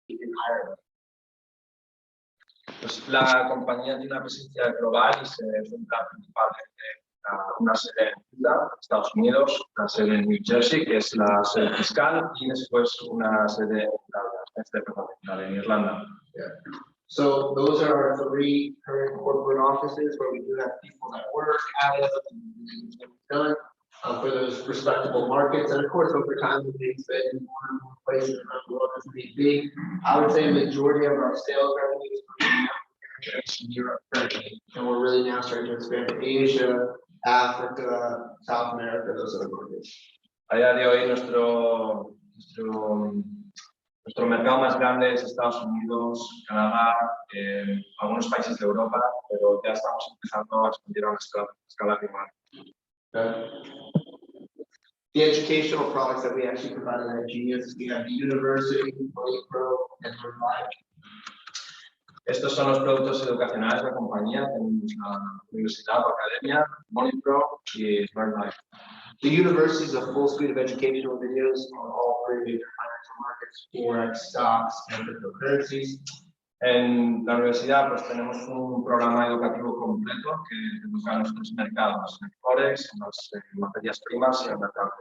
in Ireland. Pues la compañía tiene una presencia global y se centra principalmente en una sede en Estados Unidos, una sede en New Jersey, que es la sede fiscal, y después una sede en Irlanda. Yeah. So those are our 3 current corporate offices where we do have people that work out of and done for those respectable markets. And of course, over time, we expand in more and more places around the world as need be. I would say a majority of our sales revenue is from Europe currently, and we're really now starting to expand to Asia, Africa, South America, those other markets. A día de hoy nuestro mercado más grande es Estados Unidos, Canadá, algunos países de Europa, pero ya estamos empezando a expandir a una escala global. The educational products that we actually provide at Genius, we have the University, MoneyPro, and Live. Estos son los productos educacionales de la compañía. Tenemos la universidad o academia, MoneyPro y Live. The university is a full suite of educational videos on all 3 major financial markets, forex, stocks, and cryptocurrencies. En la universidad pues tenemos un programa educativo completo que educa a nuestros mercados, en forex, en las materias primas y en el mercado.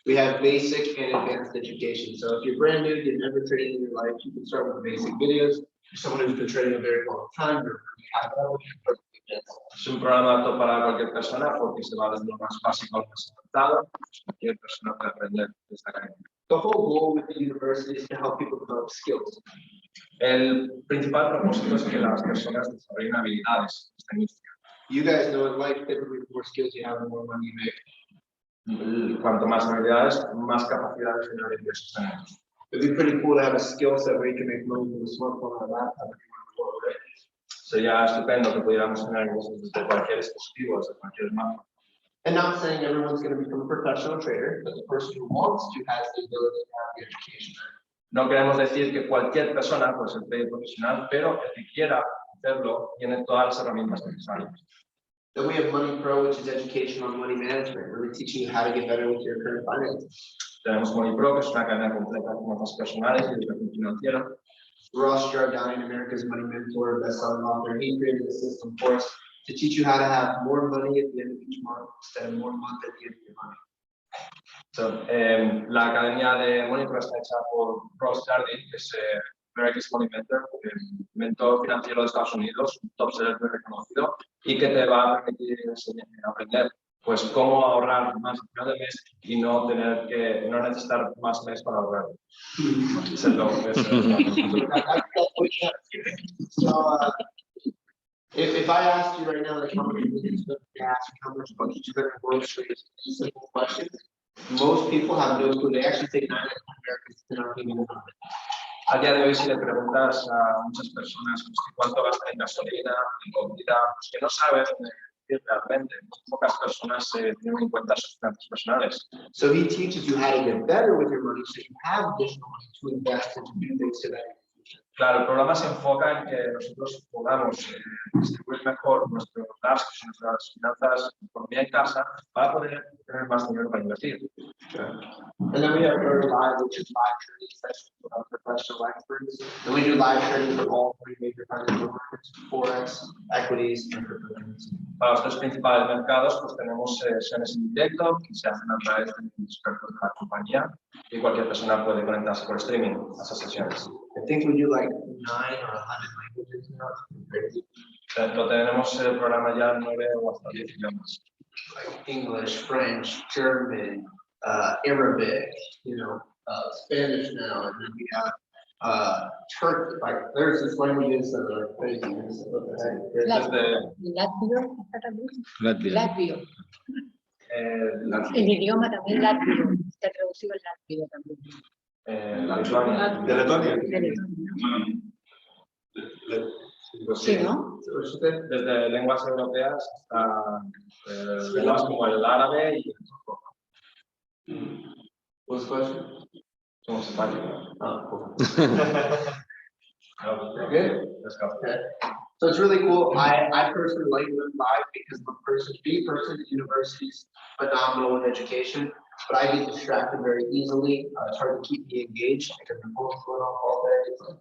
We have basic and advanced education. So if you're brand new, you've never traded in your life, you can start with basic videos. For someone who's been trading a very long time, es un programa apto para cualquier persona porque se va desde lo más básico al más avanzado. Cualquier persona puede aprender de esta academia. The whole goal with the university is to help people develop skills. El principal propósito es que las personas desarrollen habilidades en esta industria. You guys know in life, typically the more skills you have, the more money you make. Cuanto más habilidades, más capacidad de generar ingresos tenemos. It'd be pretty cool to have a skill set where you can make money with a smartphone or a laptop if you want to work, right? Sería estupendo que pudiéramos generar ingresos desde cualquier dispositivo, desde cualquier smartphone. And not saying everyone's going to become a professional trader, but the person who wants to has the ability to have the education. No queremos decir que cualquier persona puede ser trader profesional, pero el que quiera hacerlo tiene todas las herramientas necesarias. Then we have MoneyPro, which is education on money management, really teaching you how to get better with your current finances. Tenemos MoneyPro, que es una cadena completa de finanzas personales y educación financiera. Ross Giordani, America's Money Mentor, best-selling author, he created a system for us to teach you how to have more money at the end of each month instead of more month at the end of your money. So, la academia de MoneyPro está hecha por Ross Giordani, que es America's Money Mentor, mentor financiero de Estados Unidos, un top seller muy reconocido, y que te va a permitir aprender pues cómo ahorrar más al final del mes y no necesitar más mes para ahorrar. If I asked you right now, like how much you spend gas, how much you spend on groceries, these simple questions, most people have no clue. They actually take 9 Americans to not even know. A día de hoy, si le preguntas a muchas personas pues, cuánto gastan en gasolina, en comida, pues, que no saben realmente, pocas personas tienen en cuenta sus finanzas personales. So he teaches you how to get better with your money, so you have additional money to invest and to do things to that. Claro, el programa se enfoca en que nosotros podamos distribuir mejor nuestros gastos y nuestras finanzas, economía en casa, para poder tener más dinero para invertir. And then we have our live, which is live trading sessions with our professional experts. And we do live trading for all 3 major financial markets, forex, equities, and cryptocurrency. Para los 3 principales mercados, pues tenemos sesiones en directo que se hacen a través de los expertos de la compañía y cualquier persona puede conectarse por streaming a esas sesiones. I think we do like 9 or 11 languages now. Crazy. Lo tenemos el programa ya 9 o hasta 10 idiomas. Like English, French, German, Arabic, Spanish now, and then we have Turkish. Like there's this languages that are crazy. Latvio. El idioma también latvio, está traducido en latvio también. ¿De Letonia? Sí, ¿no? Desde lenguas europeas hasta lenguas como el árabe y el turco. What's the question? Somos españoles. Oh, cool. Good? Let's go. Okay. So it's really cool. I personally like Live because the university is phenomenal with education. but I get distracted very easily. It's hard to keep me engaged because the phone's going off all day. It's like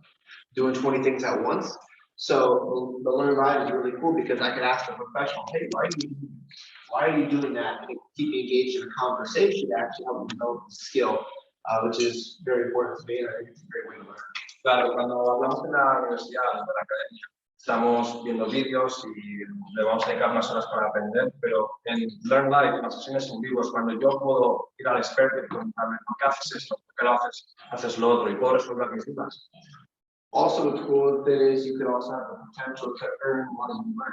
doing 20 things at once. So the Learn Live is really cool because I could ask a professional, hey, why are you doing that? And keep me engaged in a conversation to actually help me develop the skill, which is very important to me. And I think it's a great way to learn. Claro, cuando hablamos de la universidad, de la academia, estamos viendo vídeos y le vamos a dedicar unas horas para aprender, pero en Learn Live, en las sesiones en vivo, es cuando yo puedo ir al experto y preguntarle, ¿por qué haces esto? ¿Por qué lo haces? Haces lo otro y puedo resolver mis dudas. Also, what's cool with it is you could also have the potential to earn money you learn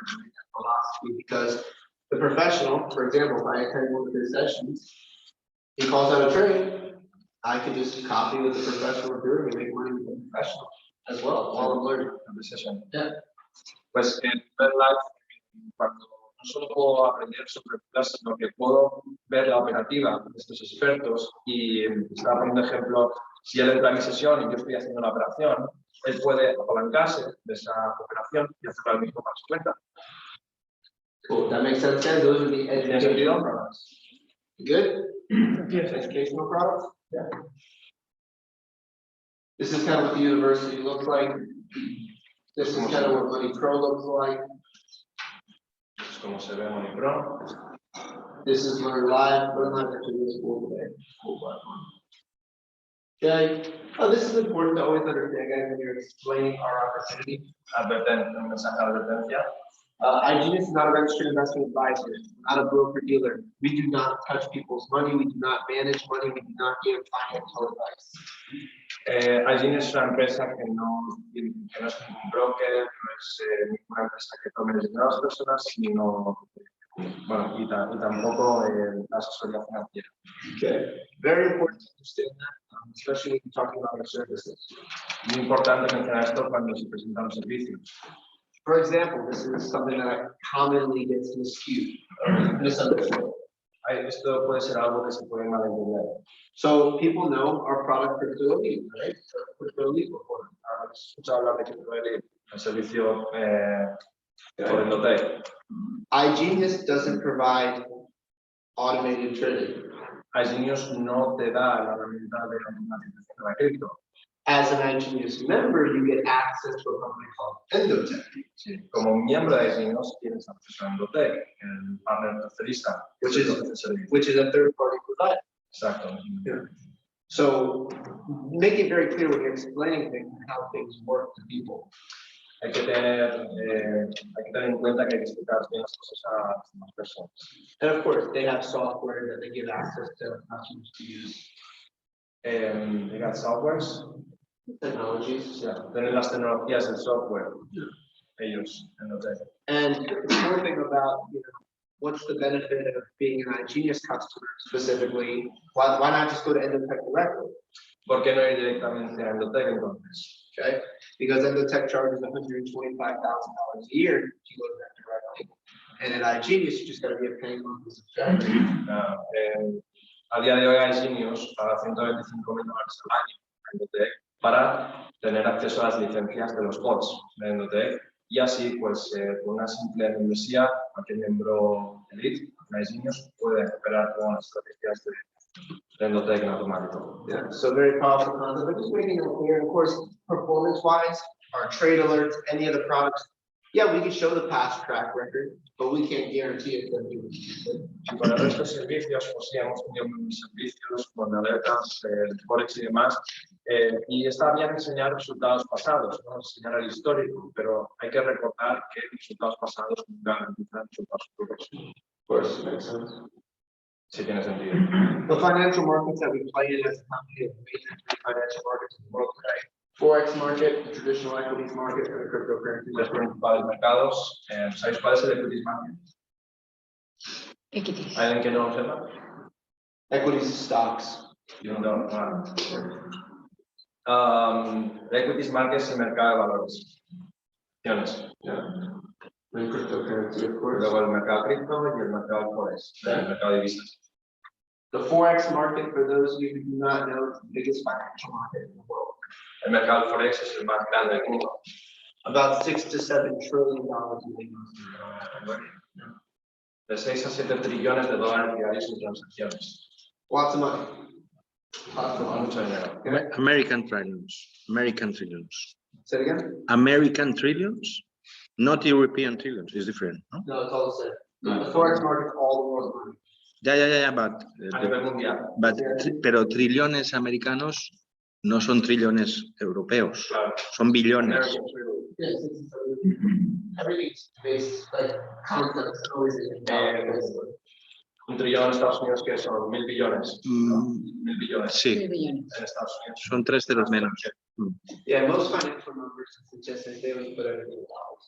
philosophy because the professional, for example, if I attend one of his sessions, he calls out a trade, I could just copy what the professional is doing and make money with the professional as well while I'm learning. Yeah. Pues en Learn Live, cuando no solo puedo aprender sobre clases, sino que puedo ver la operativa de estos expertos y estaba poniendo ejemplo, si él entra a mi sesión y yo estoy haciendo la operación, él puede apalancarse de esa operación y hacer lo mismo para su cuenta. Cool. That makes sense, guys. Those are the educational products. Good? Yes. Educational products? Yeah. This is kind of what the university looks like. This is kind of what Money Pro looks like. Es como se ve Money Pro. This is Learn Live. Learn Live actually is cool today. Cool platform. Okay. Oh, this is important to always understand, guys, when you're explaining our opportunity. Un mensaje de advertencia. IGNIS is not a registered investment advisor, not a broker dealer. We do not touch people's money. We do not manage money. We do not give financial advice. IGNIS es una empresa que no es ningún broker, no es ninguna empresa que tome el dinero de las personas, sino, bueno, y tampoco la asesoría financiera. Okay, very important to understand that, especially when you're talking about our services. Muy importante mencionar esto cuando se presentan los servicios. For example, this is something that commonly gets misunderstood. Esto puede ser algo que se puede malentender. So people know our product Crypto Elite, right? Crypto Elite before. Escucha hablar de Crypto Elite, el servicio por Endotech. IGNIS doesn't provide automated trading. IGNIS no te da la herramienta de automatización de la cripto. As an IGNIS member, you get access to a company called Endotech. Sí. Como miembro de IGNIS tienes acceso a Endotech, el partner tercerista, Which is a third-party provider. Exacto. Yeah. So make it very clear when you're explaining things and how things work to people. Hay que tener en cuenta que hay que explicar bien las cosas a las personas. And of course, they have software that they give access to customers to use. They got softwares. Technologies. Yeah, tienen las tecnologías del software. Ellos, Endotech. And the cool thing about, what's the benefit of being an IGNIS customer specifically? Why not just go to Endotech directly? ¿Por qué no ir directamente a Endotech entonces? Okay, because Endotech charges $125,000 a year to go to them directly, and at IGNIS you just got to be paying monthly subscription. A día de hoy IGNIS paga $125,000 al año a Endotech para tener acceso a las licencias de los bots de Endotech y así pues con una simple membresía cualquier miembro elite de IGNIS puede operar con las estrategias de Endotech en automático. Yeah, so very powerful concept. But just making it clear, of course, performance-wise, our trade alerts, any of the products, yeah, we can show the past track record, but we can't guarantee it's going to do. Y con el resto de servicios, pues sí, hemos tenido muchos servicios con alertas, Forex y demás, y está bien enseñar resultados pasados, ¿no? Enseñar el histórico, pero hay que recordar que resultados pasados garantizan resultados futuros. Of course, makes sense. Sí tiene sentido. The financial markets that we play in as a company, the major three financial markets in the world today: Forex market, the traditional equities market, and the cryptocurrency Los market. principales mercados, ¿sabéis cuál es el equities market? Equities. ¿Hay alguien que no lo sepa? Equities stocks. Yo no, el equities market es el mercado de valores. Acciones. Yeah. And cryptocurrency, of course. Luego el mercado cripto y el mercado forex, el mercado de divisas. The Forex market, for those of you who do not know, is the biggest financial market in the world. El mercado forex es el más grande del mundo. About $6 to $7 trillion De 6 a 7 trillones de dólares diarios en transacciones. Lots of money. Lots of money. Mucho dinero. Okay. American trillions. American trillions. Say it again? American trillions, not European trillions. It's different. No? No, it's all the same. The forex market's all the world money. Yeah, but, A nivel mundial. pero trillones americanos no son trillones europeos, Claro. son billones. American trillion. Yes, everything's based, like, concepts always in Un trillón en Estados Unidos que son 1.000 billones. Mm, 1.000 billones sí, 1.000 billones. en Estados Unidos. son 3 ceros menos. Yeah, most financial numbers suggest that they would put everything in dollars.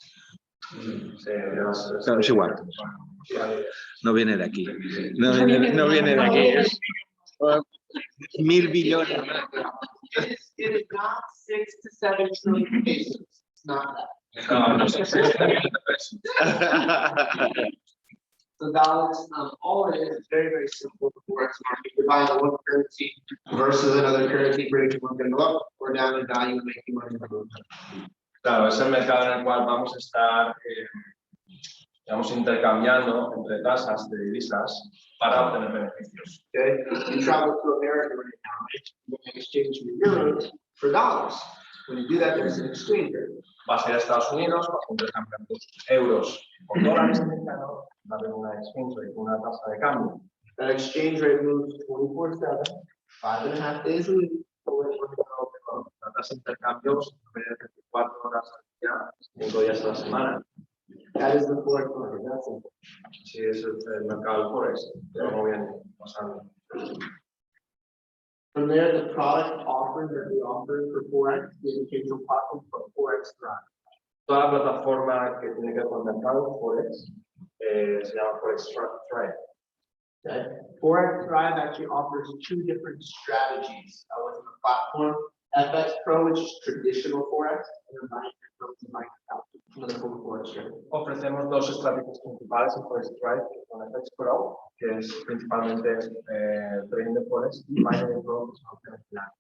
Sí, además, Claro, es igual. No viene de aquí. No viene de aquí. 1.000 billones. It is not 6 to 7 trillion pesos. It's not that. No, no sé. So dollars, all it is very, very simple. The forex market, you're buying one currency versus another currency, bringing one going up or down in value, making money. Claro, es el mercado en el cual vamos a estar, digamos, intercambiando entre tasas de divisas para obtener beneficios. Okay, you travel to America right now, right? You can exchange your euros for dollars. When you do that, there's an exchange rate. Vas a ir a Estados Unidos, vas a intercambiar tus euros por dólares americanos, va a haber una exchange rate, una tasa de cambio. That exchange rate moves 24/7, 5.5 days a week. La tasa de intercambio se mueve 24 horas al día, 5 días a la semana. That is the forex market. That's it. Sí, es el mercado del forex, como viene pasando. From there, the product offering that we offer for forex, the educational platform for forex thrive. Toda la plataforma que tiene que ver con el mercado forex se llama Forex Thrive. Okay. Forex Thrive actually offers 2 different strategies within the platform. FX Pro, which is traditional forex, and then Binary Pro, which is another form of forex trading. Ofrecemos 2 estrategias principales en Forex Thrive, que son FX Pro, que es principalmente trading de forex, y Binary Pro, que son opciones finales.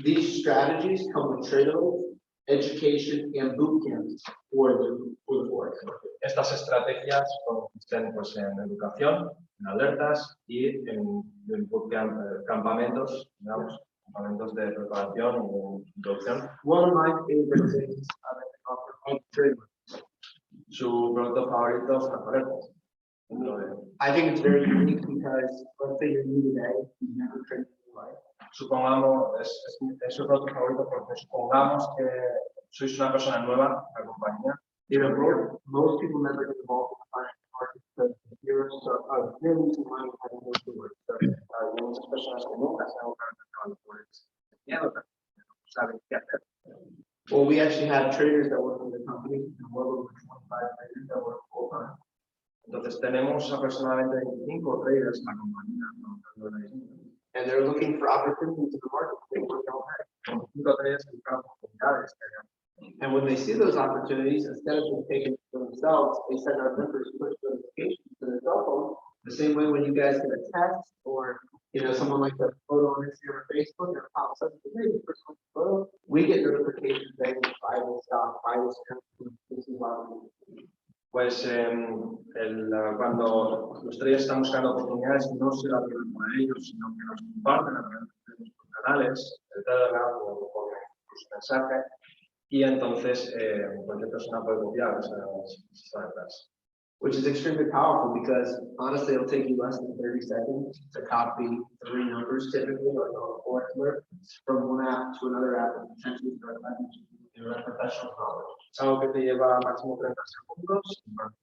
These strategies come with trade-offs, education, and boot camps for the forex market. Estas estrategias consisten pues, en educación, en alertas y en campamentos, digamos, campamentos de preparación y de introducción. One of my favorite things that I offer on trade. Su producto favorito son las alertas. I think it's very unique because let's say you're new today, you've never traded in your life. Supongamos, es su producto favorito porque supongamos que sois una persona nueva en la compañía. You know, most people never get involved in the financial market because you're really too money having no to work. So, Hay muchas personas que nunca se han enfrentado por miedo, no saben qué hacer. well, we actually have traders that work in the company, and well over 25 traders that work full time. Entonces tenemos aproximadamente 25 traders en la compañía trabajando en la isla. And they're looking for opportunities in the market. They work all day. 25 traders que buscan oportunidades. And when they see those opportunities, instead of just taking it for themselves, they send our members push notifications to their cell phone. The same way when you guys get a text or someone like a photo on Instagram or Facebook and it pops up, hey, personal photo, we get notifications saying buy this stock, buy this company, this is why we. Pues cuando los traders están buscando oportunidades, no se las llevan para ellos, sino que nos comparten a través de nuestros canales, de Telegram o por incluso mensaje, y entonces cualquier persona puede copiar esas alertas. Which is extremely powerful because honestly, it'll take you less than 30 seconds to copy 3 numbers typically, like on a forex alert, from one app to another app and potentially start leveraging your professional knowledge. Es algo que te lleva máximo 30 segundos, y cuando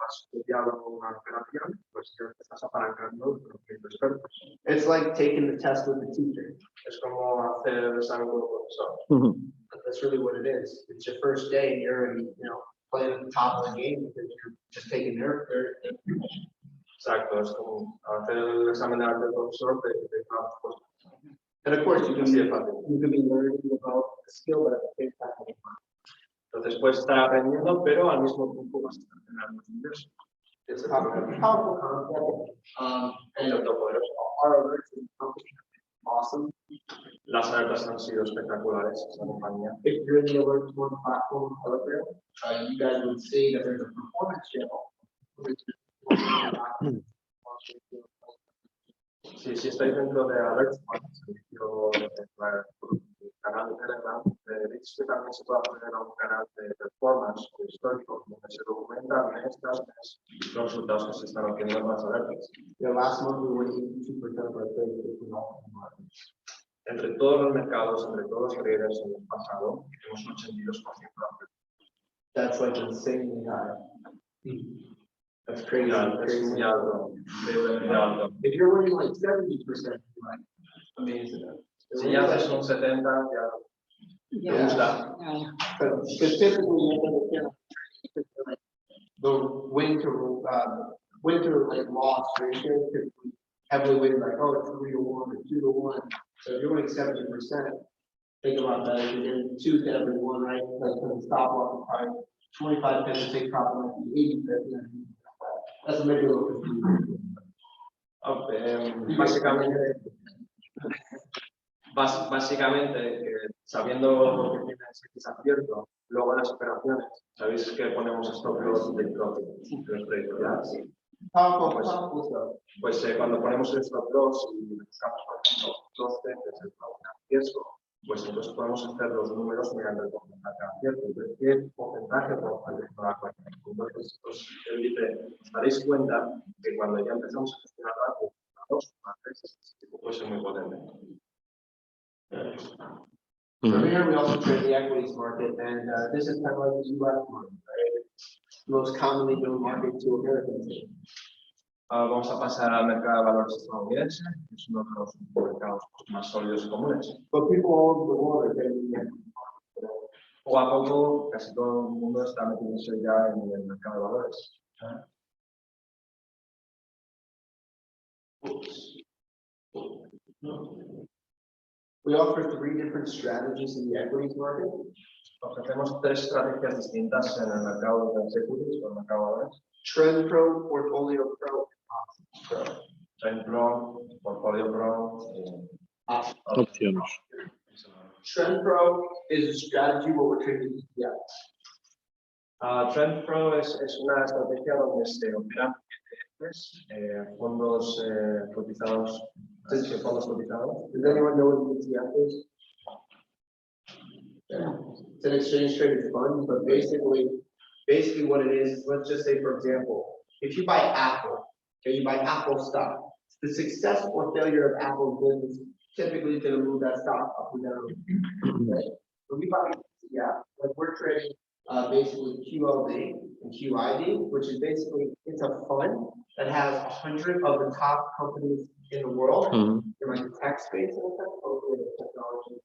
has copiado una operación, pues te estás apalancando con los expertos. It's like taking the test with the teacher. Es como hacer el examen con el profesor. That's really what it is. It's your first day and you're already, playing at the top of the game because you're just taking their information. Exacto, es como hacer el examen del profesor de cada cosa. And of course, you can be learning about the skill, but at the same time, Entonces puedes estar aprendiendo, pero al mismo tiempo vas a estar generando ingresos. it's a powerful concept. And our alerts in the company have been awesome. Las alertas han sido espectaculares en la compañía. If you're in the alerts one platform, Telegram, you guys would see that there's a performance channel. Sí, si estáis dentro de Alerts, el servicio del canal de Telegram, veréis que también se puede acceder a un canal de performance histórico, donde se documentan estas los resultados que se están obteniendo con las alertas. Yeah, last month we were 82% of our trades between all markets. Entre todos los mercados, entre todos los traders en el pasado, tenemos un 82% de alertas. That's like insanely high. That's crazy. Es muy alto, increíblemente alto. If you're winning like 70%, like amazing. Si ya haces un 70, ya te gusta. But specifically, you have to understand like, the win to like loss ratio could be heavily weighted like, oh, it's 3 to 1 or 2 to 1. So if you're winning 70%, think about that. If you're getting 2 to every 1, right? Like the stop loss is probably 25 cents, take profit like 80 cents. That's maybe a little bit. Básicamente, sabiendo lo que tienes X abierto, luego en las operaciones, sabéis que ponemos stop loss y take profit en los trades, pues cuando ponemos el stop loss y buscamos, por ejemplo, 12 que es el riesgo, pues entonces podemos hacer los números mediante el porcentaje acierto. Entonces, ¿qué porcentaje podemos hacer con la cuenta? Entonces, él dice, os daréis cuenta que cuando ya empezamos a gestionar datos, a 2, a 3, puede ser muy potente. So here we also trade the equities market, and this is kind of like the US market, right? Most commonly known market to Americans. Vamos a pasar al mercado de valores estadounidense, que es uno de los mercados más sólidos y comunes. But people all over the world are getting it. Poco a poco, casi todo el mundo está metiéndose ya en el mercado de valores. We offer 3 different strategies in the equities market. Ofrecemos 3 estrategias distintas en el mercado de las equities o el mercado de valores. Trend Pro, Portfolio Pro, and Options Pro. Trend Pro, Portfolio Pro y Opciones. Trend Pro is a strategy where we're trading ETFs. Trend Pro es una estrategia donde se operan ETFs, fondos cotizados. Fondos cotizados. Does anyone know what an ETF is? Yeah. It's an exchange traded fund, but basically what it is, let's just say, for example, if you buy Apple, okay, you buy Apple stock, the success or failure of Apple's business typically is going to move that stock up or down. Right? When we buy ETF, like we're trading basically QLD and QID, which is basically, it's a fund that has 100 of the top companies in the world, in like the tech space, and technology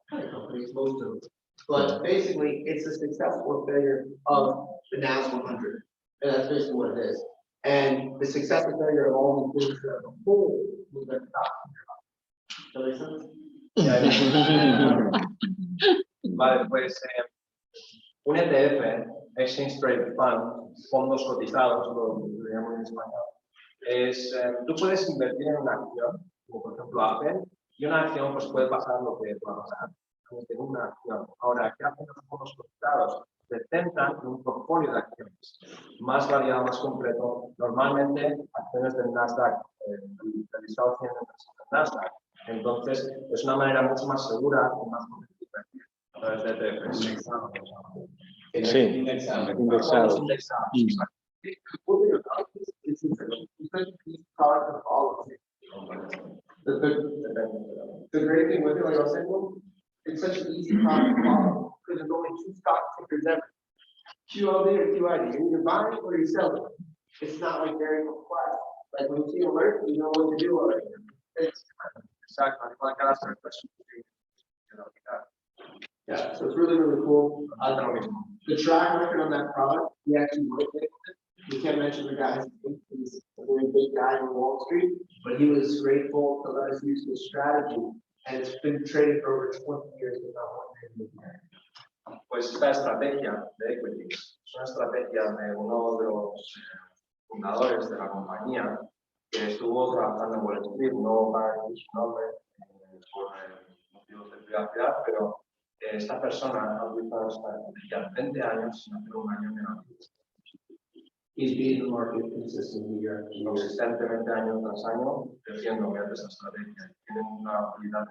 kind of companies, most of them. But basically, it's a success or failure of the NAS 100, and that's basically what it is. And the success or failure of all the things that are the whole move that stock. Does that make sense? Vale, pues un ETF, Exchange Traded Fund, fondos cotizados, lo llamamos en español, es, tú puedes invertir en una acción, como por ejemplo Apple, y una acción pues puede pasar lo que pueda pasar. En una acción. Ahora, ¿qué hacen los fondos cotizados? Se centran en un portfolio de acciones más variado, más completo, normalmente acciones del Nasdaq, del listado 100 empresas del Nasdaq. Entonces, es una manera mucho más segura y más competitiva a través de ETFs. Sí, indexados. The great thing with it, like I was saying, well, it's such an easy product to follow because there's only 2 stock tickers ever. QLD or QID, you're either buying or you're selling. It's not like very complex. Like when you see alert, you know what to do already. Exactly. Yeah, so it's really, really cool. The track record on that product, we actually worked with it. We can't mention the guy's name. He's a very big guy on Wall Street, but he was grateful to let us use this strategy. And it's been traded for over 20 years without one year. Pues esta estrategia de equities es una estrategia de uno de los fundadores de la compañía que estuvo trabajando en Wall Street, no para su nombre por motivos de privacidad, pero esta persona ha utilizado esta estrategia 20 años sin hacer un año negativo. is beating the market consistently year after year. Consistentemente año tras año, creciendo mediante esa estrategia. Tienen una habilidad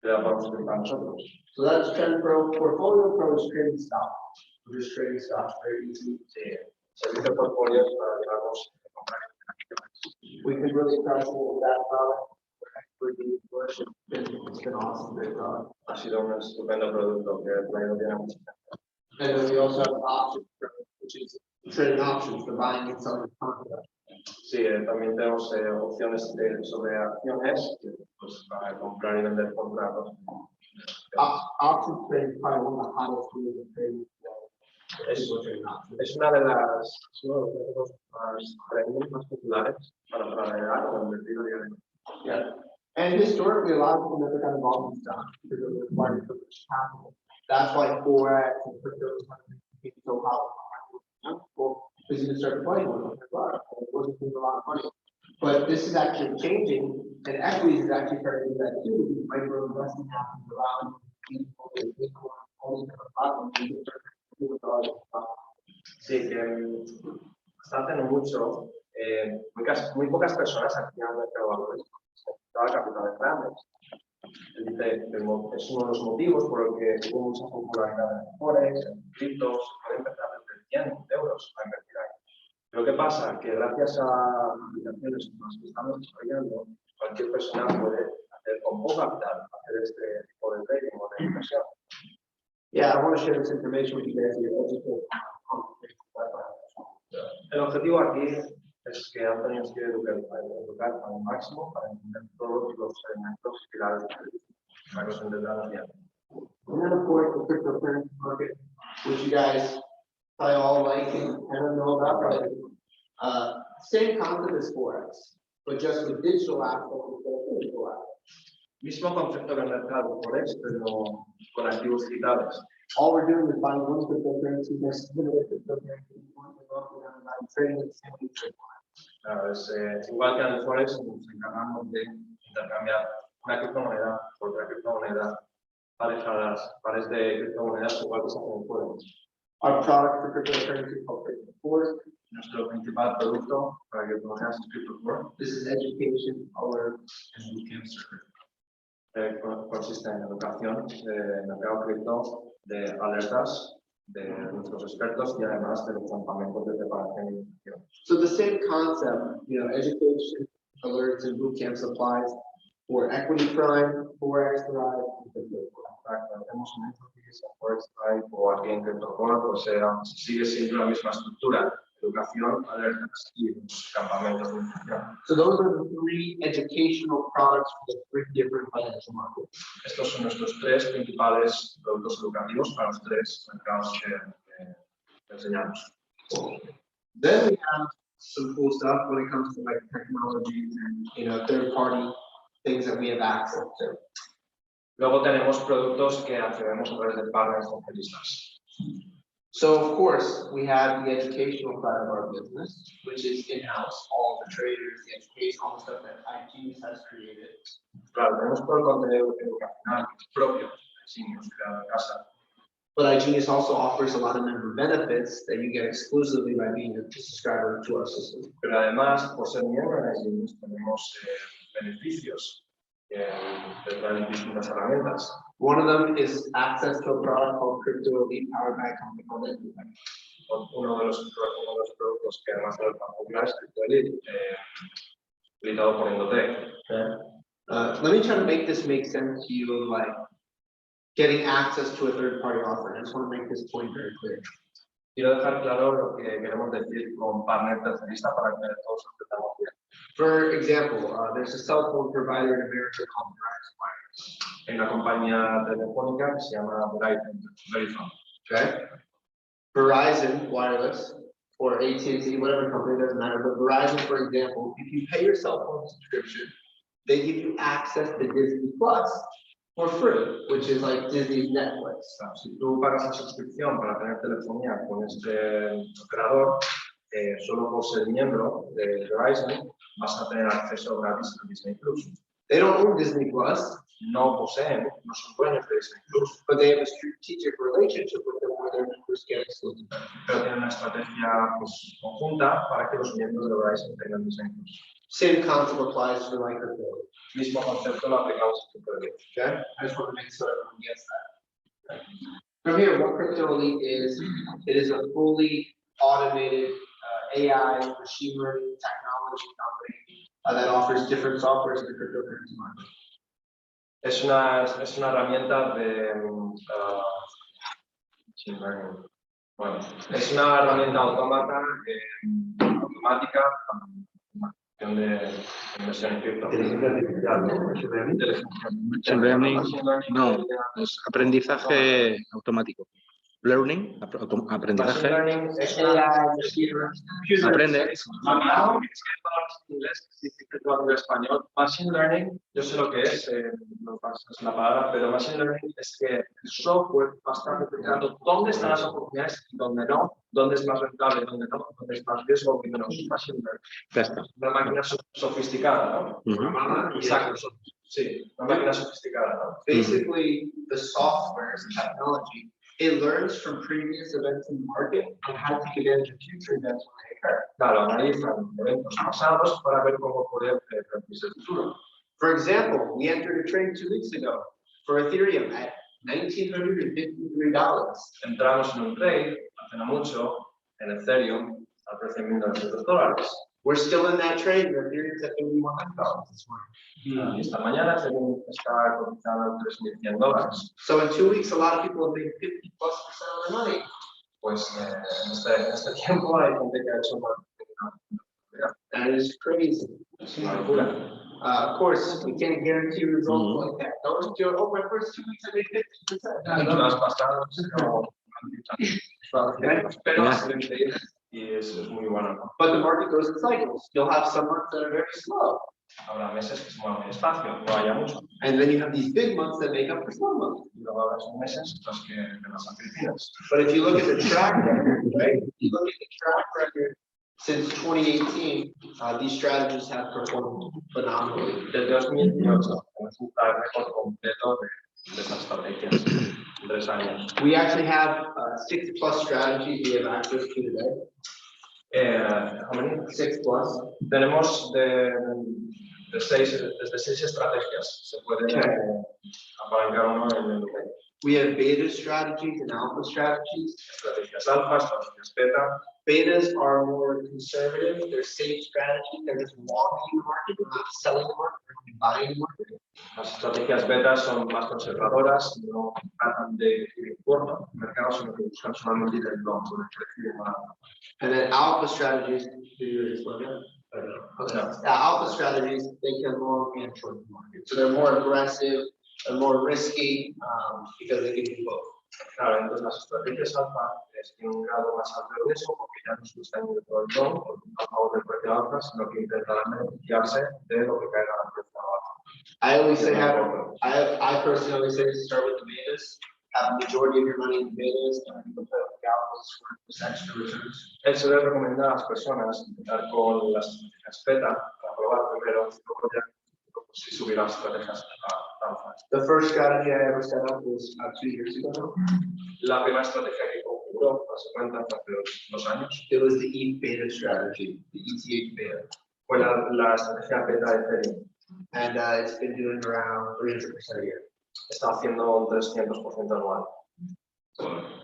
que la podemos utilizar nosotros. So that's trend pro. Portfolio pro is trading stocks. We're just trading stocks very easy. Sí, servicio portfolios para llevarnos a comprar acciones. We can really crush it with that product. It's been awesome, great product. Ha sido un estupendo producto que ha traído bien a mucha gente. And then we also have options, which is trading options for buying and selling contracts. Sí, también tenemos opciones sobre acciones pues, para comprar y vender contratos. Options trading is probably one of the hottest ways of trading today. Es una de las métodos más populares para navegar o invertir diariamente. Yeah. And historically, a lot of people never got involved in stocks because it required so much capital. That's why Forex and crypto became so powerful. Because you can start playing with them. It wasn't a lot of money. But this is actually changing, and equities is actually starting to do that too. Because micro investing happens around people, all these different platforms. You can start to do with all this stuff. Sí, que hasta hace no mucho, muy pocas personas activan el mercado de valores. Toda capital grandes. Es uno de los motivos por el que hubo mucha popularidad en Forex, en criptos, puede empezar desde 100 euros a invertir ahí. Pero ¿qué pasa? Que gracias a aplicaciones como las que estamos desarrollando, cualquier persona puede hacer con poco capital, hacer este tipo de trading o de inversión. Yeah, I want to share this information with you guys. El objetivo aquí es que Antonio nos quiere educar al máximo para entender todos los elementos y pilares para que los entendamos bien. And then, of course, the cryptocurrency market, which you guys probably all like and don't know about, but same concept as Forex, but just with digital assets instead of physical assets. Mismo concepto del mercado Forex, pero con activos digitales. All we're doing is buying one cryptocurrency versus another cryptocurrency, trading at the same time. Claro, es igual que en el Forex, nos encargamos de intercambiar una criptomoneda por otra criptomoneda, pares de criptomonedas igual que se hacen en Forex. Our product for cryptocurrency is called Crypto. Nuestro principal producto para criptomonedas es Crypto. This is education, our consiste en educación de mercado cripto, de alertas de nuestros expertos y además de los campamentos de preparación y educación. So the same concept, education, alerts, and boot camps applies for equity prime, Forex prime, and crypto prime. Hacemos un énfasis en Forex Prime o aquí en Crypto, pues sigue siendo la misma estructura: educación, alertas y los campamentos de educación. So those are the three educational products for the three different financial markets. Estos son nuestros tres principales productos educativos para los tres mercados que enseñamos. Then we have some cool stuff when it comes to like technologies and third-party things that we have access to. Luego tenemos productos que accedemos a través de partners especialistas. So of course we have the educational side of our business, which is in-house, all the traders, the education, all the stuff that IT has created. Claro, tenemos todo el contenido educacional propio, diseños creado en casa. But iGenius also offers a lot of member benefits that you get exclusively by being a subscriber to our system. Pero además, por ser miembro de iGenius, tenemos beneficios de las distintas herramientas. One of them is access to a product called Crypto Elite powered by a company called Napolitano. Uno de los productos que además de los más populares es Crypto Elite, utilizado por Indotech. Let me try to make this make sense to you of like getting access to a third-party offering. I just want to make this point very clear. Quiero dejar claro lo que queremos decir con partner tercerista para que todos entendamos bien. For example, there's a cell phone provider in America called Verizon. Hay una compañía telefónica que se llama Verizon. Okay. Verizon Wireless or AT&T, whatever company, doesn't matter. But Verizon, for example, if you pay your cell phone subscription, they give you access to Disney Plus for free, which is like Disney's Netflix. Si tú pagas la suscripción para tener telefonía con este operador, solo por ser miembro de Verizon vas a tener acceso gratis a Disney Plus. They don't own Disney Plus. No poseen, no son dueños de Disney Plus, but they have a strategic relationship with them where their members get exclusive benefits. pero tienen una estrategia pues, conjunta para que los miembros de Horizon tengan descuentos. Same concept applies to the micro. Mismo concepto lo aplicamos en Crypto. Okay, I just want to make sure everyone gets that. Okay. From here, what Crypto Elite is, it is a fully automated AI machine learning technology company that offers different softwares in the cryptocurrency market. Es una herramienta de machine learning. Bueno, es una herramienta automática de inversión en cripto. Machine learning, no, es aprendizaje automático. Learning, aprendizaje. AI machine learning. Aprende. Es que palabras en inglés, si que tú hablas español. Machine learning, yo sé lo que es, no es la palabra, pero machine learning es que el software va a estar detectando dónde están las oportunidades y dónde no, dónde es más rentable, dónde no, dónde es más riesgo y menos. Machine learning. Ya está. Una máquina sofisticada, ¿no? Exacto. Sí, una máquina sofisticada, ¿no? Basically, the software is technology. It learns from previous events in the market and how to get into future events when they occur. Claro, analizan eventos pasados para ver cómo poder predecir el futuro. For example, we entered a trade 2 weeks ago for Ethereum at $1,953. Entramos en un trade hace no mucho en Ethereum al precio de $1,900. We're still in that trade, and Ethereum's at $3,100 this morning. Y esta mañana Ethereum está cotizado en $3,100. So in 2 weeks, a lot of people have made 50+% of their money. Pues en este tiempo hay gente que ha hecho más. That is crazy. Es una locura. Of course, we can't guarantee results like that. Don't do it. Oh, my first 2 weeks I made 50%. Mucho más pasado, pero ha sido increíble y es muy bueno, ¿no? But the market goes in cycles. You'll have some months that are very slow. Habrá meses que se mueven muy despacio, no haya mucho. And then you have these big months that make up for slow months. Y luego habrá esos meses en los que las Filipinas. But if you look at the track record, right? If you look at the track record since 2018, these strategies have performed phenomenally. Desde 2018 tenemos un récord completo de esas estrategias en 3 años. We actually have 6+ strategies we have access to today. How many? 6+. Tenemos desde 6 estrategias. Se puede apalancar uno en el medio. We have beta strategies and alpha strategies. Estrategias alfa, estrategias beta. Betas are more conservative. They're safe strategies. They're just walking the market, they're not selling the market, they're only buying the market. Las estrategias beta son más conservadoras, no tratan de ir por el mercado, sino que buscan solamente ir el long, con el precio más. And then alpha strategies, do you just look at? Okay. Alpha strategies, they can long and short the market. So they're more aggressive and more risky because they can do both. Claro, entonces las estrategias alfa tienen un grado más alto de riesgo porque ya no se están yendo todo el long a favor del precio alfa, sino que intentarán beneficiarse de lo que caiga al precio bajo. I always say, I personally always say start with the betas, have the majority of your money in the betas, and you can play with the alphas for this extra returns. Él se debe recomendar a las personas empezar con las estrategias beta para probar primero, luego ya si subir las estrategias alfa. The first strategy I ever set up was 2 years ago. La primera estrategia que configuró, hace cuenta, hace 2 años, It was the ETH beta strategy, the ETH beta. fue la estrategia beta de Ethereum. And it's been doing around 300% a year. Está haciendo un 300% anual.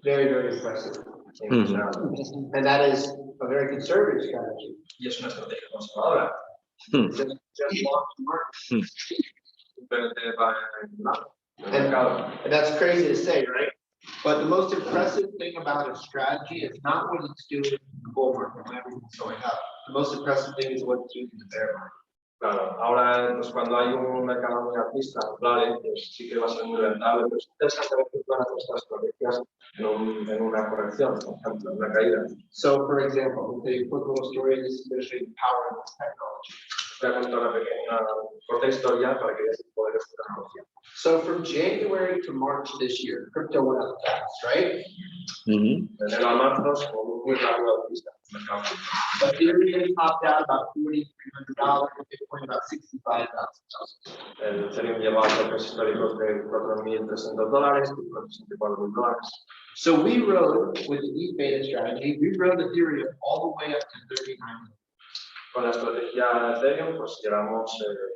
Very, very impressive. Impresionante. And that is a very conservative strategy. Y es una estrategia conservadora. Just launch the market. Simplemente va en el mercado. And that's crazy to say, right? But the most impressive thing about a strategy is not what it's doing in the bull market when everything's going up. The most impressive thing is what it's doing in the bear market. Claro, ahora pues cuando hay un mercado muy alcista, claro, pues sí que va a ser muy rentable, pero es interesante ver que van a nuestras estrategias en una corrección, por ejemplo, en una caída. So, for example, the quick little story, this is going to show you the power of this technology. Voy a contar una pequeña corta historia para que veas el poder de esta tecnología. So from January to March this year, crypto went up fast, right? De enero a marzo se movió muy rápido alcista. Ethereum topped out about $4,300, Bitcoin about $65,000. El Ethereum lleva a topes históricos de $4,300, Bitcoin $64,000. So we rode with the deep beta strategy, we rode the theory all the way up to 39. Con la estrategia Ethereum, pues llegamos,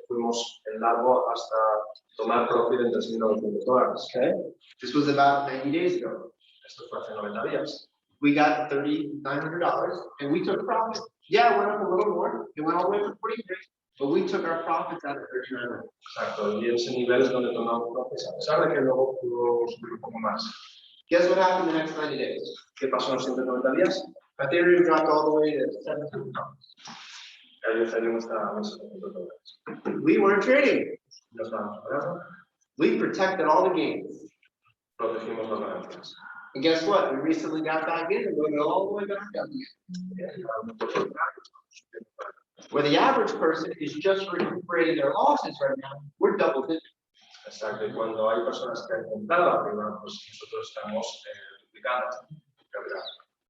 fuimos en largo hasta tomar profit en $3,900. Okay, this was about 90 days ago. Esto fue hace 90 días. We got $3,900 and we took profit. Yeah, it went up a little more. It went all the way to 43, but we took our profits out of 39. Exacto, y ese nivel es donde tomamos profit, a pesar de que luego pudo subir un poco más. Guess what happened the next 90 days? ¿Qué pasó en los siguientes 90 días? Ethereum dropped all the way to $700. El Ethereum está a $1,700. We weren't trading. No estábamos operando, We protected all the gains. protegimos las ganancias. And guess what? We recently got back in and we're all the way back up again. Where the average person is just recuperating their losses right now, we're double digit. Exacto, y cuando hay personas que han entrado arriba, pues nosotros estamos duplicando.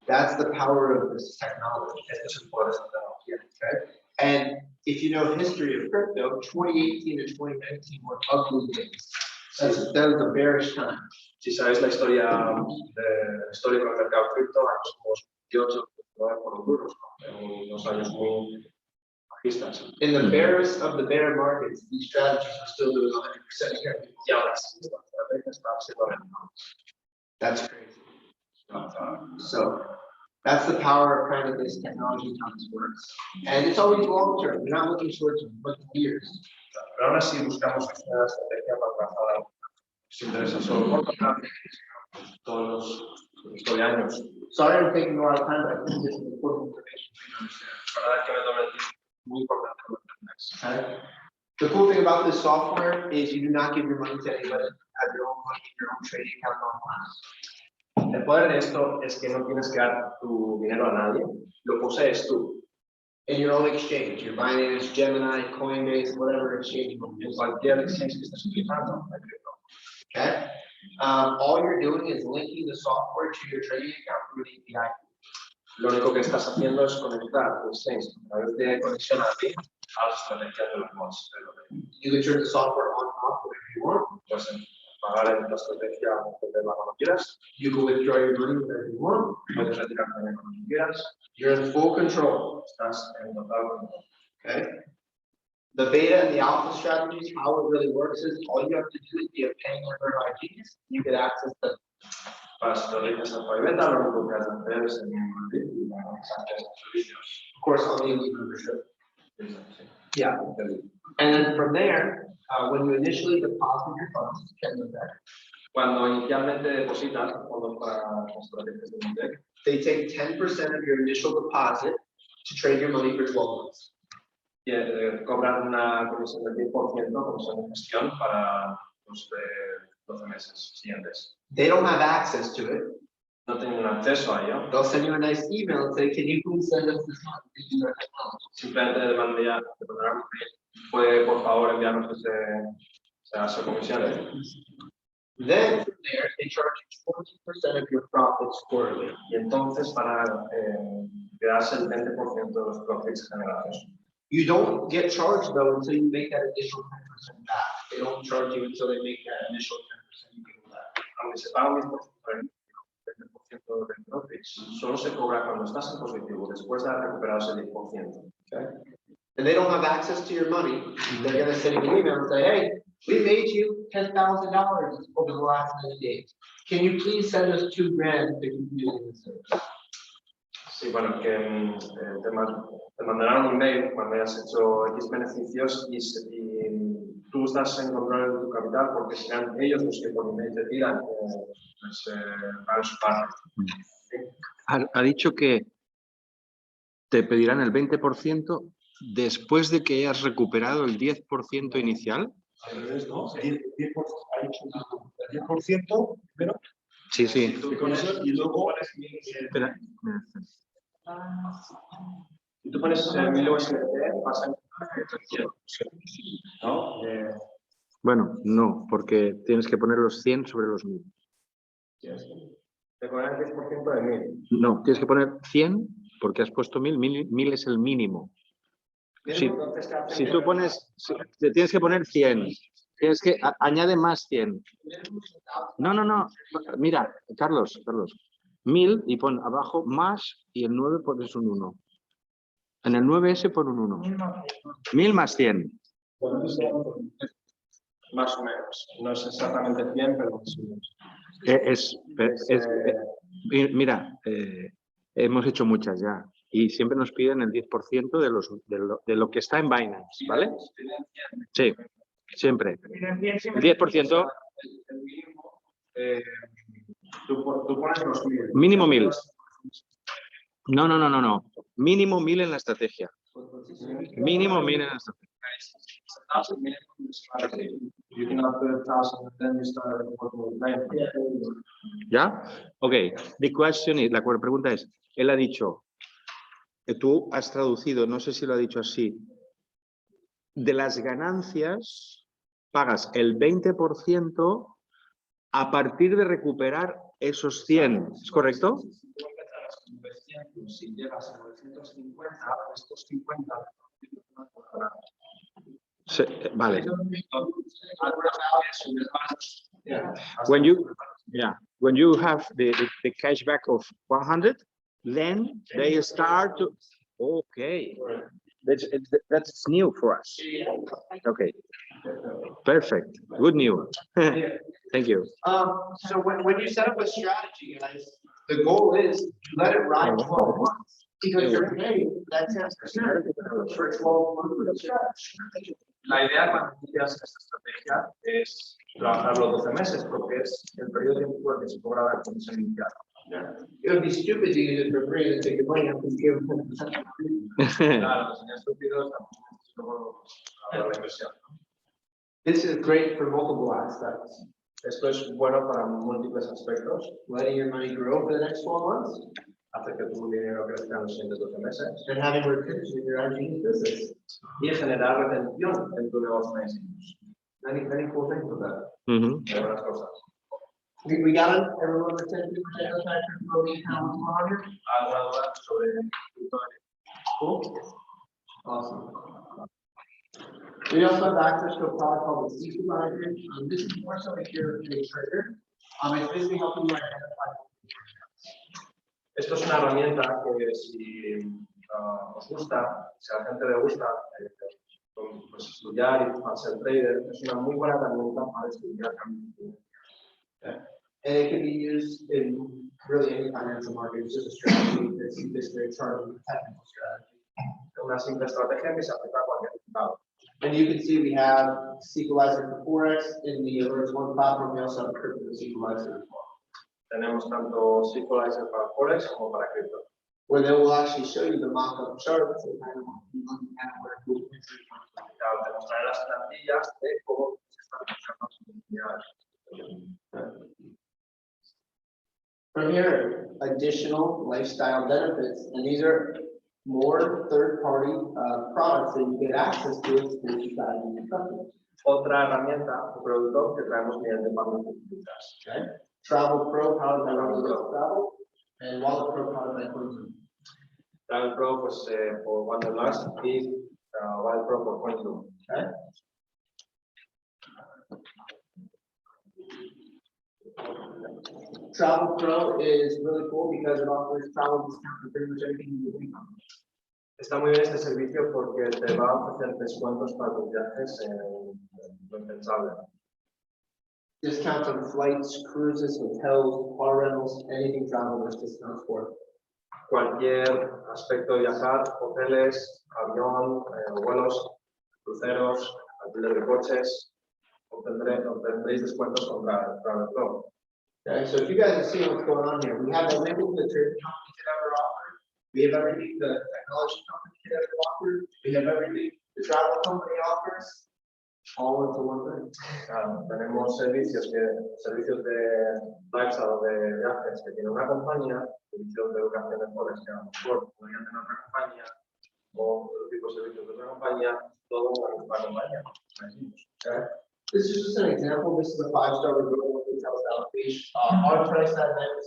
That's the power of this technology. Este es el poder de esta tecnología. Okay? And if you know history of crypto, 2018 to 2019 were ugly days. That was a bearish time. Si sabéis la historia histórica del mercado cripto, años como 2018, por duros, en unos años muy bajistas. In the barest of the bear markets, these strategies are still doing 100% here. Y ahora sí, esta estrategia está siendo rentable. That's crazy. So that's the power of kind of this technology and how this works. And it's always long term. We're not looking short term, but years. Pero ahora sí buscamos una estrategia para trabajar. Si interesa solo corto plazo, todos los años. Sorry I'm taking a lot of time, but I think this is important information for you to understand. Para dar que me tome el tiempo, muy importante. Okay? The cool thing about this software is you do not give your money to anybody. You have your own money in your own trading account online. El poder de esto es que no tienes que dar tu dinero a nadie, lo posees tú. In your own exchange, your Binance, Gemini, Coinbase, whatever exchange you En use. cualquier exchange que estés utilizando. Okay? All you're doing is linking the software to your trading account through the API. Lo único que estás haciendo es conectar tu exchange a través de conexión a ti a las estrategias de los bots. You can turn the software on and off whenever you want. Puedes pagar en la estrategia de la cuando quieras, You can withdraw your money whenever you want. puedes retirar también cuando quieras, You're in full control. estás en total control. Okay? The beta and the alpha strategies, how it really works is all you have to do is be a paying member of IDs. You get access to. Para las estrategias alfa y beta, lo único que has de hacer es el miembro y ganar acceso a servicios. Of course, on the elite membership. Sí. Yeah. And then from there, when you initially deposit your funds, can do that. Cuando inicialmente depositas fondos para las estrategias de Monte, They take 10% of your initial deposit to trade your money for 12 months. y cobran una comisión del 10%, comisión de gestión para los 12 meses siguientes. They don't have access to it. No tienen acceso a ello. They'll send you a nice email and say, can you please send us this money to use our technology? Simplemente te mandarán un mail. ¿Puede, por favor, enviarnos esa comisión? Then from there, they charge you 20% of your profits quarterly. Y entonces para quedarse el 20% de los profits generados. You don't get charged though until you make that initial 10% back. They don't charge you until they make that initial 10% you give back. Aunque se paga un 20% del profits, solo se cobra cuando estás en positivo, después de haber recuperado ese 10%. Okay? And they don't have access to your money. They're going to send you an email and say, hey, we made you $10,000 over the last 90 days. Can you please send us $2,000 to keep using the service? Sí, bueno, que te mandarán un email cuando hayas hecho X beneficios y tú estás en control de tu capital porque serán ellos los que por email te tiran para su parte. Ha dicho que te pedirán el 20% después de que hayas recuperado el 10% inicial. ¿No? 10% primero. Sí, sí. De comisión y luego Espera. Si tú pones 1000 USD, pasan ¿no? Bueno, no, porque tienes que poner los 100 sobre los 1000. Te cobran el 10% de 1000. No, tienes que poner 100 porque has puesto 1000. 1000 es el mínimo. Si tú pones, te tienes que poner 100 Es que añade más 100. No. Mira, Carlos. 1000 y pon abajo más y el 9 pones un 1. En el 9S pon un 1. 1000 más 100. Más o menos. No es exactamente 100, pero más o menos. Mira, hemos hecho muchas ya y siempre nos piden el 10% de lo que está en Binance, ¿vale? Sí, siempre. El 10%. El mínimo, tú pones los 1000. Mínimo 1000. No. Mínimo 1000 en la estrategia. Mínimo 1000 en la estrategia. You can have 1,000 and then you start with 90. ¿Ya? Ok. The question is, la pregunta es, él ha dicho, que tú has traducido, no sé si lo ha dicho así, de las ganancias pagas el 20% a partir de recuperar esos 100. ¿Es correcto? Si llegas a 950, estos 50 vale. When you have the cashback of 100, then they start to. Okay, that's new for us. Okay, perfect. Good news. Thank you. So when you set up a strategy, guys, the goal is to let it ride 12 months. Because you're paying that 10% for 12 months of the strategy. La idea cuando inicias esta estrategia es trabajar los 12 meses, porque es el periodo de tiempo que se cobra la comisión inicial. It would be stupid to use it for free and take your money up and give 10%. Claro, sería estúpido luego la inversión. This is great for multiple aspects. Esto es bueno para múltiples aspectos. Letting your money grow for the next 12 months. Hace que tu dinero crezca en los siguientes 12 meses. And having retention in your IT business. Y generar retención en tu negocio. Many cool things with that. Hay buenas cosas. We got it? Everyone retention factor for the account 100? ¿Alguna duda sobre Cool. Awesome. We also have access to a product called the Supervisor. This is more so if you're a trader. It's basically helping you identify. Esto es una herramienta que si os gusta, si a la gente le gusta, pues estudiar y para ser trader, es una muy buena herramienta para estudiar cambios. And it can be used in really any financial market. It's just a strategy that's just very charting technical strategy. Una simple estrategia que se aplica a cualquier mercado. And you can see we have Sequelizer for Forex in the Alerts One platform. We also have Crypto Sequelizer as well. Tenemos tanto Sequelizer para Forex como para cripto. Where they will actually show you the mock-up chart. So kind of looking at where Google Claro, te mostraré las plantillas de cómo se están usando sus unidades. From here, additional lifestyle benefits, and these are more third-party products that you get access to through your customers. Otra herramienta o producto que traemos mediante pagos publicitas. Okay. Travel Pro powered by Travel, and Wallet Pro powered by Coinzoom. Travel Pro pues por Wanderlust y Wallet Pro por Coinzoom. Okay. Travel Pro is really cool because it offers travel discount for pretty much everything you do. Está muy bien este servicio porque te va a ofrecer descuentos para tus viajes en lo impensable. Discounts on flights, cruises, hotels, car rentals, anything travel, there's discounts for. Cualquier aspecto de viajar, hoteles, avión, vuelos, cruceros, alquiler de coches, obtendréis descuentos contra Travel Pro. Okay, so if you guys are seeing what's going on here, we have everything the trading company could ever offer. We have everything the technology company could ever offer. We have everything the travel company offers. All into one thing. Tenemos servicios de lifestyle de viajes que tiene una compañía, servicios de educación de Forex que a lo mejor podrían tener otra compañía, o otro tipo de servicios de otra compañía, todo en una misma compañía. Okay. This is just an example. This is a 5-star resort with hotel allocation. Our price that night was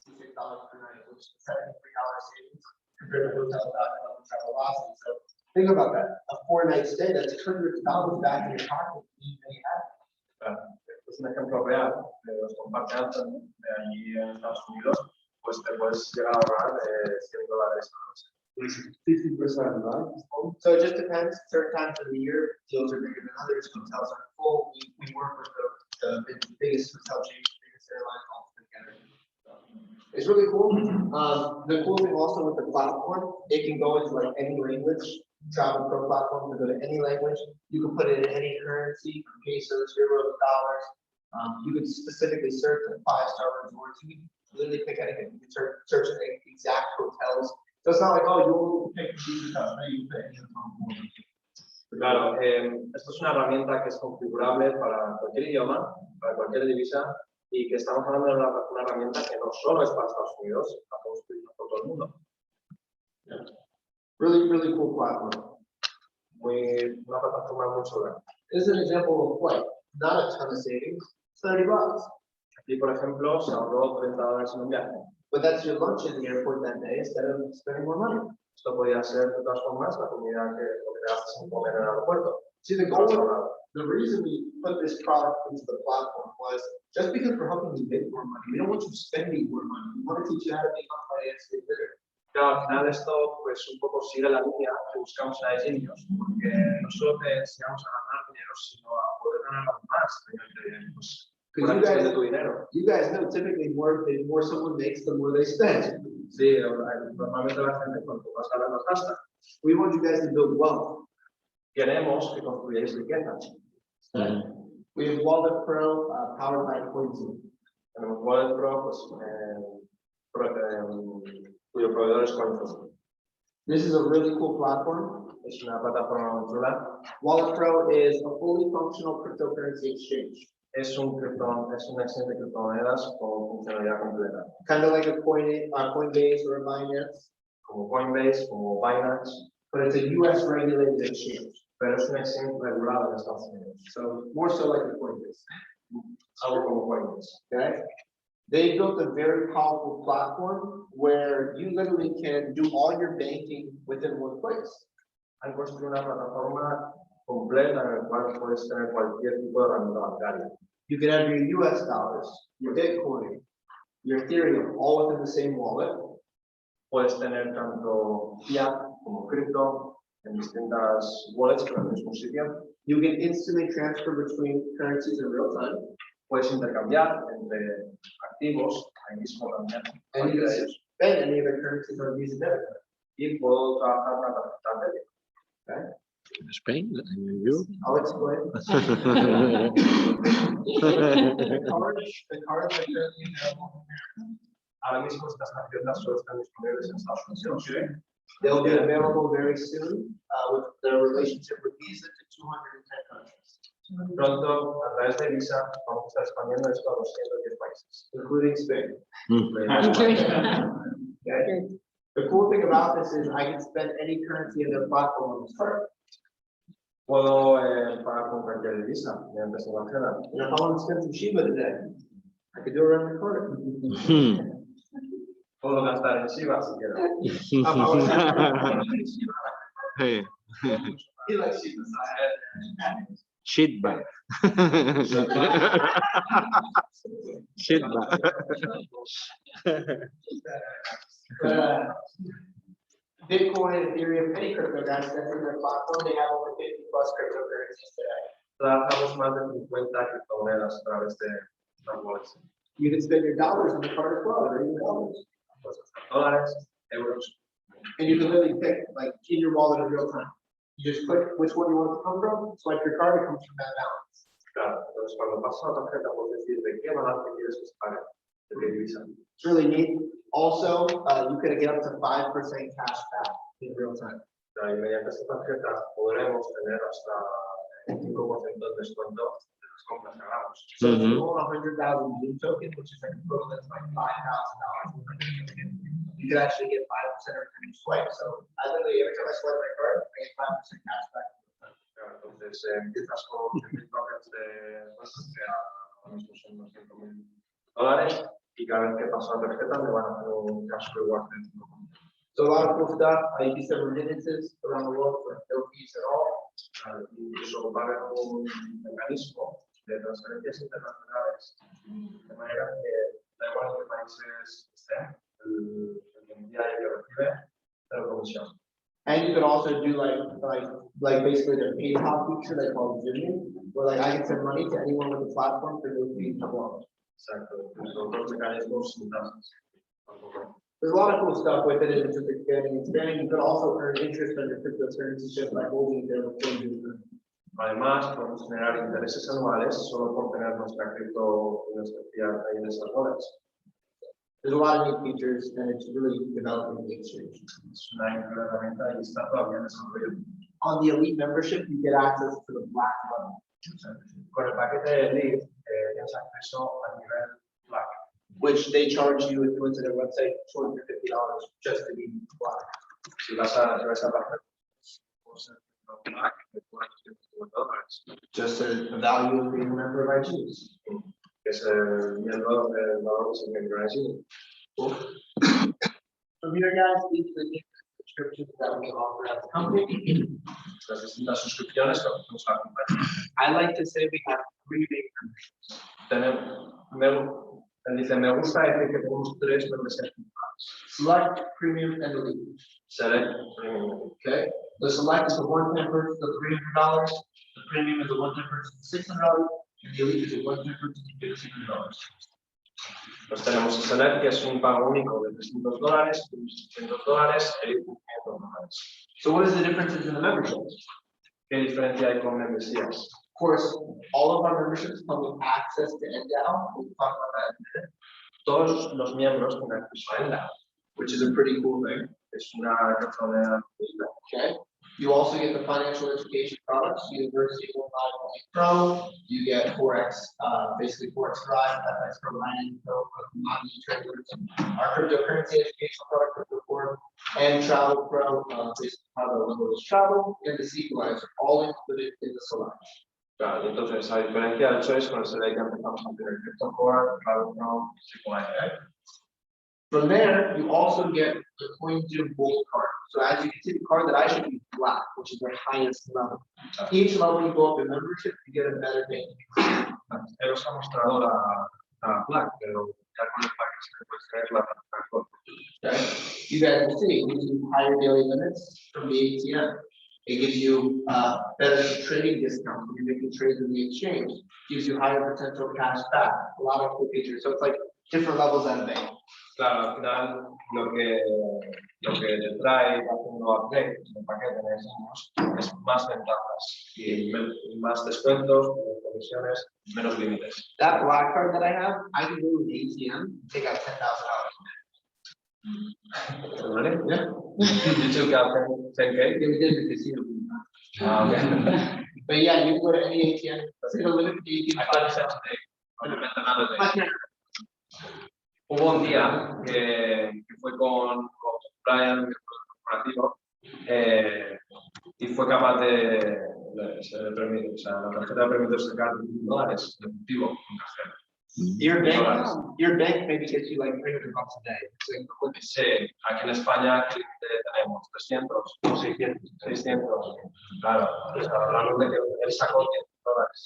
$366 per night, which is $73 savings compared to hotel.com and Travelocity. So Think about that. A 4-night stay, that's $100 back in your pocket. Es un ejemplo real de los comparte Anthony de allí en Estados Unidos, pues te puedes llegar a ahorrar $100 a la noche. 50%, right? So it just depends. Certain times of the year, deals are bigger than others. Hotels are full. We work with the biggest hotel chains, biggest airlines all together. It's really cool. The cool thing also with the platform, it can go into like any language. Travel Pro platform can go to any language. You can put it in any currency, pesos, euros, dollars. You can specifically search for 5-star resorts. You can literally pick anything. You can search the exact hotels. So it's not like, oh, you pick these hotels. No, you pick any of them. Claro, esto es una herramienta que es configurable para cualquier idioma, para cualquier divisa, y que estamos hablando de una herramienta que no solo es para Estados Unidos, la podemos utilizar por todo el mundo. Really, really cool platform. Una plataforma muy chula. This is an example of flight. Not a ton of savings. It's $30. Aquí, por ejemplo, se ahorró $30 en un viaje. But that's your lunch in the airport that day instead of spending more money. Esto podría ser, de todas formas, la comida que te gastas en comer en el aeropuerto. See, the reason we put this product into the platform was just because we're helping you make more money. We don't want you spending more money. We want to teach you how to become financially literate. Claro, al final esto pues un poco sigue la línea que buscamos en Genius, porque no solo te enseñamos a ganar dinero, sino a poder ganar más mediante pues, una gestión de tu dinero. You guys know typically the more someone makes, the more they spend. Sí, normalmente la gente cuanto más gana, más gasta. We want you guys to build wealth. Queremos que construyáis riqueza. We have Wallet Pro powered by Coinzy. Tenemos Wallet Pro, pues, cuyo proveedor es Coinzy. This is a really cool platform. Es una plataforma muy chula. Wallet Pro is a fully functional cryptocurrency exchange. Es un exchange de criptomonedas con funcionalidad completa. Kind of like a Coinbase or a Binance. Como Coinbase, como Binance. But it's a US regulated exchange. Pero es un exchange regulado en Estados Unidos. So more so like a Coinbase. Algo como Coinbase. Okay. They built a very powerful platform where you literally can do all your banking within one place. Han construido una plataforma completa en la cual puedes tener cualquier tipo de herramienta bancaria. You can have your US dollars, your Bitcoin, your Ethereum, all within the same wallet. Puedes tener tanto fiat como cripto en distintas wallets pero en el mismo sitio. You can instantly transfer between currencies in real time. Puedes intercambiar entre activos ahí mismo también. And you can spend any of the currencies on Visa debit card. Y puedo trabajar una tarjeta de débito. Okay. Spain, and you? I'll explain. The cards are currently available in America. Ahora mismo estas tarjetas solo están disponibles en Estados Unidos. They'll be available very soon with the relationship with Visa to 210 countries. Pronto, a través de Visa, vamos a estar expandiendo esto a 210 países, including Spain. Okay. Okay. The cool thing about this is I can spend any currency in their platform on this card. Puedo pagar con cualquier divisa mediante esta tarjeta. And if I want to spend some Shiba today, I could do it around the card. Puedo gastar en Shiba si quiero. Hey. He likes Shiba, so I had Shit bag. Shit bag. Bitcoin, Ethereum, any crypto guys that's in their platform, they have over 50 plus cryptocurrencies today. Trabajamos más de 50 criptomonedas a través de las wallets. You can spend your dollars on the card as well, or even dollars. Puedes gastar dólares, euros. And you can literally pick, like, in your wallet in real time. You just click which one you want it to come from, swipe your card, it comes from that balance. Claro, entonces cuando pasas la tarjeta puedes decir de qué balance quieres que se pague, de qué divisa. It's really neat. Also, you can get up to 5% cash back in real time. Y mediante esta tarjeta podremos tener hasta el 5% de descuento de las compras que hagamos. So if you own 100,000 Zoom token, which is like equivalent to like $5,000, you could actually get 5% every time you swipe. So I literally, every time I swipe my card, I get 5% cash back. Entonces empiezas con 100.000 tokens de cosas que ahora mismo son $200.000 y cada vez que paso la tarjeta me van a hacer un cash reward de 5%. So a lot of cool stuff. You can send remittances around the world for no fees at all. Incluso va a haber un mecanismo de transferencias internacionales, de manera que da igual en qué países estén, el que envía y el que recibe, pero comisión. And you could also do like basically their PayPal feature they call Zoom, where like I can send money to anyone with the platform for no fees at all. Exacto, incluso otros mecanismos sin tasas. There's a lot of cool stuff with it. It's just expanding. You could also earn interest on your cryptocurrency just by holding their coin. Además, podemos generar intereses anuales solo por tener nuestra cripto y nuestra fiat ahí en esas monedas. There's a lot of new features and it's really developing the exchange. Es una herramienta y está todavía en desarrollo. On the elite membership, you get access to the black level. Con el paquete de Elite tienes acceso al nivel Black. Which they charge you if you went to their website $250 just to be black. Si vas a página, por ser Black, te cobran $250. Just the value of being a member of iTunes. Que es el miembro del valor de ser miembro de Elite. From here, guys, these are the subscriptions that we offer as a company. Las distintas suscripciones que ofrecemos a la compañía. I like to say we have 3 big Él dice, me gusta decir que tenemos 3 membresías principales. Select, Premium, and Elite. Select, Premium. Okay, the Select is a one-time purchase of $300. The Premium is a one-time purchase of $600, and the Elite is a one-time purchase of $1,500. Pues tenemos el Select, que es un pago único de $300, $600, Elite $500. So what is the differences in the memberships? ¿Qué diferencia hay con membresías? Of course, all of our memberships come with access to NDAO. We'll talk about that in a minute. Todos los miembros tienen acceso a ENDA, Which is a pretty cool thing. es una razón. Okay. You also get the financial education products, University of Pro. You get Forex, basically Forex Drive, FX Pro, Mining Pro, commodity traders, our cryptocurrency educational product, Crypto Core, and Travel Pro, basically how to localize travel, and the Sequelizer, all included in the Select. Claro, entonces, a diferencia del Choice, con el Select ya empezamos a tener Crypto Core, Travel Pro, Sequelizer. From there, you also get the CoinZoom Gold card. So as you can see, the card that I should use black, which is their highest level. Each level you go up in membership, you get a better banking. Él os ha mostrado la Black, pero ya con el pack se puede tener la mejor. Okay, you guys can see, it gives you higher daily limits from the ATM. It gives you better trading discounts when you're making trades in the exchange. Gives you higher potential cash back. A lot of cool features. So it's like different levels at a bank. Claro, al final lo que te trae haciendo upgrade en el paquete de años es más ventajas y más descuentos, menos comisiones, menos límites. That black card that I have, I can go to the ATM and take out $10,000. ¿Vale? Yeah. You took out 10K? Yeah, we did it this year. Okay. But yeah, you can go to any ATM. Let's say the limit for the ATM. I thought it said today. Hubo un día que fue con Brian, el corporativo, y fue capaz se permite, o sea, la tarjeta permite sacar $1,000 en efectivo en cajero. Your bank maybe gets you like $300 a day. So you can limit. Sí, aquí en España tenemos 300 o 600. Claro, o sea, hablamos de que él sacó $100.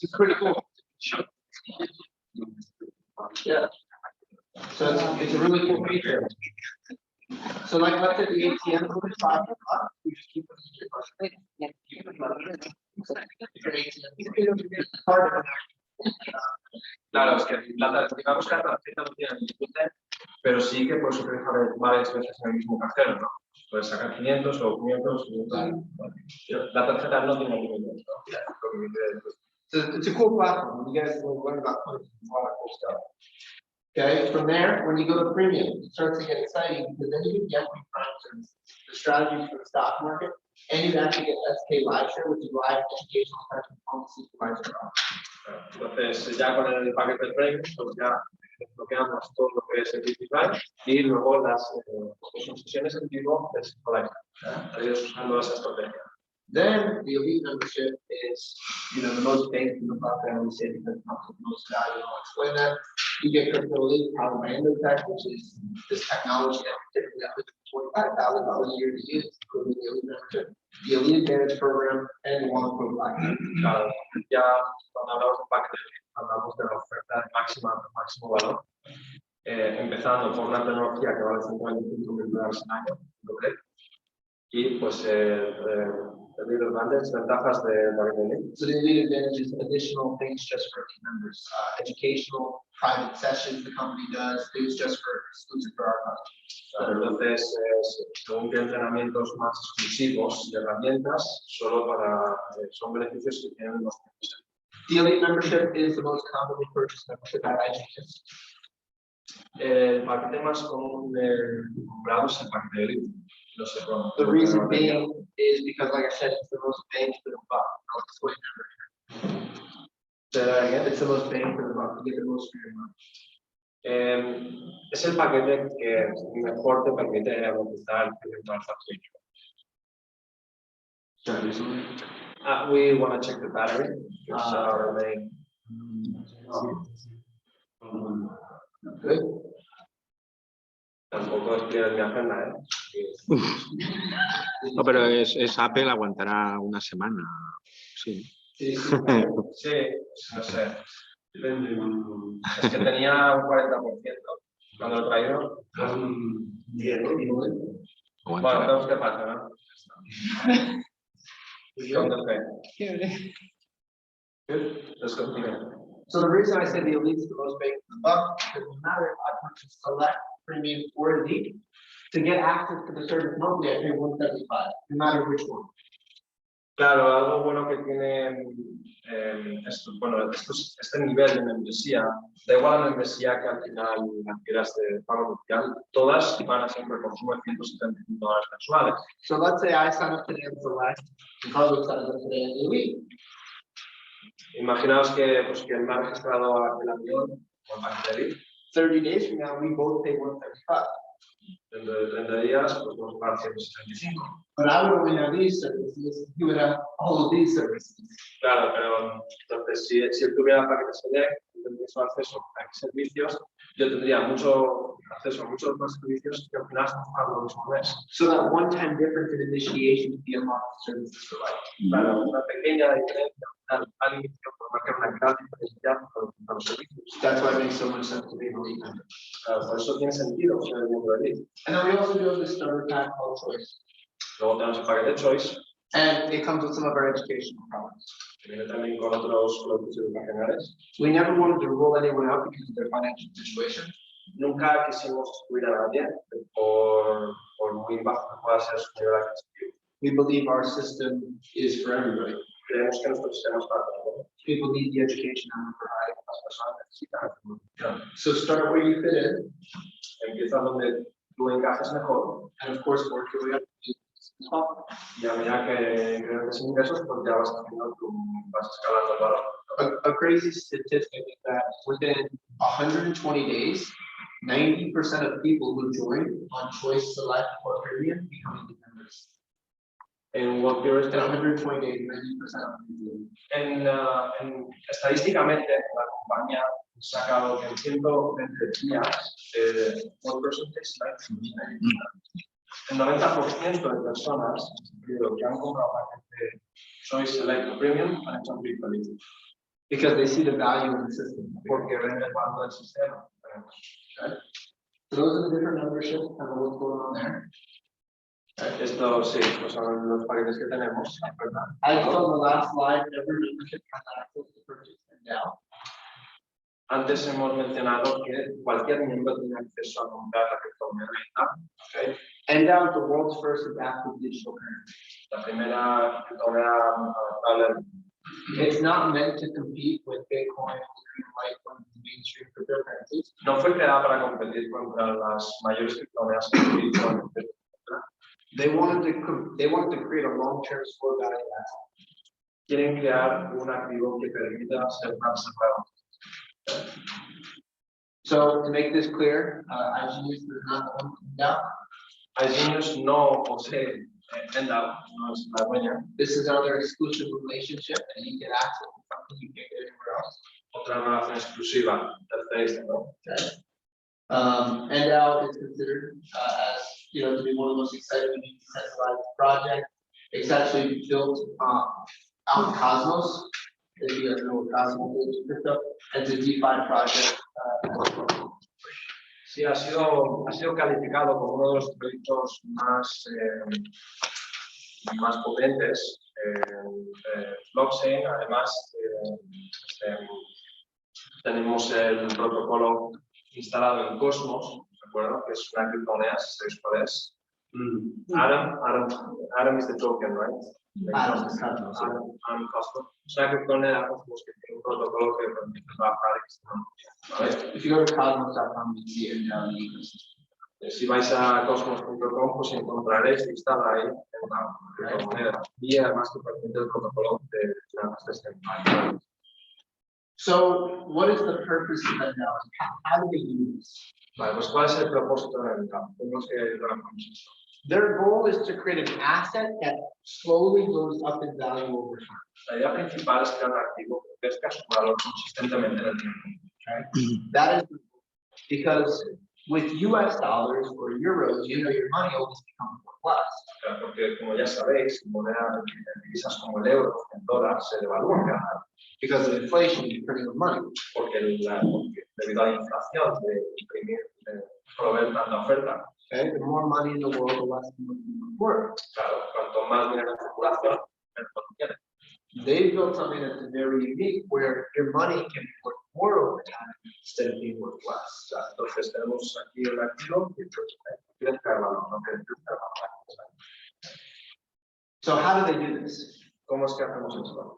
It's pretty cool. Yeah. So it's a really cool feature. So like let's say the ATM for $5, we just keep it in your card. Claro, es que digamos que la tarjeta no tiene límite, pero sí que puedes utilizar varias veces en el mismo cajero, ¿no? Puedes sacar 500 o 500. La tarjeta no tiene límite, ¿no? So it's a cool platform. You guys will learn about coins, a lot of cool stuff. Okay, from there, when you go to premium, it starts to get exciting because then you can get the strategies for the stock market, and you actually get SK Live Share, which is live educational sessions on the supervisor. Entonces, ya con el paquete de premium, pues ya desbloqueamos todo lo que es el principal y luego las sesiones en vivo es online. Ellos usando esa estrategia. Then the elite membership is, the most bang for the buck, I always say, because it comes with the most value. I'll explain that. You get crypto elite, powered by Endotech, which is this technology that typically $45,000 a year to use, including the elite membership, the elite advantage program, and one profile. Claro, ya cuando hablamos de paquete, hablamos de la oferta de máximo valor, empezando por una tecnología que vale $55.000 al año, ¿ok? Y pues el advantage, ventajas de la Elite. So the elite advantage is additional things just for elite members, educational, private sessions the company does, things just for exclusive for our customers. Entonces, según que entrenamientos más exclusivos de herramientas, solo para, son beneficios que tienen los clientes. The elite membership is the most commonly purchased membership at IGN. El paquete más común comprado es el paquete Elite. No sé cómo. The reason being is because, like I said, it's the most bang for the buck. It's the most bang for the buck. You get the most for your money. Es el paquete que mejor te permite amortizar el factor. We want to check the battery. Good. Tampoco estoy en mi agenda, No, pero es Apple, aguantará una semana. Sí. Sí, Sí, no sé. Es que tenía un 40% cuando lo he traído. Bueno, tenemos que pasar, ¿no? ¿Dónde fue? Good. Let's continue. So the reason I say the elite is the most bang for the buck, because no matter if I purchase select, premium, or elite, to get access to the service monthly, I pay $175, no matter which one. Claro, algo bueno que tiene este nivel de membresía, da igual la membresía que al final adquieras de pago mundial, todas van a siempre consumo de $175 mensuales. So let's say I sign up today on select, and Carlos signs up today on elite. Imaginaos que me ha registrado el avión con paquete Elite. 30 days from now, we both pay $175. Dentro de 30 días, pues vamos a pagar 175. But I would only have these services, you would have all of these services. Claro, pero entonces si él tuviera paquetes Select, tendría su acceso a servicios, yo tendría acceso a muchos más servicios que al final estamos pagando el mismo mes. So that one-time difference in initiation would be unlocked services for life. Claro, una pequeña diferencia al inicio por marcar una gran diferencia para los servicios. That's why it makes so much sense to be an elite member. Claro, por eso tiene sentido ser el miembro de Elite. And then we also do have this starter pack called Choice. Luego tenemos el paquete Choice, And it comes with some of our educational products. que viene también con otros productos educacionales. We never wanted to rule anyone out because of their financial situation. Nunca quisimos excluir a nadie por muy bajo que pueda ser su nivel adquisitivo. We believe our system is for everybody. Creemos que nuestro sistema es para todos. People need the education that we provide. Las personas necesitan información. So start where you fit in, Empieza donde tú encajes mejor and of course, work your way up to the top. y a medida que incrementas ingresos, pues ya vas escalando el valor. A crazy statistic is that within 120 days, 90% of people who join on Choice, Select, or Premium become elite members. En what period In 120 days, 90% of people. Estadísticamente, la compañía ha sacado que en 120 días, what percentage, el 90% de personas que han comprado paquete Choice, Select o Premium han hecho un clic feliz. Because they see the value in the system. Porque ven el valor del sistema. Okay? So those are the different memberships, kind of what's going on there. Esto sí, pues son los paquetes que tenemos, ¿verdad? As on the last slide, every membership has access to purchase and now. Antes hemos mencionado que cualquier miembro tiene acceso a comprar la criptomoneda. ¿Okay? And now the world's first adaptive digital currency. La primera criptomoneda adaptable. It's not meant to compete with Bitcoin, Litecoin, and mainstream cryptocurrencies. No fue creada para competir contra las mayores criptomonedas que Bitcoin. They wanted to create a long-term store value asset. Quieren crear un activo que permita ser transferado. So to make this clear, IGN is not the one coming down. IGN no posee handout, no es la dueña. This is another exclusive relationship, and you get access to something you can't get anywhere else. Otra relación exclusiva, tercerista, ¿no? Okay. And now it's considered as to be one of the most exciting and decentralized projects. It's actually built out in Cosmos. If you guys know what Cosmos is, crypto. It's a DeFi project. Sí, ha sido calificado como uno de los proyectos más potentes en blockchain. Además, tenemos el protocolo instalado en Cosmos, ¿de acuerdo? Que es una criptomoneda, si sabéis cuál es. Atom is the token, right? Atom is Cosmos. Atom Cosmos. Es una criptomoneda Cosmos que tiene un protocolo que permite trabajar externamente. If you go to cosmos.com, you see it down in the ecosystem. Si vais a cosmos.com, pues encontraréis instalada ahí una criptomoneda y además que permite el protocolo de finanzas descentralizadas. So, what is the purpose of that now? How do they use this? Vale, pues ¿cuál es el propósito de la venta? Tenemos que trabajamos esto. Their goal is to create an asset that slowly goes up in value over time. La idea principal es crear un activo que crezca su valor consistentemente en el tiempo. Okay? That is because with US dollars or euros, your money always becomes more less. Claro, porque como ya sabéis, monedas de divisas como el euro, el dólar, se devalúan cada año. Because of inflation, you're printing more money. Porque debido a la inflación de imprimir, de proveer tanta oferta. Okay? The more money in the world, the less money it's worth. Claro, cuanto más dinero en circulación, mejor tiene. They built something that's very unique where your money can be worth more over time instead of being worth less. Entonces tenemos aquí un activo que crezca el valor, no crezca el valor. So how do they do this? ¿Cómo es que hacemos esto?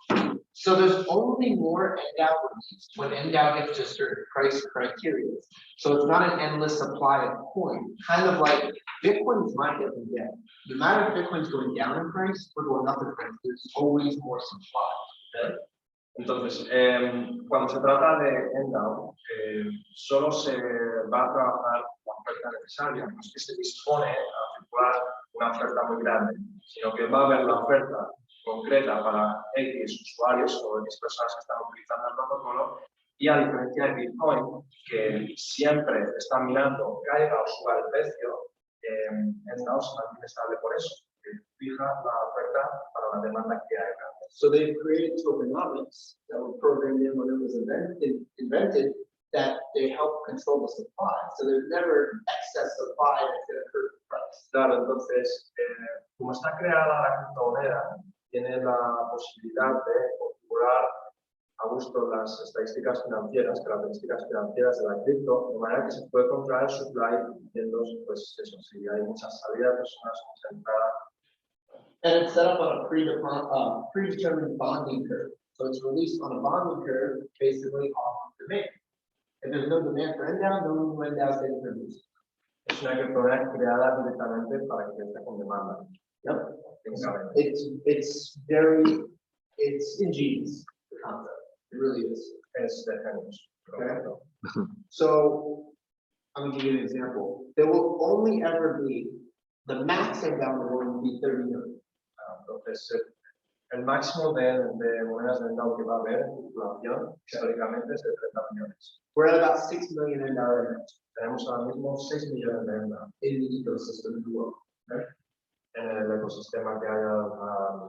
So there's only more endowed released when endowed gets to a certain price criteria. So it's not an endless supply of coin. Kind of like Bitcoin's market is dead. No matter if Bitcoin's going down in price or going up in price, there's always more supply. Okay. Entonces, cuando se trata de endowed, solo se va a trabajar la oferta necesaria. No es que se dispone a efectuar una oferta muy grande, sino que va a haber la oferta concreta para X usuarios o X personas que están utilizando el protocolo, y a diferencia de Bitcoin, que siempre está mirando caiga o suba el precio, endowed se mantiene estable por eso, que fija la oferta para la demanda que hay. So they created tokenomics that were programmed in when it was invented that they help control the supply. So there's never excess supply that's going to hurt the price. Claro, entonces, como está creada la criptomoneda, tiene la posibilidad de configurar a gusto las estadísticas financieras, características financieras de la cripto, de manera que se puede controlar el supply, diciendo, pues eso, si hay muchas salidas, personas, mucha entrada. And it's set up on a predetermined bonding curve. So it's released on a bonding curve, basically off of demand. If there's no demand for endowed, no new endowed getting produced. Es una criptomoneda creada directamente para que esté con demanda. Yep. It's ingenious, the concept. It really is. Es de genios. Okay. So I'm gonna give you an example. There will only ever be the max endowment will be 30 million. Entonces, el máximo de monedas de endowed que va a haber en circulación históricamente es de 30 millones. We're at about 6 million endowed. Tenemos ahora mismo 6 millones de endowed in the ecosystem in the world. Okay. En el ecosistema que hay a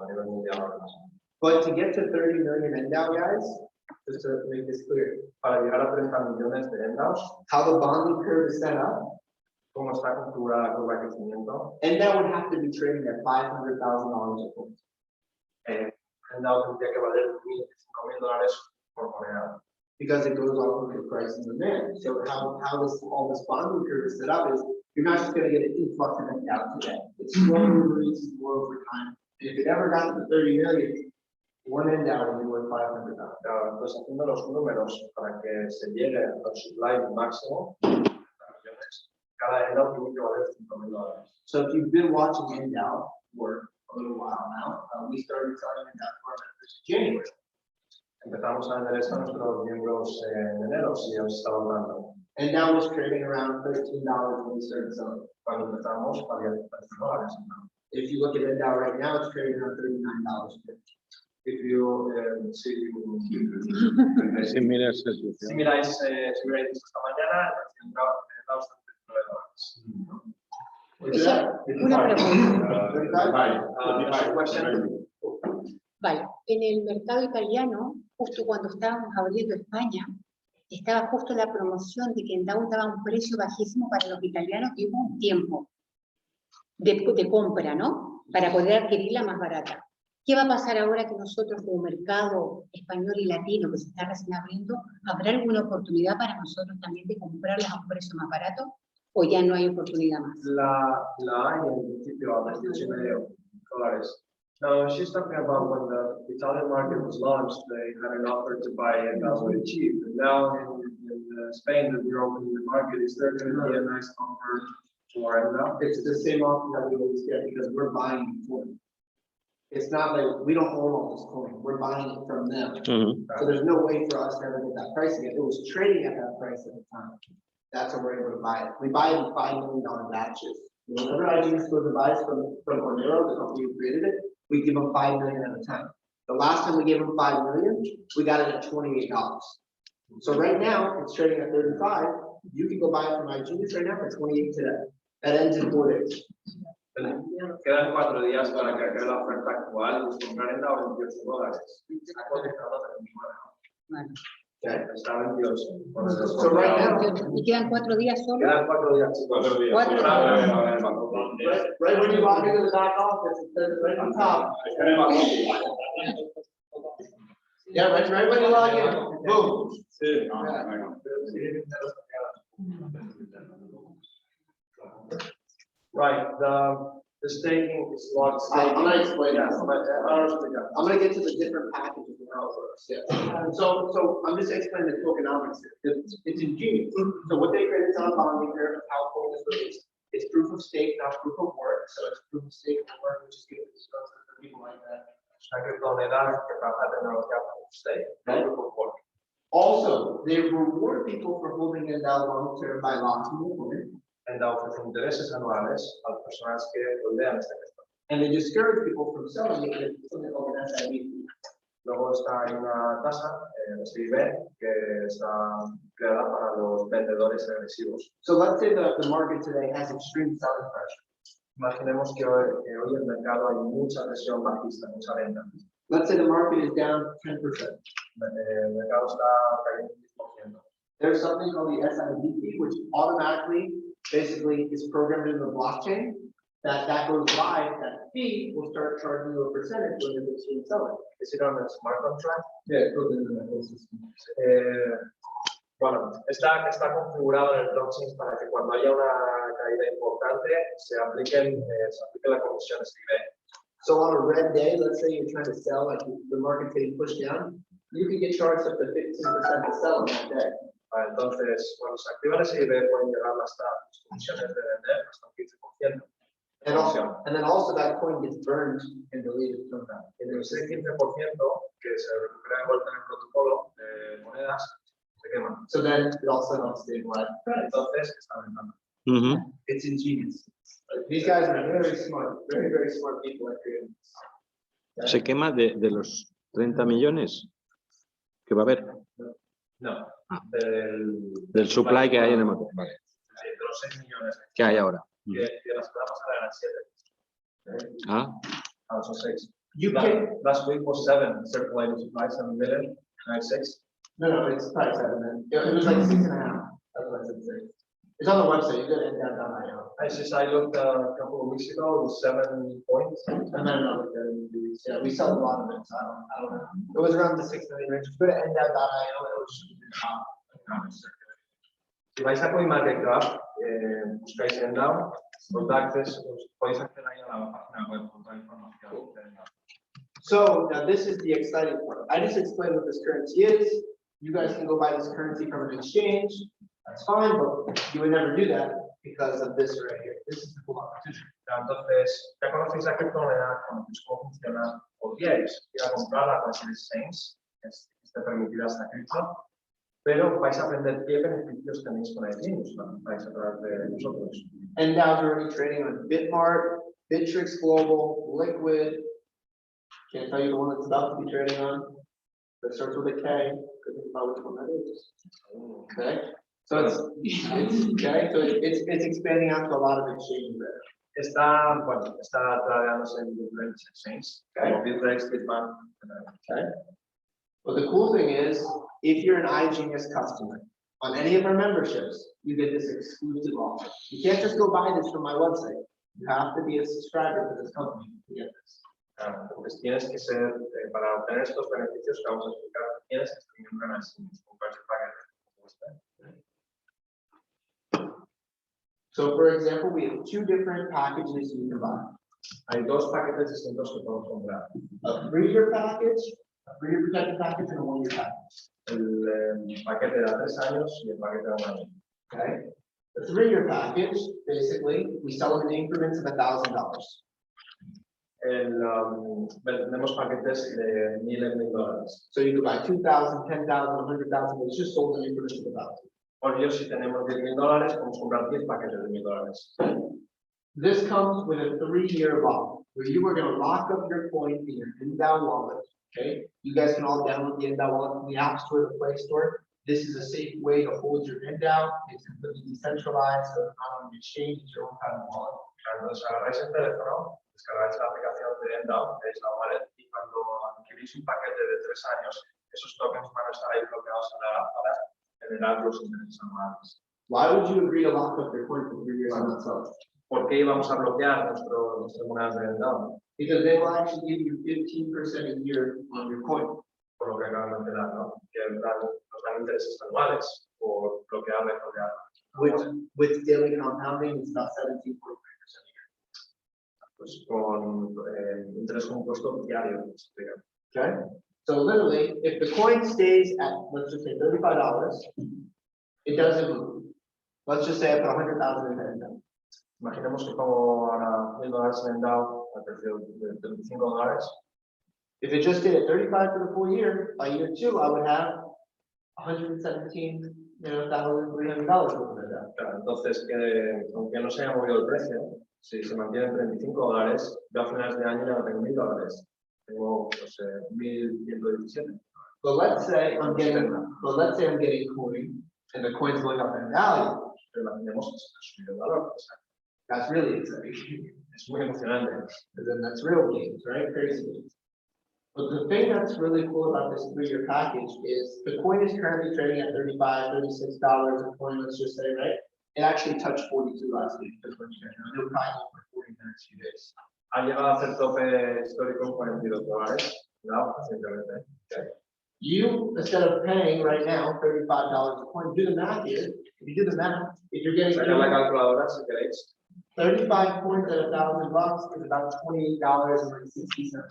nivel mundial ahora mismo. But to get to 30 million endowed, guys, just to make this clear, para llegar a 30 millones de endowed, how the bonding curve is set up, cómo está configurada la curva de crecimiento, endowed would have to be trading at $500,000 a coin. Endowed tendría que valer $5,000 por moneda. Because it goes off of the price and demand. So how all this bonding curve is set up is you're not just going to get an influx of endowed today. It's slowly releasing more over time. And if it ever got to 30 million, one endowed would be worth $500,000. Claro, entonces haciendo los números para que se llegue al supply máximo, 30 millones, cada endowed tiene que valer $5,000. So if you've been watching endowed work a little while now, we started selling endowed for January. Empezamos a vender esto a nuestros miembros en enero, si os estaba hablando. Endowed was trading around $13 when we started selling. Cuando empezamos, valía $13. If you look at endowed right now, it's trading around $39. If you Si miras si miráis esta mañana, endowed está $39. Una pregunta. Question. Vale, en el mercado italiano, justo cuando estábamos abriendo España, estaba justo la promoción de que en Down daba un precio bajísimo para los italianos y hubo un tiempo de compra, ¿no? Para poder adquirirla más barata. ¿Qué va a pasar ahora que nosotros como mercado español y latino que se está recién abriendo, habrá alguna oportunidad para nosotros también de comprarlas a un precio más barato o ya no hay oportunidad más? La hay en principio a $18,000. Now, she's talking about when the Italian market was launched, they had an offer to buy it very cheap. And now in Spain, that we're opening the market, is there going to be a nice offer for it now? It's the same offer that we always get because we're buying the coin. It's not like we don't own all this coin, we're buying it from them. So there's no way for us to ever get that price again. It was trading at that price at the time. That's how we're able to buy it. We buy it in $5 million batches. Whenever IG's goes to buy it from Ornero, the company who created it, we give them $5 million at a time. The last time we gave them $5 million, we got it at $28. So right now, it's trading at 35. You can go buy it from IG's right now for 28 today. That ends in 4 days. Quedan 4 días para que acabe la oferta actual, pues comprar en $28. Está cotizado en mi mano. Vale. Está 28. So right now, ¿Y quedan 4 días solo? Quedan 4 días, chicos. 4 días. right when you walk into the back office, it says right on top. Yeah, right when you log in, boom. Sí, Right, the staking is locked. I'm gonna explain that. Yeah, I'm gonna get to the different packages and how it works, yeah. So I'm just explaining the tokenomics here. It's ingenious. So what they created is on bonding here, how coin is released. It's proof of stake, not proof of work. So it's proof of stake and work, which is good for people like that. una criptomoneda que trabaja tecnología por stake, no proof of work. Also, they reward people for holding it down long term by locking the coin. En da ofrece intereses anuales a las personas que holdean esta cripto. And they discourage people from selling it with something called an SIV. Luego está hay una tasa, SIB, que está creada para los vendedores agresivos. So let's say that the market today has extreme selling pressure. Imaginemos que hoy en el mercado hay mucha presión bajista, mucha venta. Let's say the market is down 10%. El mercado está cayendo 10%. There's something called the SIV, which automatically basically is programmed into the blockchain. That goes live, that fee will start charging you a percentage when it's being sold. ¿Es ir a un smart contract? Yeah, it goes into the whole system. Bueno, está configurado en el blockchain para que cuando haya una caída importante se aplique la comisión SIB. So on a red day, let's say you're trying to sell, like the market's getting pushed down, you can get charged up to 15% to sell on that day. Entonces, cuando se activa el SIB pueden llegar hasta las comisiones de vender hasta un 15%. And then also that coin gets burned and deleted sometime. En ese 15% que se recupera de vuelta en el protocolo de monedas se quema. So then it also helps stabilize. Entonces está aumentando. It's ingenious. These guys are very smart, very, very smart people at creating this. ¿Se quema de los 30 millones que va a haber? No. Del supply que hay en el mercado. Vale. De los 6 millones ¿Qué hay ahora? que las pueda pasar a las 7. Ah, A los 6. You can, Last week was 7 circulating supply, 7 million, now 6. no, it's probably 7 then. It was like 6.5. That's what I said 6. It's on the website, you could end down. I looked a couple of weeks ago, it was 7 points. And then another 7 weeks. Yeah, we sell a lot of it, so I don't know. It was around the 6 million range. Go to end down.io, it was Si vais a CoinMarketCap, buscáis en down, los DAXes, podéis acceder ahí a la página web con toda la información. So now this is the exciting part. I just explained what this currency is. You guys can go buy this currency from an exchange. That's fine, but you would never do that because of this right here. This is the cool opportunity. Entonces, ya conocéis la criptomoneda, conocéis cómo funciona, podríais ir a comprarla con el exchange, que esté permitida esta cripto, pero vais a aprender qué beneficios tenéis con el exchange, ¿no? Vais a través de nosotros. And now they're already trading on Bitmart, Bittrex Global, Liquid. Can't tell you the one that's about to be trading on. That starts with a K. Good think about which one that is. Okay. So it's expanding out to a lot of exchange there. Está, bueno, está tradeándose en diferentes exchanges, como Bitrex, Bitman. Okay. But the cool thing is, if you're an iGenius customer, on any of our memberships, you get this exclusive offer. You can't just go buy this from my website. You have to be a subscriber to this company to get this. Pues tienes que ser, para obtener estos beneficios que vamos a explicar, tienes que ser miembro en iGenius, comprarse paquete. So for example, we have two different packages you can buy. Hay dos paquetes distintos que podemos comprar. A 3-year package, a 3-year protected package, and a 1-year package. El paquete de 3 años y el paquete de 1 año. Okay. The 3-year package, basically, we sell them in increments of $1,000. Vendemos paquetes de $1,000 y $1,000. So you can buy 2,000, 10,000, 100,000, but it's just sold in increments of 1,000. Por ello, si tenemos $10,000, podemos comprar 10 paquetes de $1,000. This comes with a 3-year lock, where you are going to lock up your coin in your Inbound wallet. Okay, you guys can all download the Inbound wallet from the App Store, the Play Store. This is a safe way to hold your Inbound. It's completely decentralized, so it's not on the exchange, it's your own kind of wallet. Cuando os agarráis el teléfono, descargáis la aplicación de Endao, que es la wallet, y cuando adquirís un paquete de 3 años, esos tokens van a estar ahí bloqueados en la app para generar los intereses anuales. Why would you agree to lock up your coin for 3 years on itself? ¿Por qué íbamos a bloquear nuestras monedas de Endao? Because they will actually give you 15% a year on your coin. Por lo que acaban de mencionar, ¿no? Que nos dan intereses anuales por bloquear la economía. With daily compounding, it's about 17.3% a year. Pues con interés compuesto diario. Okay, so literally, if the coin stays at, let's just say $35, it doesn't move. Let's just say I put 100,000 in there. Imaginemos que pongo ahora $1,000 en Endao al precio de $35. If it just stayed at 35 for the full year, by year 2, I would have $117,300 worth of that. Claro, entonces, aunque no se haya movido el precio, si se mantiene en $35, yo a finales de año ya no tengo $1,000. Tengo, pues, 1,117. But let's say I'm getting coin, and the coin's going up in value. Pero imaginemos que se ha subido el valor. O sea, That's really exciting. es muy emocionante. And then that's real games, right? Crazy games. But the thing that's really cool about this 3-year package is the coin is currently trading at $35, $36 a coin, let's just say, right? It actually touched 42 last week. It'll probably go for 40 in the next few days. Ha llegado a ser tope histórico en $42, ¿no? Recientemente. Okay. You, instead of paying right now $35 a coin, do the math here. If you do the math, if you're getting Sacar la calculadora si queréis. 35 coins at $1,000 is about $28.60.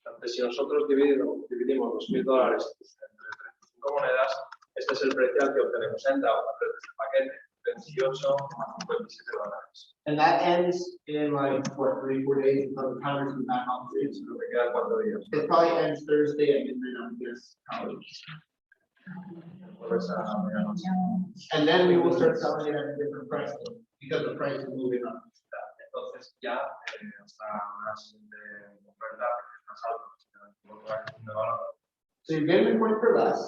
Entonces, si nosotros dividimos los $1,000 entre 35 monedas, este es el precio al que obtenemos Endao a través de este paquete, $28,57. And that ends in like, what, 3-4 days until the timers come back on stage. So me quedan 4 días. It probably ends Thursday at midnight, I guess. Pues a medianoche. And then we will start selling it at a different price because the price is moving up. Entonces ya hasta la siguiente oferta es más alto. So you're getting the coin for less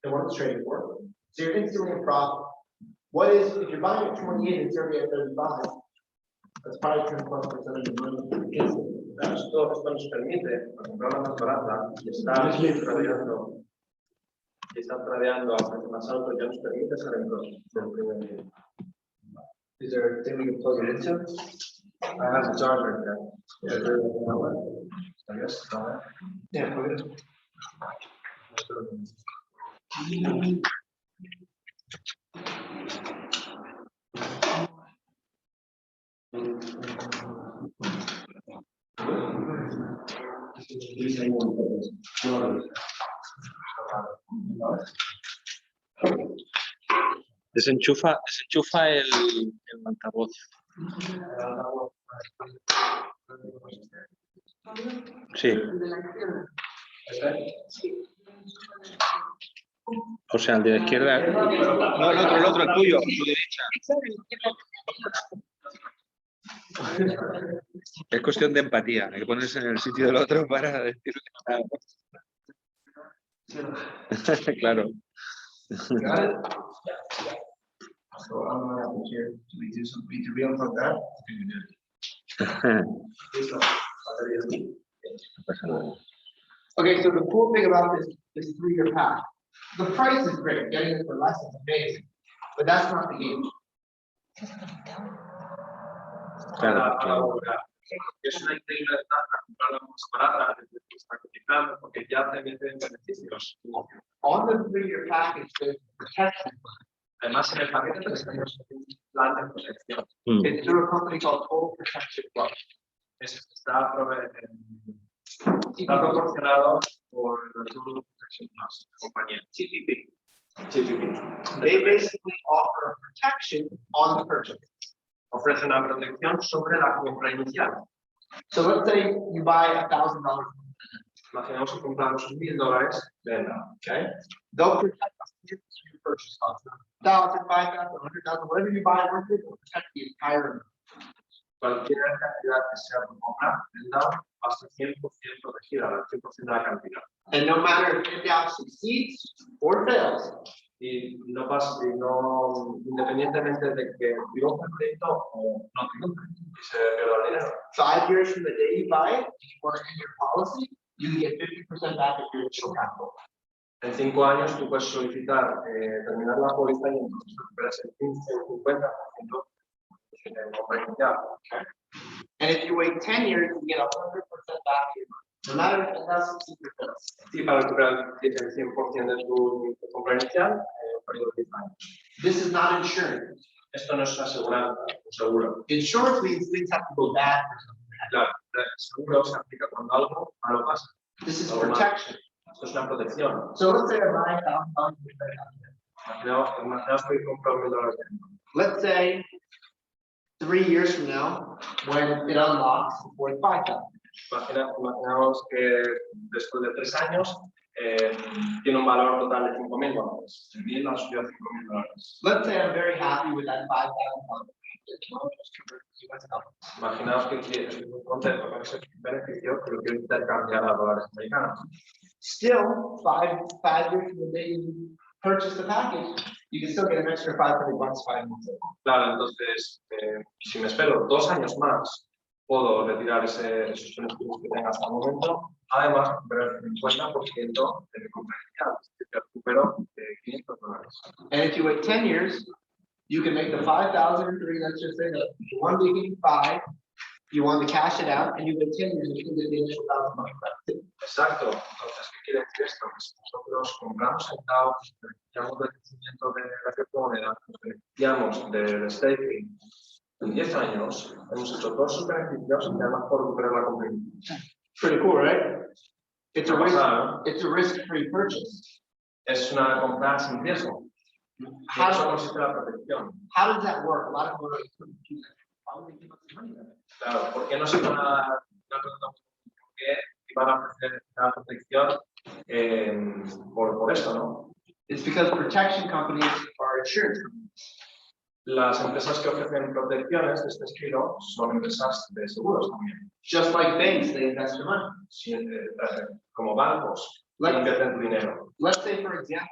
than what it's trading for. So you're instantly in profit. What is, if you're buying at 28 and serving at 35, that's probably 10+% of your money. Esto nos permite comprar más barata y estar tradeando a precio más alto, ya nos permite estar en del primer día. Is there a thing we can plug it into? I have the charger here. I guess, Yeah, plug it in. Desenchufa el altavoz. Sí. O sea, el de la izquierda. No, el otro, el tuyo, a tu derecha. Es cuestión de empatía, hay que ponerse en el sitio del otro para decirle algo. Claro. So I'm gonna have to here to do some B2B from that. Okay, so the cool thing about this 3-year pack, the price is great, getting it for less is amazing, but that's not the game. Es una increíble ventaja comprarla más barata desde que está cotizando porque ya te meten beneficios. On the 3-year package, there's protection. Además, en el paquete tenemos un plan de protección. It's through a company called Total Protection Plus. Está proporcionado por el Total Protection Plus, la compañía TPP. They basically offer protection on the purchase. Ofrece una protección sobre la compra inicial. So let's say you buy $1,000. Imaginemos que compramos $1,000 de venta, ¿ok? They'll protect us against your purchase cost. 1,000, 5,000, 100,000, whatever you buy with it, will protect the entire amount. Cualquier cantidad que sea por compra, venda hasta 100% protegida, al 100% de la cantidad. And no matter if it succeeds or fails, Y no pasa, independientemente de que triunfe el proyecto o no triunfe, y se pierda el dinero. 5 years from the day you buy it, if you want to end your policy, you can get 50% back of your initial capital. En 5 años tú puedes solicitar terminar la póliza y entonces recuperas el 15 o 50% de compra inicial. And if you wait 10 years, you get 100% back of your money. No matter if it succeeds or fails. Y para recuperar el 100% de tu compra inicial, un periodo de 10 años. This is not insurance. Esto no es aseguranza, un seguro. Insurance means things have to go bad for something. Claro, el seguro se aplica cuando algo malo pasa. This is Algo malo. protection. Esto es una protección. So let's say I buy $1,000. Imaginaos que compro $1,000 de venta. Let's say 3 years from now, when it unlocks, it's worth 5,000. Imaginamos que después de 3 años tiene un valor total de $5,000. El bien ha subido a $5,000. Let's say I'm very happy with that $5,000. Imaginaos que estoy muy contento con ese beneficio que lo quiero intercambiar a dólares americanos. Still, five years from the day you purchase the package, you can still get an extra $500 5 months later. Claro, entonces, si me espero 2 años más, puedo retirar esos beneficios que tenga hasta el momento. Además, recuperar el 50% de mi compra inicial, que recupero $500. And if you wait 10 years, you can make the 5,000 in 3. Let's just say that you want to give 5, you want to cash it out, and you wait 10 years, you can get the initial $1,000 back. Exacto. Entonces, ¿qué quiere decir esto? Que si nosotros compramos centavos, beneficiamos del crecimiento de la criptomoneda, nos beneficiamos del staking, en 10 años hemos hecho todos sus beneficios y además por recuperar la compra. Pretty cool, right? It's a risk-free purchase. Es una compra sin riesgo. Eso consiste en la protección. How does that work? A lot of people don't use it. Why would they give us the money then? Claro, ¿por qué no se van a ofrecer la protección por esto, no? It's because protection companies are insurance companies. Las empresas que ofrecen protecciones de este estilo son empresas de seguros también. Just like banks, they invest your money. Sí, como bancos, invierten tu dinero. Let's say, for example,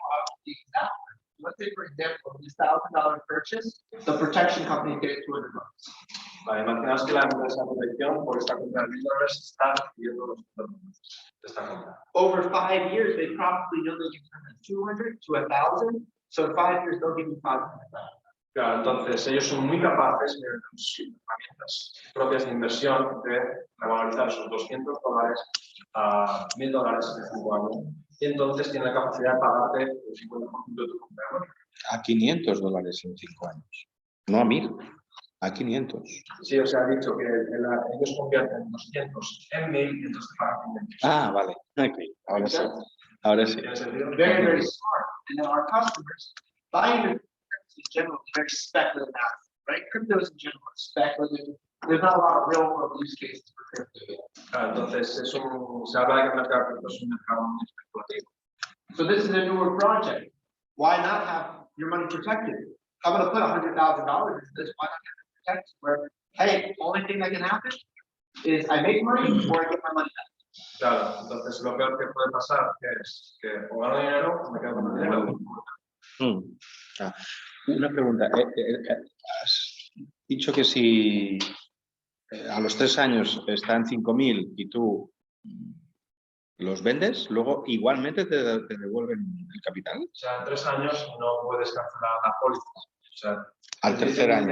let's say, for example, this $1,000 purchase, the protection company gets $200. Vale, imaginaos que la empresa de protección por esta compra de $1,000 está recibiendo los $200 de esta compra. Over 5 years, they probably know they can turn that 200 to 1,000. So in 5 years, they'll give you 500. Claro, entonces ellos son muy capaces, mediante sus herramientas propias de inversión, de revalorizar esos $200 a $1,000 en 5 años. Y entonces tienen la capacidad de pagarte el 50% de tu compra. A $500 en 5 años. No a 1.000, a 500. Sí, o sea, ha dicho que ellos convierten 200 en 1.000 y entonces pagan 500. Ah, vale. Okay. Ahora sí. Ahora sí. ¿Tiene sentido? Very, very smart. And then our customers, buying in general, very speculative assets, right? Cryptos in general are speculative. There's not a lot of real world use cases for crypto. Claro, entonces se habla de que el mercado cripto es un mercado muy especulativo. So this is a newer project. Why not have your money protected? I'm going to put $100,000 into this. Why not get it protected? Where, hey, only thing that can happen is I make money or I get my money back. Claro, entonces lo peor que puede pasar es que o gano dinero o me quedo con el dinero. Ah, una pregunta. Has dicho que si a los 3 años están 5.000 y tú los vendes, luego igualmente te devuelven el capital. O sea, en 3 años no puedes cancelar la póliza. O sea, Al tercer año.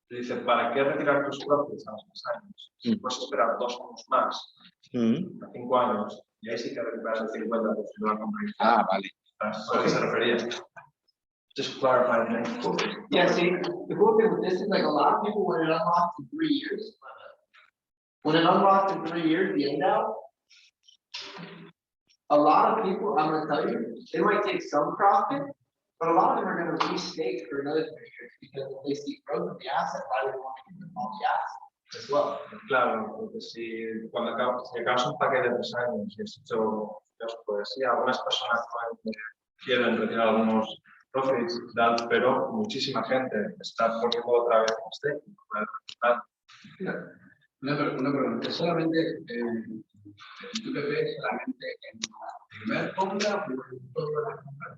Te dice, ¿para qué retirar tus propios a los 3 años? Si puedes esperar 2 años más, a 5 años, y ahí sí que recuperas el 50% de la compañía. Ah, vale. ¿A qué se refería? Just clarify. Yeah, see, the cool thing with this is like a lot of people, when it unlocks in 3 years, when it unlocks in 3 years, the end out, a lot of people, I'm gonna tell you, they might take some profit, but a lot of them are gonna restake for another 3 years, because if they see growth in the asset, why would they want to give them all the asset as well? Claro, porque si acabas un paquete de 3 años y has hecho, pues sí, algunas personas quieren retirar algunos profits, pero muchísima gente está poniendo otra vez este. Una pregunta, solamente tú que ves solamente en la primera compra o en todas las compras.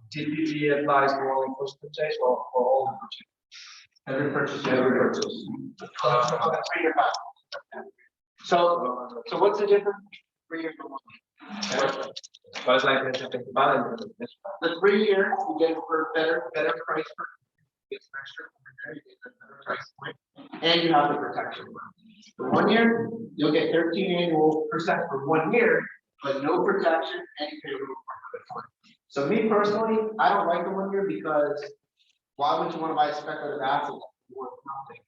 TPG advised more on first purchase or all the purchase? Every purchase. Every purchase. So what's the difference? 3 years from 1 year? ¿Cuál es la diferencia principal entre los tres? The 3 years, you get for better price per, gets an extra, you get a better price point, and you have the protection. For 1 year, you'll get 13 annual percent for 1 year, but no protection, and you pay a little more for the 20. So me personally, I don't like the 1 year because why would you want to buy a speculative asset worth nothing,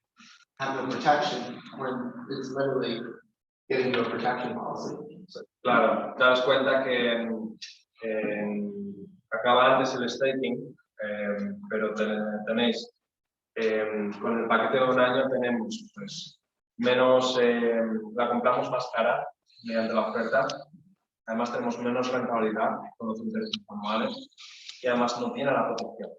have no protection when it's literally getting you a protection policy? So, Claro, te das cuenta que acaba antes el staking, pero tenéis, con el paquete de 1 año tenemos pues, menos, la compramos más cara mediante la oferta, además tenemos menos rentabilidad con los intereses anuales y además no tiene la protección.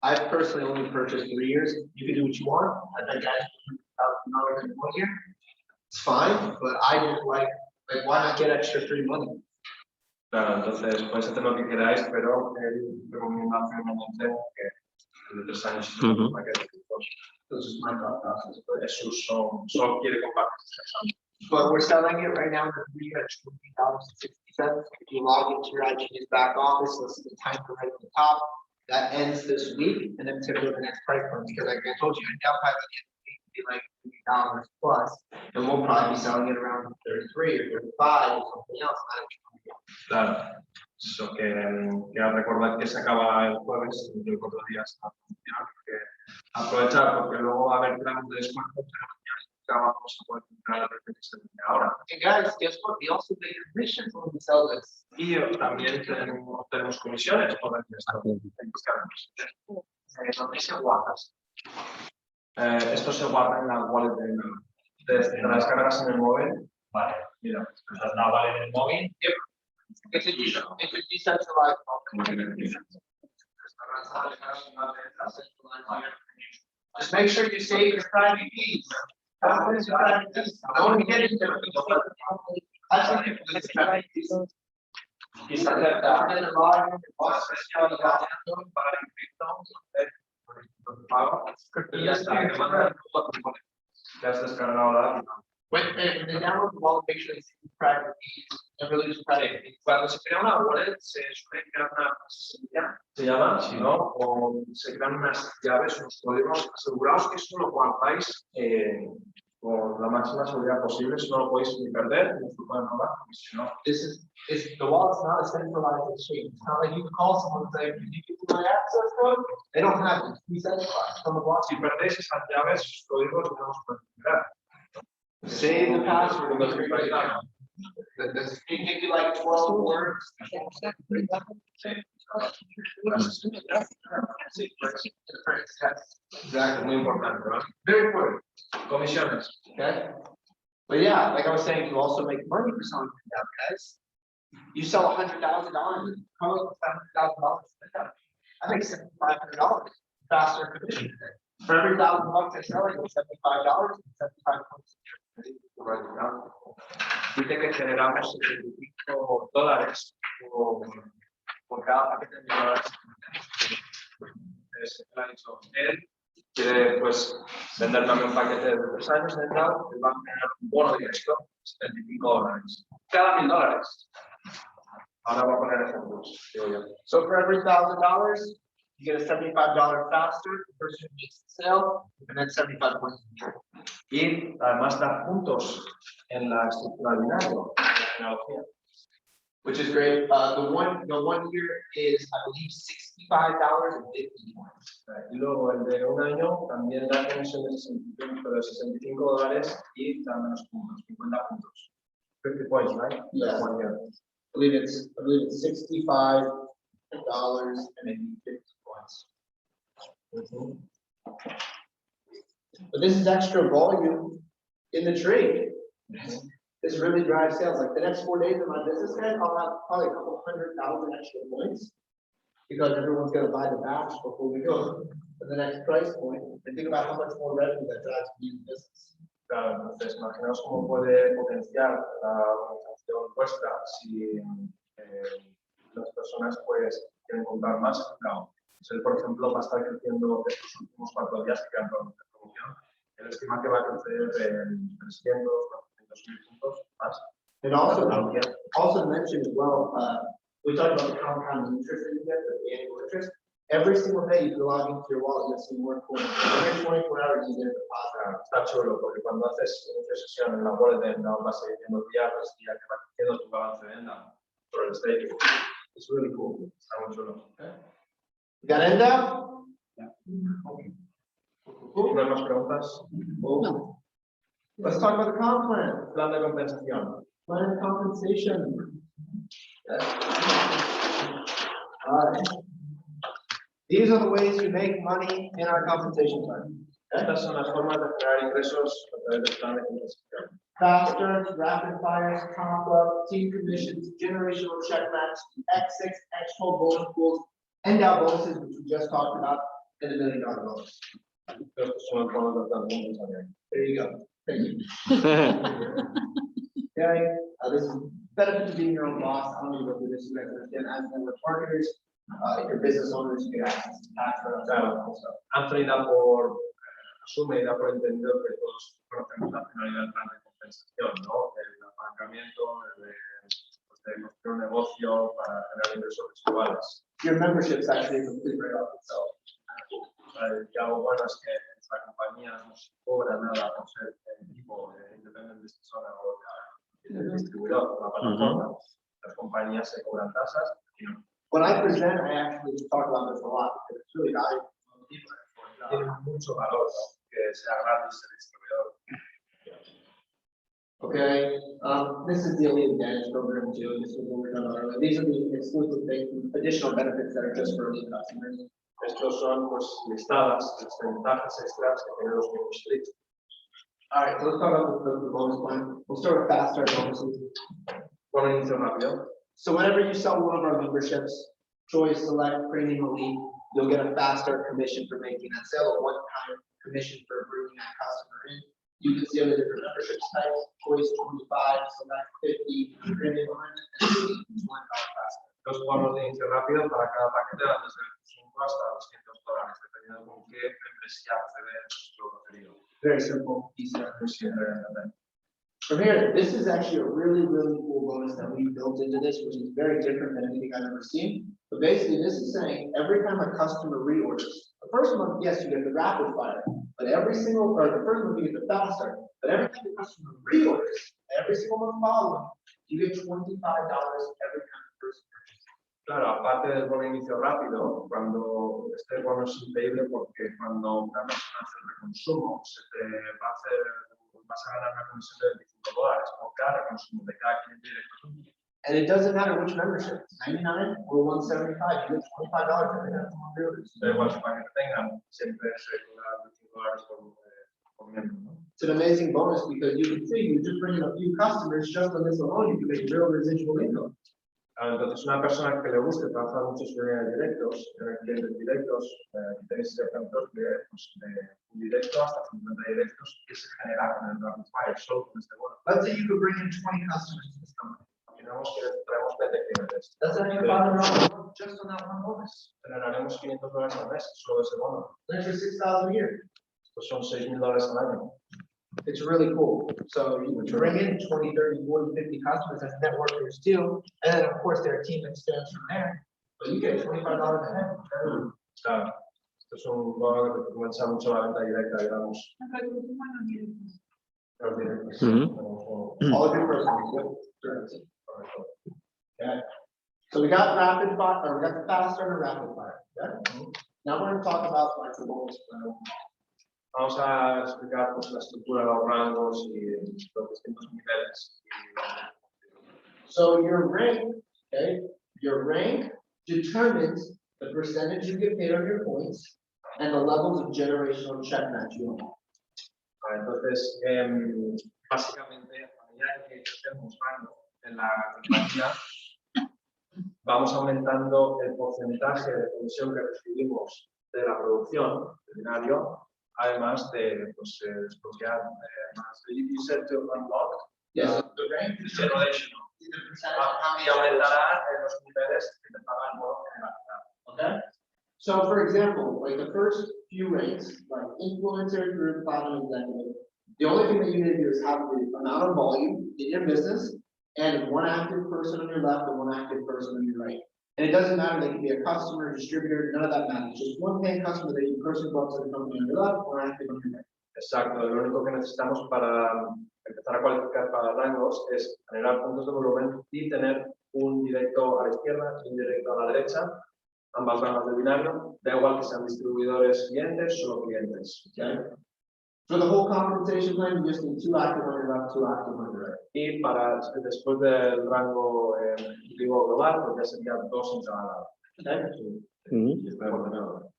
I personally only purchased 3 years. You can do what you want. I think $1,000 in 1 year. It's fine, but I just like why not get extra free money? Claro, entonces podéis hacer lo que queráis, pero recomiendo firmemente que de 3 años es un paquete de 2. Entonces, my thought process. Jesús solo quiere compartir. But we're selling it right now for $3 at $20.60. If you log into your IG's back office, you'll see the time right at the top. That ends this week, and then it's gonna go to the next price point, because like I told you, I now probably be like $50 plus, and we'll probably be selling it around 33 or 35 or something else. Claro, eso que recordad que se acaba el jueves, dentro de 4 días, que aprovechar, porque luego va a haber planes de descuento, pero ya vamos a poder comprar el precio que se vende ahora. And guys, guess what? We also pay commissions when we sell this. Y también tenemos comisiones por vender esto. ¿Dónde se guarda? Esto se guarda en la wallet de Nava. Entonces, te la descargas en el móvil. Vale, mira, entonces la wallet en el móvil. It's a decentralized Just make sure you save your private keys. No one get it. That's what it's private keys. Y ya está, ya has descargado la lápida. When they download the wallet, make sure they see private keys and release private keys. Cuando se crea una wallet, se suele crear una semilla, se llama, ¿no? O se crean unas llaves, unos códigos. Aseguraos que eso lo guardáis con la máxima seguridad posible, si no lo podéis ni perder, ni os lo pueden robar, porque si no. The wallet's not a centralized exchange. It's not like you can call someone and say, "Can you give me my access code?" They don't have it. It's decentralized. From the block. Si perdéis esas llaves, esos códigos, no os pueden crear. Save the password. It can give you like 12 words. Exacto, muy importante, ¿verdad? Very important. Comisiones. Okay. But yeah, like I was saying, you also make money for selling that, guys. You sell $100,000, $100,000. I make $7,500 faster commission. For every $1,000 I sell, I get $75. 75 points. Dice que generamos $75 por por cada paquete de $1.000. Él ha dicho, él quiere pues vender también un paquete de 3 años en el cloud, él va a generar un bono directo de $75. Cada $1.000. Ahora voy a poner ejemplos. Digo yo. So for every $1,000, you get a $75 faster, the person who makes the sale, and then 75 points. Y además dar puntos en la estructura del binario, en la genealogía. Which is great. The one year is, I believe, $65.50. Y luego el de un año también da comisión de $65 y da menos puntos, 50 puntos. 50 points, right? Yeah. One year. I believe it's $65 and maybe 50 points. But this is extra volume in the trade. This really drives sales. Like the next 4 days of my business, guys, I'll have probably a couple 100,000 extra points because everyone's going to buy the batch before we go to the next price point. And think about how much more revenue that drives for you in business. Claro, entonces imaginaos cómo puede potenciar la organización vuestra si las personas pues quieren comprar más. Claro, si él, por ejemplo, va a estar creciendo estos últimos 4 días que quedan para nuestra promoción, él estima que va a crecer en 300, 400.000 puntos más. And also mention as well, we talked about the compound interest that you get, the annual interest. Every single day you can log into your wallet, you'll see more coins. Every 24 hours you get a deposit. Está chulo, porque cuando haces una sesión en la wallet, no vas diciendo día tras día que va creciendo tu balance de venta por el staking. Es really cool, está muy chulo. Got it now? ¿No hay más preguntas? No. Let's talk about the comp plan. Plan de compensación. Plan of compensation. All right. These are the ways we make money in our compensation plan. Estas son las formas de generar ingresos a través del plan de compensación. Fast rapid fires, comp up, team commissions, generational check match, X6, X12 bonus pools, end-out bonuses, which we just talked about, and $1 million bonus. Estos son los bonos del plan de compensación. There you go. Thank you. Okay, this is benefit to being your own boss. I don't need to go through this. You guys understand as network marketers, your business owners, you get access to tax returns. Claro, Anthony asume y da por entendido que todos conocemos la finalidad del plan de compensación, ¿no? El apalancamiento, de construir un negocio para generar ingresos residuales. Your membership is actually a complete write-off itself. Y algo bueno es que la compañía no se cobra nada por ser tipo independent business owner o el distribuidor, la plataforma. Las compañías se cobran tasas y no. When I present, I actually talk about this a lot because it's really valuable. Tiene mucho valor, ¿no? Que sea gratis el distribuidor. Okay, this is the Elite Advantage program too. This is what we're talking about earlier. These are the exclusive things, additional benefits that are just for elite customers. Estos son pues listadas las ventajas extras que tienen los miembros estrictos. All right, so let's talk about the bonus plan. We'll start with fast start bonuses. Por inicio rápido. So whenever you sell one of our memberships, Choice, Select, Premium, Elite, you'll get a fast start commission for making that sale, a one-time commission for bringing that customer in. You can see other different membership types, Choice 25, Select 50, Premium 100, and Elite 1 fast. Los bonos de inicio rápido para cada paquete van desde $5 hasta $200, dependiendo con qué membresía accede nuestro preferido. Very simple, easy. Muy simple de entender. From here, this is actually a really cool bonus that we built into this, which is very different than anything I've ever seen. But basically, this is saying every time a customer reorders, the first month, yes, you get the rapid fire, but every single, or the first month you get the fast start, but every time the customer reorders, every single month following, you get $25 every time the person purchases. Claro, aparte del bono inicio rápido, cuando este bono es increíble porque cuando una persona hace el reconsumo, se te va a hacer, vas a ganar una comisión de $25 por cada reconsumo de cada cliente directo. And it doesn't matter which membership, 99 or 175, you get $25 every time someone reorders. Da igual si para que tengan, siempre se cobra $25 por miembro, ¿no? It's an amazing bonus because you can see you just bring in a few customers just on this alone, you can make real residual income. Entonces, una persona que le guste trabajar muchos directos, clientes directos, tenéis ejemplos de un directo hasta 50 directos que se genera con el rapid fire, solo con este bono. Let's say you could bring in 20 customers to this company. imaginamos que traemos 20 clientes. That's an extra $500 just on that one bonus. Generaremos $500 al mes solo de ese bono. An extra $6,000 a year. Estos son $6,000 al año. It's really cool. So you bring in 20, 30, 40, 50 customers as networkers too. And then of course their team extends from there. But you get $25 a head. Claro, esto es un bono que te comienza mucho la venta directa, digamos. Los directos. All of your personal currency. Okay. So we got rapid fire, or we got the fast and the rapid fire. Okay? Now we're going to talk about flexibles. Vamos a explicar pues, la estructura de los rangos y los distintos niveles. So your rank determines the percentage you get paid on your points and the levels of generational check match you have. Entonces, básicamente, a medida que hacemos rango en la compañía, vamos aumentando el porcentaje de comisión que recibimos de la producción del binario, además de pues, desbloquear más. You said to unlock The rank the generational. is the percentage of how Y many aumentará los niveles que te pagan por generalidad. Okay. So for example, like the first few ranks, like influencer, group, platinum, executive, the only thing that you need to do is have the amount of volume in your business and one active person on your left and one active person on your right. And it doesn't matter, they can be a customer, distributor, none of that matters. Just one paying customer that you personally brought to the company on your left, one active on your right. Exacto, lo único que necesitamos para empezar a cualificar para rangos es generar puntos de volumen y tener un directo a la izquierda y un directo a la derecha, ambas ramas del binario, da igual que sean distribuidores clientes o solo clientes. Okay. For the whole compensation plan, you just need two active on your left, two active on your right. Y para después del rango ejecutivo global, pues ya serían dos en cada lado. Okay. Y está ordenado.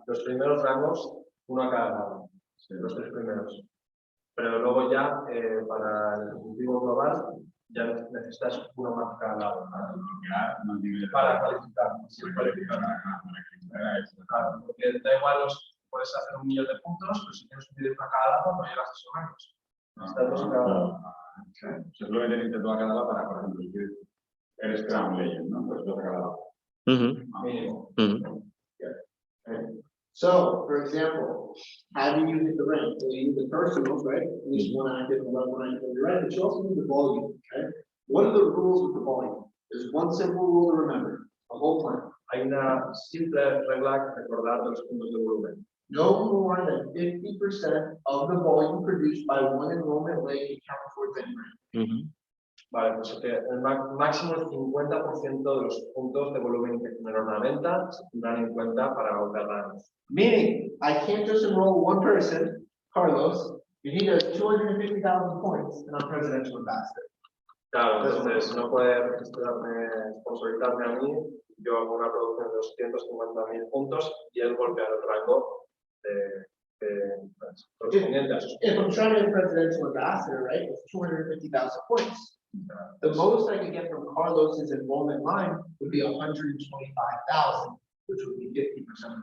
Los primeros rangos, uno a cada lado, los tres primeros. Pero luego ya para el ejecutivo global ya necesitas uno más a cada lado para cualificar. Claro, porque da igual, puedes hacer 1.000.000 de puntos, pero si tienes un directo a cada lado no llegas a esos rangos. Necesitas dos a cada lado. Se lo necesito tú a cada lado para, por ejemplo, si eres Crown Legend, ¿no? Pues dos a cada lado. Mínimo. So, for example, how do you hit the rank? So you need the personals, right? At least one active and one active on your right, but you also need the volume, okay? What are the rules with the volume? There's one simple rule to remember, the whole plan. Hay una simple regla que recordar de los puntos de volumen. No more than 50% of the volume produced by one enrollment lane can count towards any rank. Vale, pues que el máximo el 50% de los puntos de volumen que generan una venta se tendrán en cuenta para golpear rangos. Meaning, I can't just enroll one person, Carlos, if he does 250,000 points and I'm presidential ambassador. Claro, entonces no puede sponsorizarme a mí, yo hago una producción de 250.000 puntos y él golpea el rango correspondiente a esos If I'm trying to be presidential ambassador, right, it's 250,000 points. The most I could get from Carlos's enrollment line would be 125,000, which would be 50% of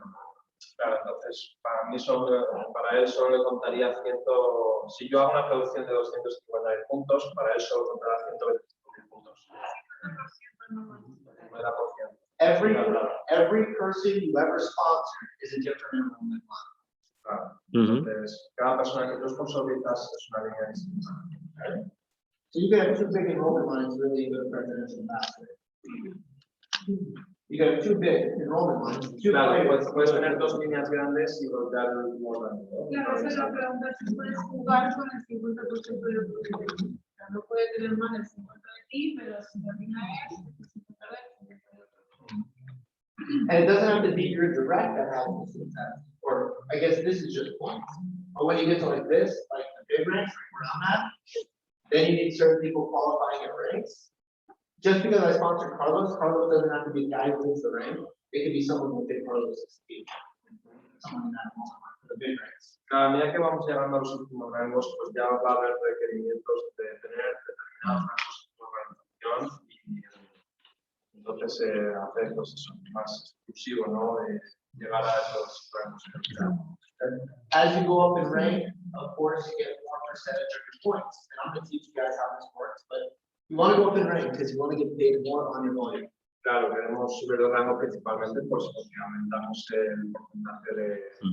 the volume. Claro, entonces para él solo le contaría si yo hago una producción de 250.000 puntos, para él solo contará 125.000 puntos. Every person you ever sponsor is a different enrollment line. Claro. Entonces, cada persona que tú sponsorizas es una línea distinta. Okay? So you can have two big enrollment lines really into the presidential ambassador. You got two big enrollment lines. Claro, puedes tener dos líneas grandes y golpear el mismo rango. Claro, esa es la pregunta, si puedes jugar con el 50% de lo que tienes. No puede tener más del 50% de ti, pero si termina es, el 50% de otro. And it doesn't have to be your direct that happens to that. Or I guess this is just points. But when you get to like this, like the big ranks, like where I'm at, then you need certain people qualifying at ranks. Just because I sponsor Carlos doesn't have to be the guy who wins the rank. It could be someone within Carlos's team. Someone in that moment for the big ranks. A medida que vamos llegando a los últimos rangos, pues ya va a haber requerimientos de tener determinados rangos de organización y entonces hacer pues eso más exclusivo, ¿no? De llegar a esos rangos. As you go up in rank, of course, you get more percentage of your points. And I'm going to teach you guys how this works, but You want to go up in rank because you want to get paid more on your volume. Claro, queremos subir de rango principalmente pues, porque aumentamos el porcentaje de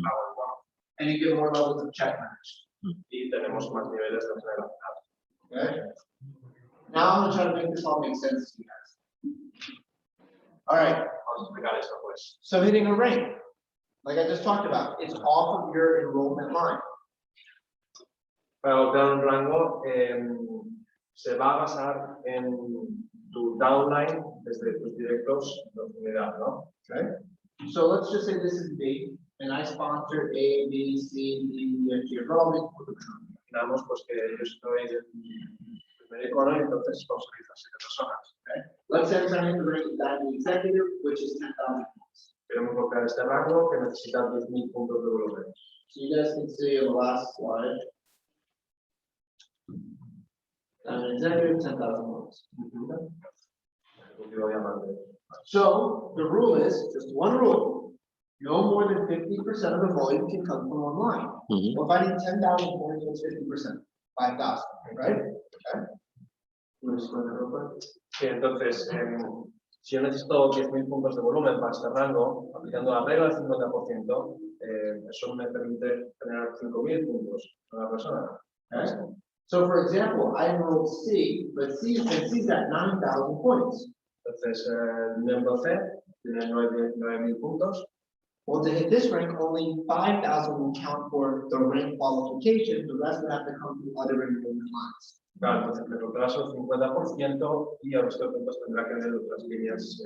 pago del bono And you get more levels of check management. y tenemos más niveles de generalidad. Okay? Now I'm going to try to make this all make sense to you guys. All right. Vamos a explicar esto pues. So hitting a rank, like I just talked about, it's off of your enrollment line. Para obtener un rango se va a basar en tu downline desde tus directos de unidad, ¿no? Okay. So let's just say this is B, and I sponsor A, B, C, D, E, F, G enrollment. Imaginamos pues que yo estoy en el primer icono y entonces sponsorizo a 7 personas. Okay. Let's say I'm trying to rank that executive, which is 10,000 points. Queremos bloquear este rango que necesita 10.000 puntos de volumen. So you guys can see in the last slide. An executive, 10,000 points. So the rule is just one rule. No more than 50% of the volume can come from online. Well, if I need 10,000 points, what's 50%? 5,000, right? Okay. Sí, entonces, si yo necesito 10.000 puntos de volumen para este rango, aplicando la regla del 50%, eso me permite generar 5.000 puntos a una persona. Okay. So for example, I enrolled C, but C's at 9,000 points. Entonces, el miembro C tiene 9.000 puntos. Well, to hit this rank, only 5,000 will count for the rank qualification. The rest will have to come from other enrollment lines. Claro, entonces me retraso el 50% y el resto de puntos tendrá que ver otras líneas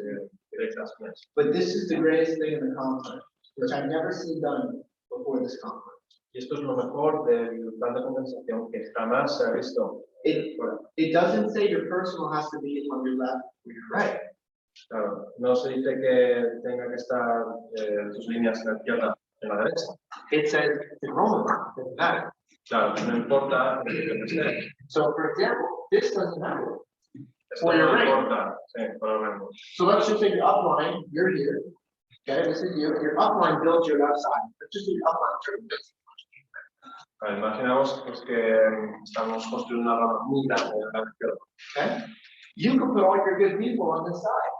directas mías. But this is the greatest thing in the conference, which I've never seen done before this conference. Y esto es lo mejor del plan de compensación que jamás se ha visto. It doesn't say your personal has to be on your left or your right. Claro, no se dice que tenga que estar tus líneas en la izquierda en la derecha. It says enrollment line, doesn't matter. Claro, no importa en el que esté. So for example, this doesn't matter. Esto no importa, sí, por el rango. So let's just say your upline, you're here. Okay, this is you. Your upline builds your left side. Let's just say your upline turns this. Vale, imaginaos pues, que estamos construyendo una rama muy grande en la izquierda. Okay, you can put all your good people on this side.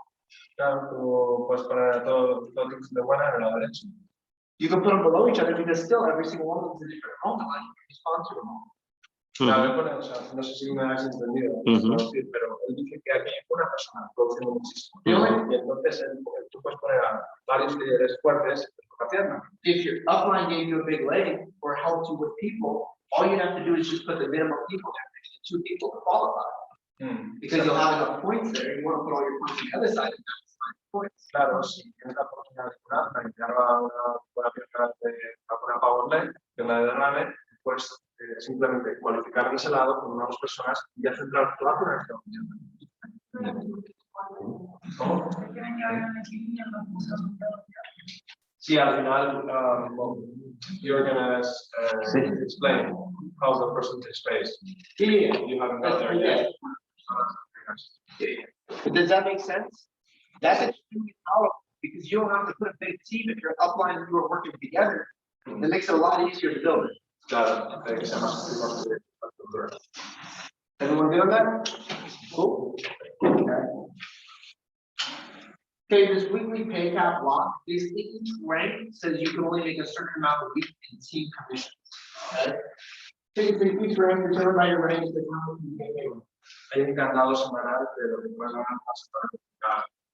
Claro, tú puedes poner todo de buena en la derecha. You can put them below each other because still every single one of them is a different enrollment line. You sponsor them all. Claro, o sea, no sé si me has entendido, pero él dice que aquí hay una persona produciendo muchísimo. Y entonces tú puedes poner a varios líderes fuertes por la pierna. If your upline gave you a big leg or helped you with people, all you have to do is just put the minimum people there, 2 people to qualify. Because you'll have enough points there. You want to put all your points on the other side and maximize points. Claro, si tienes la oportunidad de curar, y te haga una pierna de una power leg, de una derrame, pues simplemente cualificar en ese lado con unas personas y ya centrar toda tu energía. ¿Cómo? Sí, al final, you're gonna explain how the percentage pays. Yeah. You haven't got there yet. But does that make sense? That's extremely powerful because you don't have to put a big team if your upline and you are working together. It makes it a lot easier to build it. Claro, que sea más fácil. Everyone good on that? Cool. Okay, this weekly pay cap block, basically each rank says you can only make a certain amount a week in team commissions. Okay? Basically, each rank, determined by your rank, is the amount you can pay. Hay un candado semanal de lo que puedes ganar más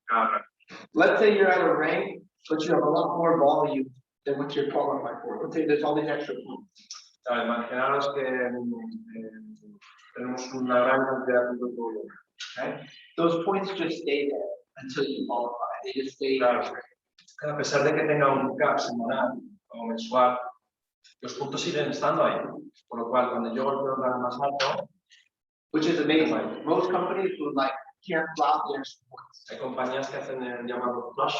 cada rank. Let's say you're at a rank, but you have a lot more volume than what you're qualified for. Let's say there's all these extra points. Imaginaros que tenemos una gran cantidad de volumen. Okay? Those points just stay there until you qualify. They just stay Claro, there. a pesar de que tenga un cap semanal o mensual, los puntos siguen estando ahí. Por lo cual, cuando yo golpeo el rango más alto, Which is amazing. Most companies would like can't flop the extra points. hay compañías que hacen el llamado flush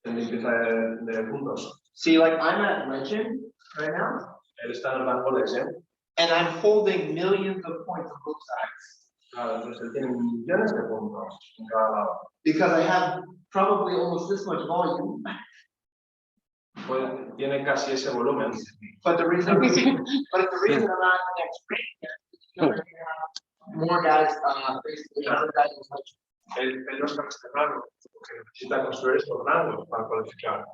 en limpieza de puntos. See, like I'm at Legend right now, Él está en el rango Legend. and I'm holding millions of points on both sides. Claro, entonces él tiene millones de puntos en cada lado. Because I have probably almost this much volume. Pues tiene casi ese volumen. But the reason, I'm at the next rank, more guys, basically, other guys was like, Él no está en este rango, porque necesita construir estos rangos para cualificar.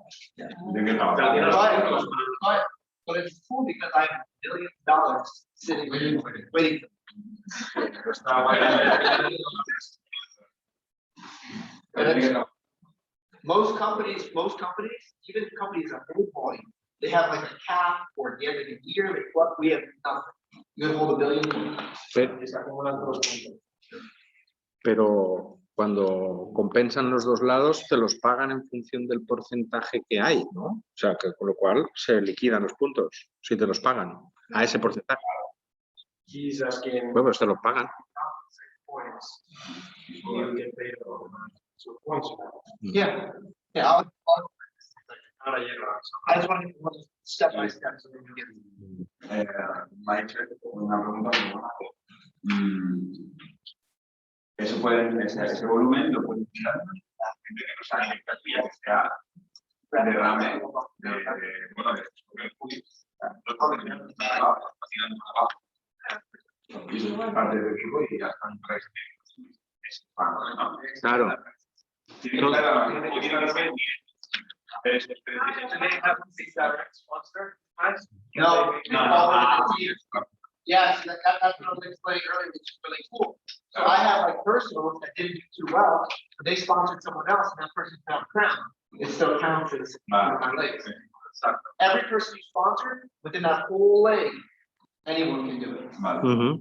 but it's cool because I have $1 billion sitting waiting. Most companies, even companies that hold volume, they have like a cap or at the end of the year, like what we have nothing. You can hold $1 billion. Pero cuando compensan los dos lados, te los pagan en función del porcentaje que hay, ¿no? O sea, que con lo cual se liquidan los puntos, si te los pagan a ese porcentaje. He's asking Bueno, pues te los pagan. points. You get paid so points. Yeah, Ahora llega. I just want to step by step so we can get. Mike, una pregunta. Eso puede, ese volumen lo puede utilizar la gente que no sabe de calidad, que sea derrame de parte del equipo y ya están Claro. No. Yes, that's what I was explaining earlier, which is really cool. So I have like personals that didn't do too well, but they sponsored someone else and that person found a crown. It still counts as my legs. Every person you sponsor within that whole leg, anyone can do it. Uh-huh.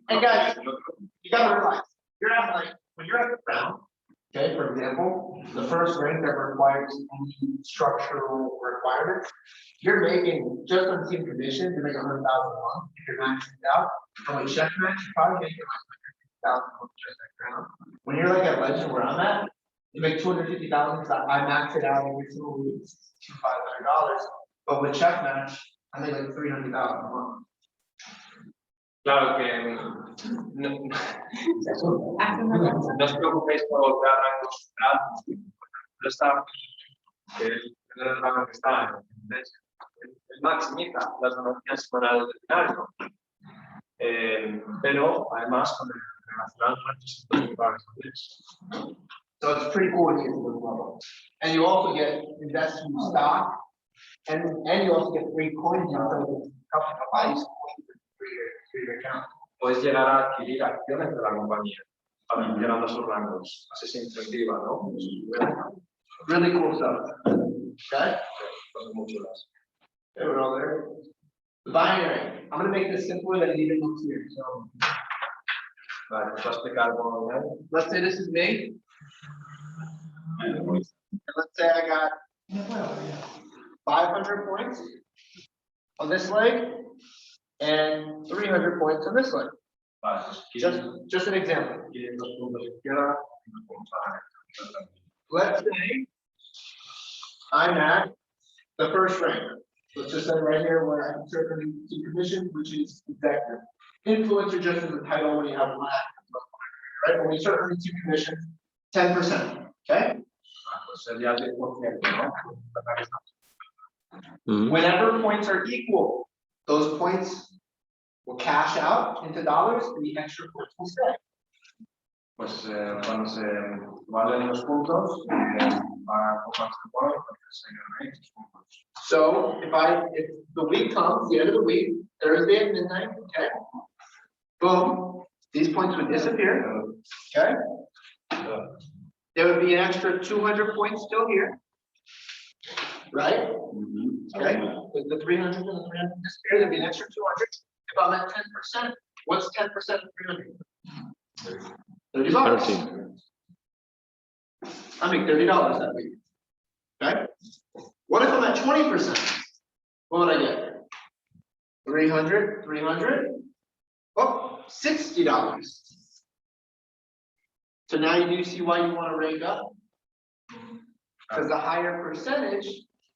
And guys, you gotta realize, you're at like, when you're at the crown, okay, for example, the first rank that requires any structural requirements, you're making, just on team conditions, you're making 100,000 a month if you're maxing it out. And when check match, you're probably making like 150,000 just that crown. When you're like at legend where I'm at, you make 250,000 because I max it out every single week, $500. But with check match, I make like 300,000 a month. Claro que no os preocupéis por lograr rangos altos. No está el rango que está el maximiza las ganancias semanales del final, ¿no? Pero además con el relacionado So it's pretty cool when you get to this level. And you also get invested in stock, and you also get free coins. You know, the company buys coins for your account. Puedes llegar a adquirir acciones de la compañía para llegando a sus rangos. Así se incentiva, ¿no? Really cool stuff. Okay? Cosas muy chulas. Okay, we're all there. The binary. I'm going to make this simpler than it even looks here. So Vale, te voy a explicar cómo es. let's say this is me. And let's say I got 500 points on this leg and 300 points on this leg. Vale, Just an example. 500 puntos izquierda y 1 punto a la derecha. Let's say I'm at the first rank. Let's just say right here where I'm serving the commission, which is executive. Influencer just as a title when you have one right? When you start earning 2 commissions, 10%. Okay? Sería el 10%, ¿no? Whenever points are equal, those points will cash out into dollars and the extra points will stay. Pues cuando se valen los puntos, va a coparse por ahí, porque se ganan esos puntos. So if the week comes, the end of the week, Thursday at midnight, okay? Boom, these points would disappear, okay? There would be an extra 200 points still here, right? Okay, with the 300 and the 300 disappear, there'd be an extra 200. If I'm at 10%, what's 10% of 300? $30. I make $30 that week. Okay. What if I'm at 20%? What would I get? 300, 300. Oh, $60. So now you do see why you want to rank up? Because the higher percentage,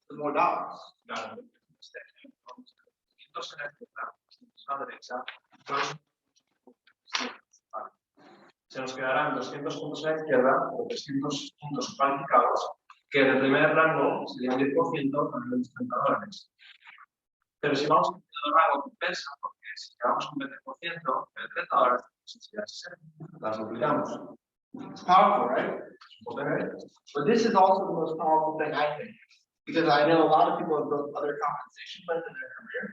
the more dollars. Claro. Se nos quedarán 200 puntos a la izquierda o 300 puntos cualificados, que en el primer rango serían 10% con $30. Pero si vamos a el rango compensa, porque si llevamos un 20%, el 30 dólares de necesidad las duplicamos. It's powerful, right? Okay. But this is also the most powerful thing I think, because I know a lot of people have built other compensation plans in their career.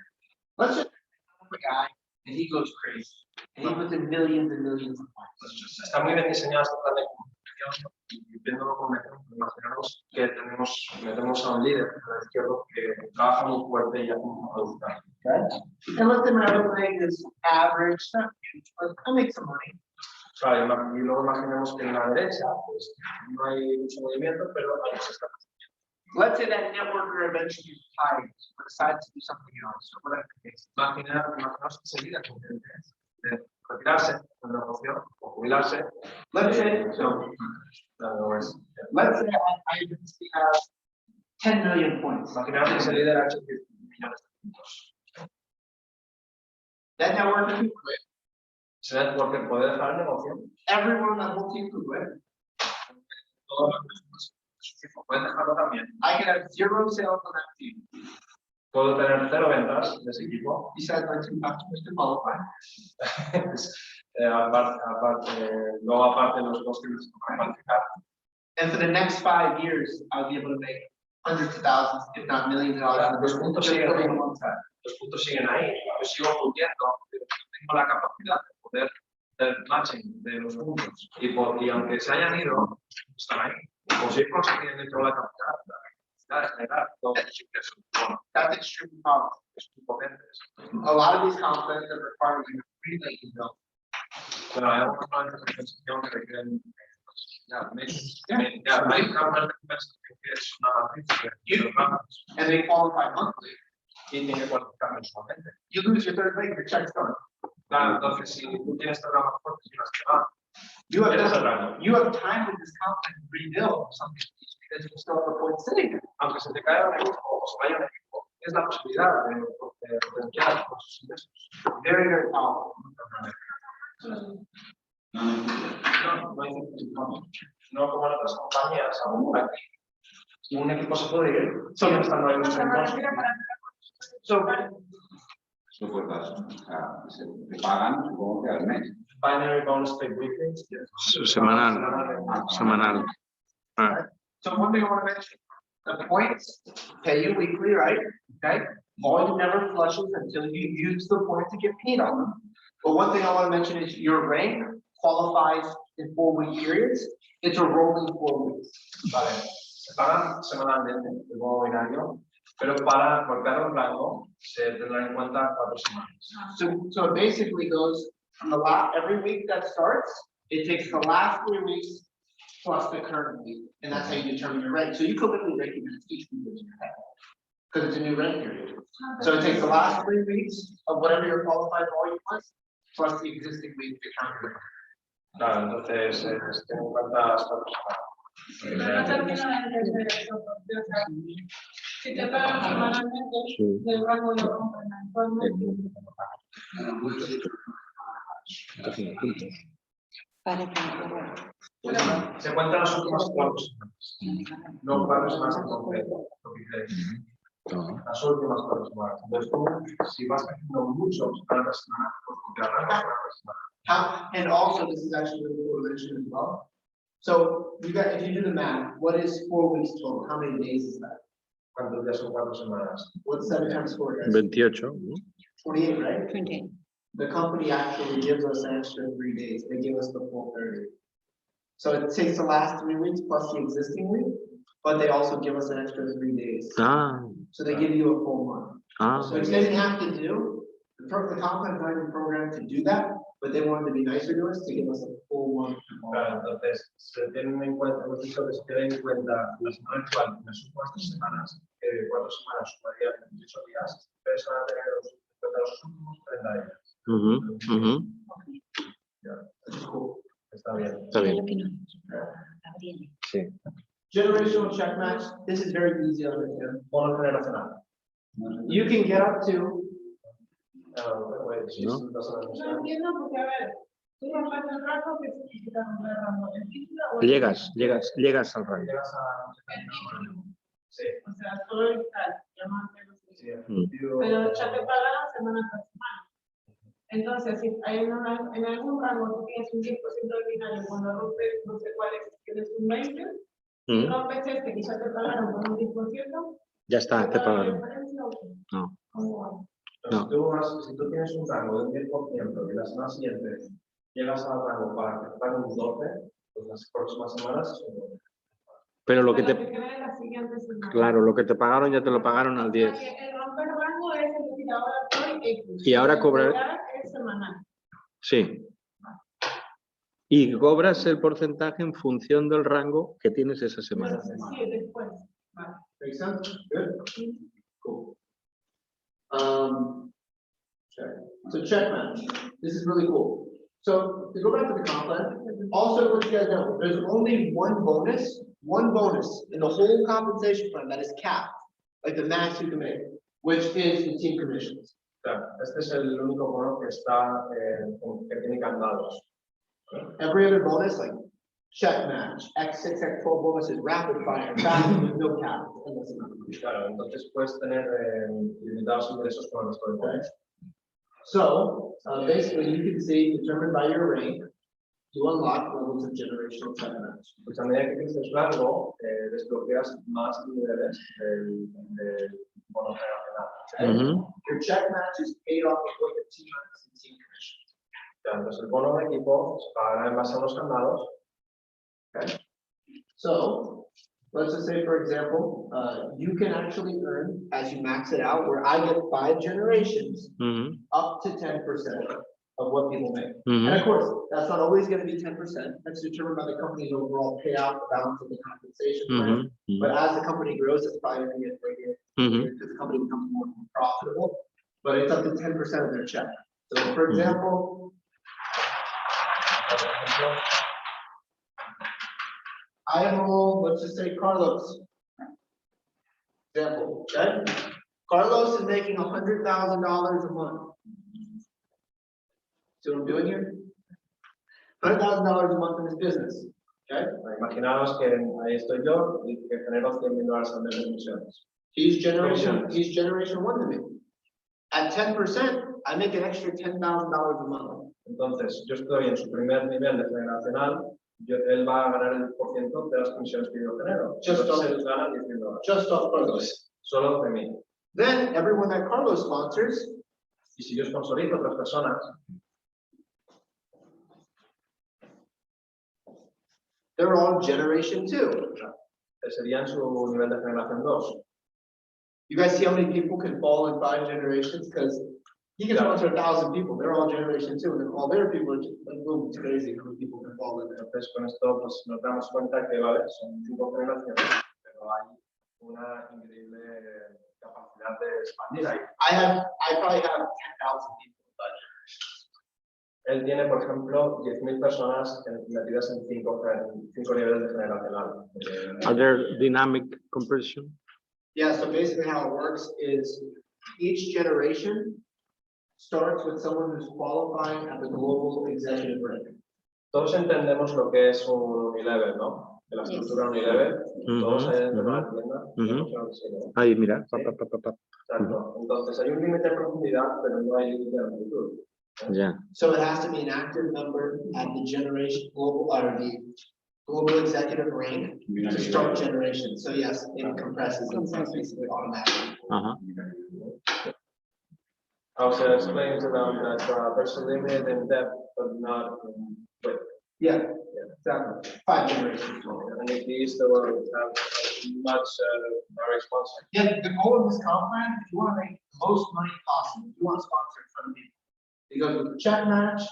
Let's just have a guy and he goes crazy and he puts in millions and millions of points. Está muy bien diseñado este plan de comunicación y viéndolo con imaginamos que metemos a un líder a la izquierda que trabaja muy fuerte y ya como productor. Okay? And let them everything is average, not huge, but I'll make some money. Claro, y luego imaginemos que en la derecha pues, no hay mucho movimiento, pero hay muchas capas. Let's say that networker eventually retires or decides to do something else or whatever the case. Imaginaos que se llega de retirarse de la negocio o jubilarse. Let's say I have 10 million points. Imaginaos que ese líder ha hecho 10 millones de puntos. That networker can quit. Se ve porque puede dejar el negocio. Everyone on that whole team could quit. Todas las personas pueden dejarlo también. I could have 0 sales on that team. Puedo tener 0 ventas de ese equipo. Besides my 2 customers to qualify. Luego aparte los dos que nos tocan cualificar. And for the next 5 years, I'll be able to make hundreds of thousands, if not millions of dollars. Los puntos siguen ahí. Los puntos siguen ahí. Yo sigo pudiendo, pero tengo la capacidad de poder hacer matching de los puntos. Y aunque se hayan ido, están ahí. Como si consiguiendo la capacidad de generar todos los ingresos. That's extremely powerful. Es muy potente. A lot of these complex are required to relay you know. Bueno, hay algunos planes de compensación que requieren hay una parte de compensación que es una matriz de programas And they qualify monthly. y tiene que cualificar mensualmente. You lose your third leg, your check's done. Claro, entonces si tú tienes programas fuertes y las que van, You have eres el time, rango. you have time with this complex to rebuild something because you still have the points sitting there. Aunque se te caiga un equipo o se vaya un equipo, es la posibilidad de potenciar con sus ingresos. Very, very powerful. No como en otras compañías, aún aquí. Un equipo se puede ir, siguen estando ahí los equipos. So, Eso pues te pagan, supongo que al mes. Binary bonus paid weekly. Semanal. Ah. so one thing I want to mention, the points pay you weekly, right? Okay. Volume never flushes until you use the points to get paid on them. But one thing I want to mention is your rank qualifies in 4-week periods. It's a rolling 4 weeks. Vale, se pagan semanalmente, de modo binario, pero para golpear un rango se tendrá en cuenta 4 semanas. So it basically goes from the last, every week that starts, it takes the last 3 weeks plus the current week, and that's how you determine your rank. So you could literally recognize each week in your head, because it's a new rank period. So it takes the last 3 weeks of whatever your qualified volume was, plus the existing week to count your rank. Claro, entonces ten en cuenta las 4 semanas. Pero no termina de entender eso, porque, o sea, si te pagan semanalmente, del rango de lo compran mensualmente. Se cuentan las últimas 4 semanas, no 4 semanas en concreto, lo que queréis. Las últimas 4 semanas. Entonces, tú, si vas haciendo mucho cada semana, pues te arrancas cada semana. And also, this is actually really cool to mention as well. So you got, if you do the math, what is 4 weeks total? How many days is that? ¿Cuántos días son 4 semanas? What's 7 times 4? Guys? 28, ¿no? 28, right? 28. The company actually gives us an extra 3 days. They give us the full 30. So it takes the last 3 weeks plus the existing week, but they also give us an extra 3 days. Ah, So they give you a full month. ah. So it doesn't have to do, the company is programmed to do that, but they wanted to be nicer to us to give us a full month. Claro, entonces, se tienen en cuenta, hemos dicho que se tienen en cuenta la semana actual, las últimas 3 semanas, 4 semanas sumarían 28 días, pero se van a tener en cuenta los últimos 30 días. Está bien. Está bien. Sí. Generational check match, this is very easy to understand. Bono generacional. You can get up to, No entiendo porque, a ver, tú rompes el rango, ¿qué significa romper el rango? ¿El título o el Llegas al rango. Llegas a... el título? Sí. O sea, solo el tal, llamarse. Sí, Sí, efectivo. pero ya te pagan semana tras semana. Entonces, si hay en algún rango tú tienes un 10% de binario, cuando rompes, no sé cuál es, tienes un 20%, si rompes este que ya te pagaron con un 10%, Ya está, te pagan la pagaron. diferencia o qué? No. ¿Cómo va? No. Si tú tienes un rango de un 10% y la semana siguiente llegas al rango para que te paguen un 12%, pues las próximas semanas son 12%. Pero lo que Pero te, queda en la siguiente semana. claro, lo que te pagaron ya te lo pagaron al 10. Porque el romper rango es decir, ahora estoy X. Y ahora el cobrar- entregar es semanal. Sí. Y cobras el porcentaje en función del rango que tienes esa semana. Sí, después. Vale. Make sense? Good? Cool. Check. So check match. This is really cool. So to go back to the comp plan, also let you guys know, there's only one bonus in the whole compensation plan that is capped, like the max you can make, which is the team commissions. Claro, este es el único bono que está, que tiene candados. Every other bonus, like check match, X6, X12 bonuses, rapid fire, fast, with no cap. Claro, entonces puedes tener limitados ingresos con el resto de bonos. So, basically, you can see, determined by your rank, you unlock levels of generational check match. Pues a medida que creces rango, desbloqueas más niveles del bono generacional. Your check match is paid off of what your team earns in team commissions. Entonces el bono de equipo se pagará en base a los candados. Okay. So, let's just say, for example, you can actually earn, as you max it out, where I get 5 generations, up to 10% of what people make. And of course, that's not always going to be 10%. That's determined by the company's overall payout, the balance of the compensation plan. But as the company grows, it's probably going to get bigger because the company becomes more profitable. But it's up to 10% of their check. So, for example, I enroll, let's just say Carlos. Example, okay? Carlos is making $100,000 a month. See what I'm doing here? $100,000 a month in his business, okay? Imaginaos que ahí estoy yo y que genero $100,000 al mes de comisiones. He's generation 1 to me. At 10%, I make an extra $10,000 a month. Entonces, yo estoy en su primer nivel de generacional, él va a ganar el % de las comisiones que yo genero. Just off- él gana $10,000. Just off Carlos. Solo de mí. Then everyone that Carlos sponsors, Y si yo sponsorizo a otras personas, they're all generation 2. serían su nivel de generación 2. You guys see how many people can fall in 5 generations? Because he can sponsor 1,000 people, they're all generation 2, and then all their people are just like, boom, it's crazy how many people can fall in there. Entonces, con esto pues, nos damos cuenta que vale, son 5 generaciones, pero hay una increíble capacidad de expandir ahí. I probably have 10,000 people in 5 generations. Él tiene, por ejemplo, 10.000 personas metidas en 5 niveles de generacional. Are there dynamic comparison? Yeah, so basically how it works is each generation starts with someone who's qualifying at the global executive rank. Todos entendemos lo que es un unilever, ¿no? De la estructura unilever. Todos dentro de la tienda. Ahí, mira. Exacto. Entonces, hay un límite de profundidad, pero no hay límite de amplitud. Ya. So it has to be an active member at the generation global or the global executive rank to start generation. So yes, it compresses it's basically automatic. Also explains around that there's a limit in depth, but not in width. Yeah, exactly. 5 generations. And if you used to have much direct sponsor. Yeah, the goal of this comp plan, if you want to make the most money possible, you want to sponsor a ton of people. Because with the check match,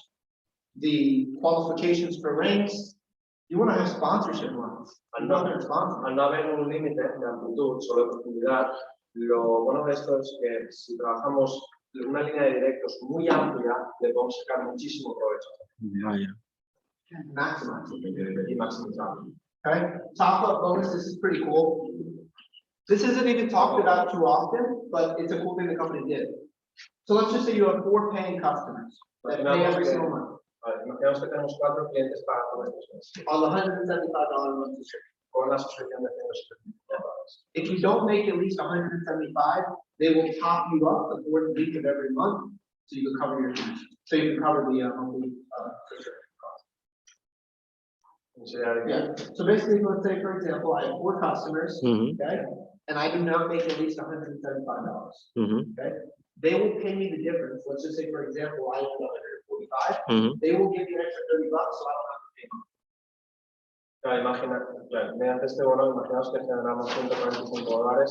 the qualifications for ranks, you want to have sponsorship ones. Al sponsor. no haber un límite de amplitud, solo de profundidad, lo bueno de esto es que si trabajamos una línea de directos muy amplia, le podemos sacar muchísimo provecho. Vaya. Maximize it. Y maximizar. Okay, top up bonus, this is pretty cool. This isn't even talked about too often, but it's a cool thing the company did. So let's just say you have 4 paying customers that pay every single month. Imaginamos que tenemos 4 clientes pagando estos meses. On the $175 a month subscription. Con la suscripción de $175. If you don't make at least 175, they will top you up the fourth week of every month, so you can cover your fees. So you can cover the monthly subscription cost. Yeah. So basically, let's say for example, I have 4 customers, okay, and I do not make at least $175. Okay, they will pay me the difference. Let's just say for example, I have 145. They will give me an extra $30, so I don't have to pay more. Mediante este bono, imaginaos que generamos $145.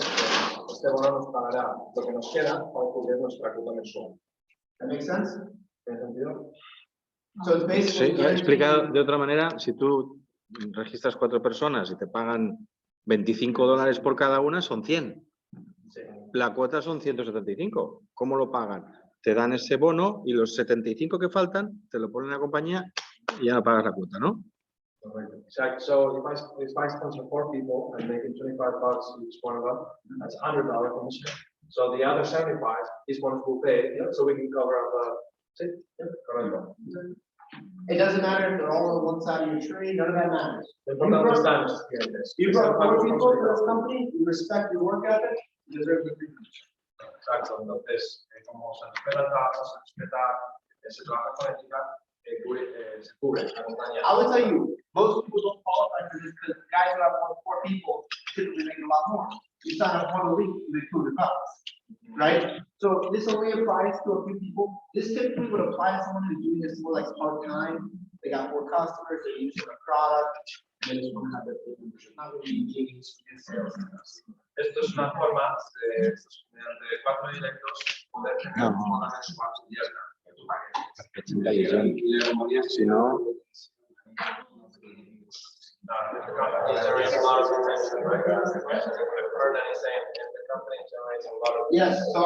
Este bono nos pagará lo que nos queda para cubrir nuestra cuota mensual. That makes sense? ¿Tiene sentido? So it's basically Sí, explicado de otra manera, si tú registras 4 personas y te pagan $25 por cada una, son 100. Sí. La cuota son 175. ¿Cómo lo pagan? Te dan ese bono y los 75 que faltan te lo ponen en la compañía y ya no pagas la cuota, ¿no? Exactly. So if I sponsor 4 people and making $25 each one of them, that's $100 commission. So the other 75 is one who pay, so we can cover up correcto. It doesn't matter if they're all on one side of your tree, none of that matters. Lo importante está en nuestros clientes. You brought 4 people to this company, you respect your work ethic, you deserve the free commission. Exacto. Entonces, como se respeta tasas, se respeta, se trabaja con ética, se cubre la compañía. I will tell you, most people don't qualify for this because guys that have 4 people typically make a lot more. You sign up 1 a week, you make $200, right? So this only applies to a few people. This typically would apply to someone who's doing this more like part-time. They got 4 customers, they're using a product, and they just want to have their membership. Not really engaged in sales. Esto es una forma de, mediante 4 directos, poder tener una mensual cubierta en tu paquete. Si no, Yes, so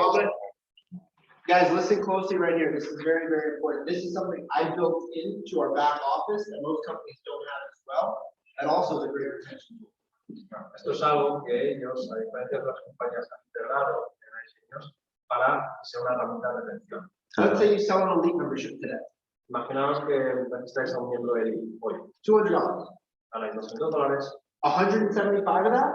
guys, listen closely right here. This is very, very important. This is something I built into our back office that most companies don't have as well. And also the great retention tool. Esto es algo que ellos, a diferencia de las compañías, han integrado en diseños para que sea una herramienta de retención. Let's say you sell an elite membership today. Imaginaos que registráis a un miembro de hoy, $200. ganáis $200, 175 of that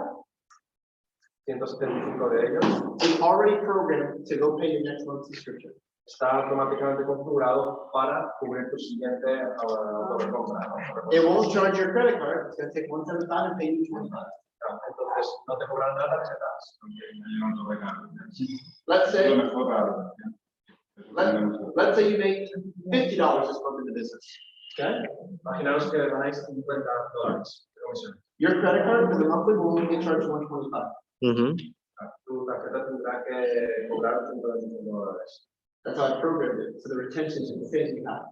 175 de ellos is already programmed to go pay your next month's subscription. está automáticamente configurado para cubrir tu siguiente autocompra. It won't charge your credit card. It's going to take 175 and pay you 25. Entonces, no te cobran nada tarjetas. Let's say you make $50 this month in the business. Okay? Imaginaos que ganáis $50 de comisión. Your credit card for the monthly will only get charged 125. Tu tarjeta tendrá que cobrar $125. That's how I programmed it. So the retention is the same you have.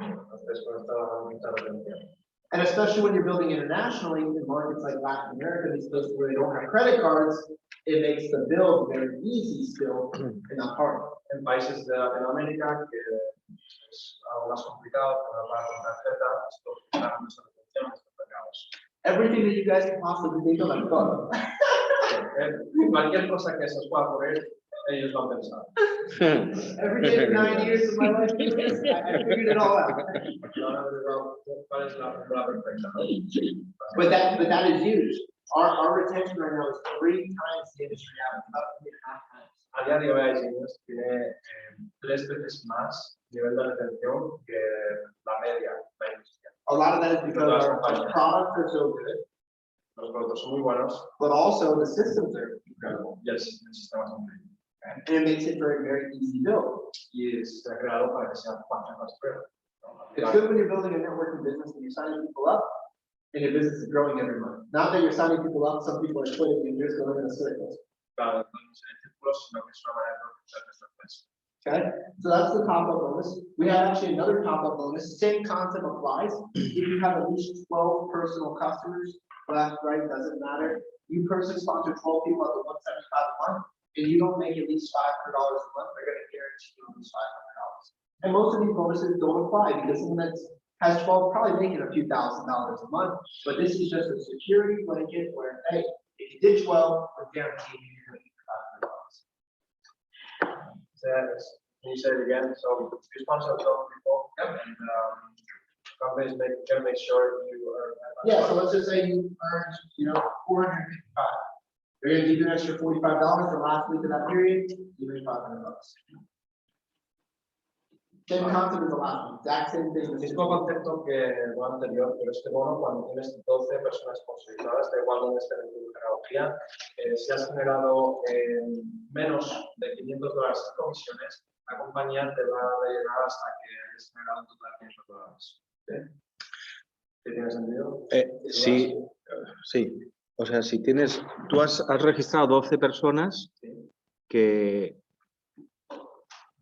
Entonces, con esta herramienta de retención. And especially when you're building internationally in markets like Latin America, these places where they don't have credit cards, it makes the build very easy still and not hard. En países de Latinoamérica, que es algo más complicado, pero para con tarjeta, esto da mucha retención a estos mercados. Everything that you guys can possibly think of, I've done. Cualquier cosa que se os pueda ocurrir, ellos lo han pensado. Every day for 9 years of my life, I figured it all out. ¿Cuál es la fórmula perfecta? But that is huge. Our retention right now is 3 times the industry average, about 3.5 times. A día de hoy, Genius tiene 3 veces más nivel de retención que la media de la industria. A lot of that is because our products are so good. Los productos son muy buenos, But also the systems are incredible. y el sistema es increíble. And it makes it very, very easy to build. Y se ha creado para que sea fácil más prueba. It's good when you're building a networking business and you're signing people up and your business is growing every month. Not that you're signing people up, some people are quitting and you're just going in a circle. Claro, no es en círculos, sino que es una manera de organizar nuestra empresa. Okay, so that's the top-up bonus. We have actually another top-up bonus. Same concept applies. If you have at least 12 personal customers, left, right, doesn't matter. You personally sponsor 12 people at the 175 a month, and you don't make at least $500 a month, they're going to guarantee you at least $500. And most of these bonuses don't apply because someone that has 12 probably making a few $1,000s a month, but this is just a security blanket where, hey, if you did 12, we're guaranteeing you're going to get $500. Can you say it again? So we sponsor 12 people, and companies can make sure you are. Yeah, so let's just say you earned, 455. They're gonna give you an extra $45 for last week of that period, you made $500. Same concept as the last one, exact same thing. Mismo concepto que el bono anterior, pero este bono cuando tienes 12 personas sponsorizadas, da igual dónde esté en tu tecnología, si has generado menos de $500 en comisiones, la compañía te va a rellenar hasta que hayas generado un total de $500. ¿Sí? ¿Qué tiene sentido? Sí, sí. O sea, si tienes, tú has registrado 12 personas que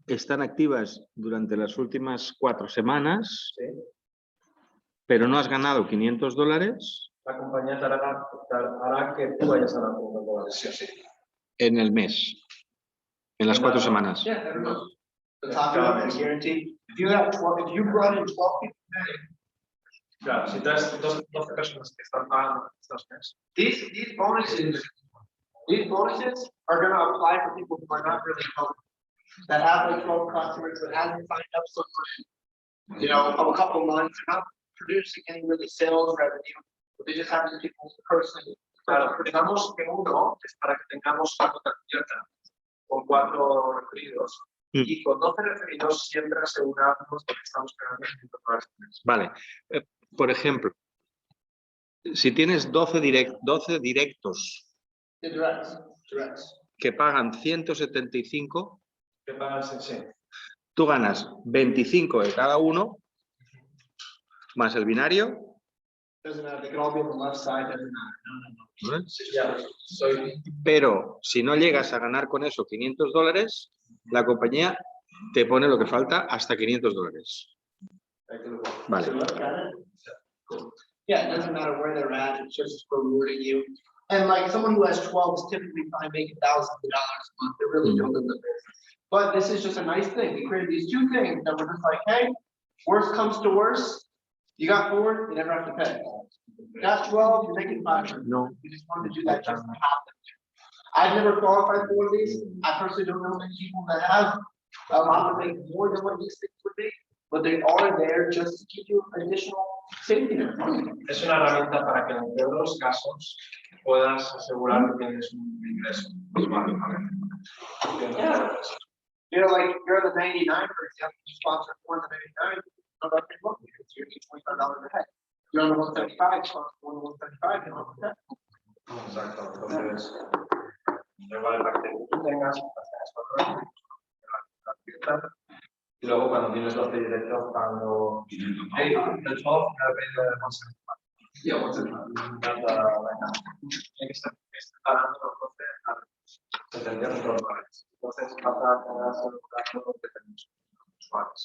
están activas durante las últimas 4 semanas, Sí. pero no has ganado $500 La compañía te hará que tú vayas a ganar $500. Sí o sí. en el mes, en las 4 semanas. Yeah, every month. The top of it, guaranteed. If you have 12, if you brought in 12 people, Claro, si traes 12 personas que están pagando estos meses. these bonuses are gonna apply for people who are not really healthy. That have like 12 customers that haven't signed up so much, you know, of a couple months, they're not producing any really sales revenue, but they just have to people personally. Claro, digamos que uno es para que tengamos una cuota cubierta con 4 referidos y con 12 referidos siempre aseguramos que estamos ganando $500 al mes. Vale. Por ejemplo, si tienes 12 directos Directs. que pagan 175, ¿Qué pagas? Sí. tú ganas 25 de cada uno, más el binario. Doesn't matter, they can all be on the left side, doesn't matter. ¿Vale? Ya, soy Pero si no llegas a ganar con eso $500, la compañía te pone lo que falta hasta $500. Vale. So look at it. Yeah, it doesn't matter where they're at, it's just rewarding you. And like someone who has 12 is typically probably making thousands of dollars a month, they're really building the business. But this is just a nice thing, we created these 2 things that were just like, hey, worst comes to worst, you got 4, you never have to pay. You got 12, you're making 500. No. We just wanted to do that just to happen. I've never qualified for one of these, I personally don't know many people that have. A lot of them make more than what these things would be, but they are there just to give you additional safety net. Es una herramienta para que en el peor de los casos puedas asegurar que tienes un ingreso. Yeah. You know, like you're the 99, for example, you sponsor more than 99, no, that's what you're getting $25 a head. You're on the 175, sponsor more than 175, you know, okay. Exacto. Entonces, igual el paquete que tú tengas, y luego cuando tienes 12 directos, cuando hey, the 12 have been Yeah, what's it? tiene que estar pagando los 12 a $72. Entonces, para asegurar lo que tenemos usuarios.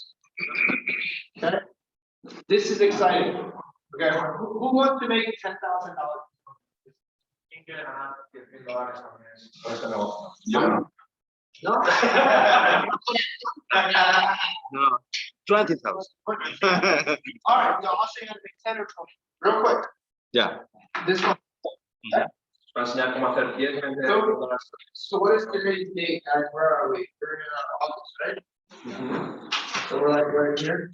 Okay. This is exciting. Okay, who wants to make $10,000? ¿Quién quiere ganar $10,000 al mes con este negocio? Yo no. No. No, 20,000. All right, so I'll show you how to make 10 or 20, real quick. Ya. This one. Para enseñar cómo hacer 10 $20. So what is today's date, guys? Where are we? We're in August, right? So we're like right here.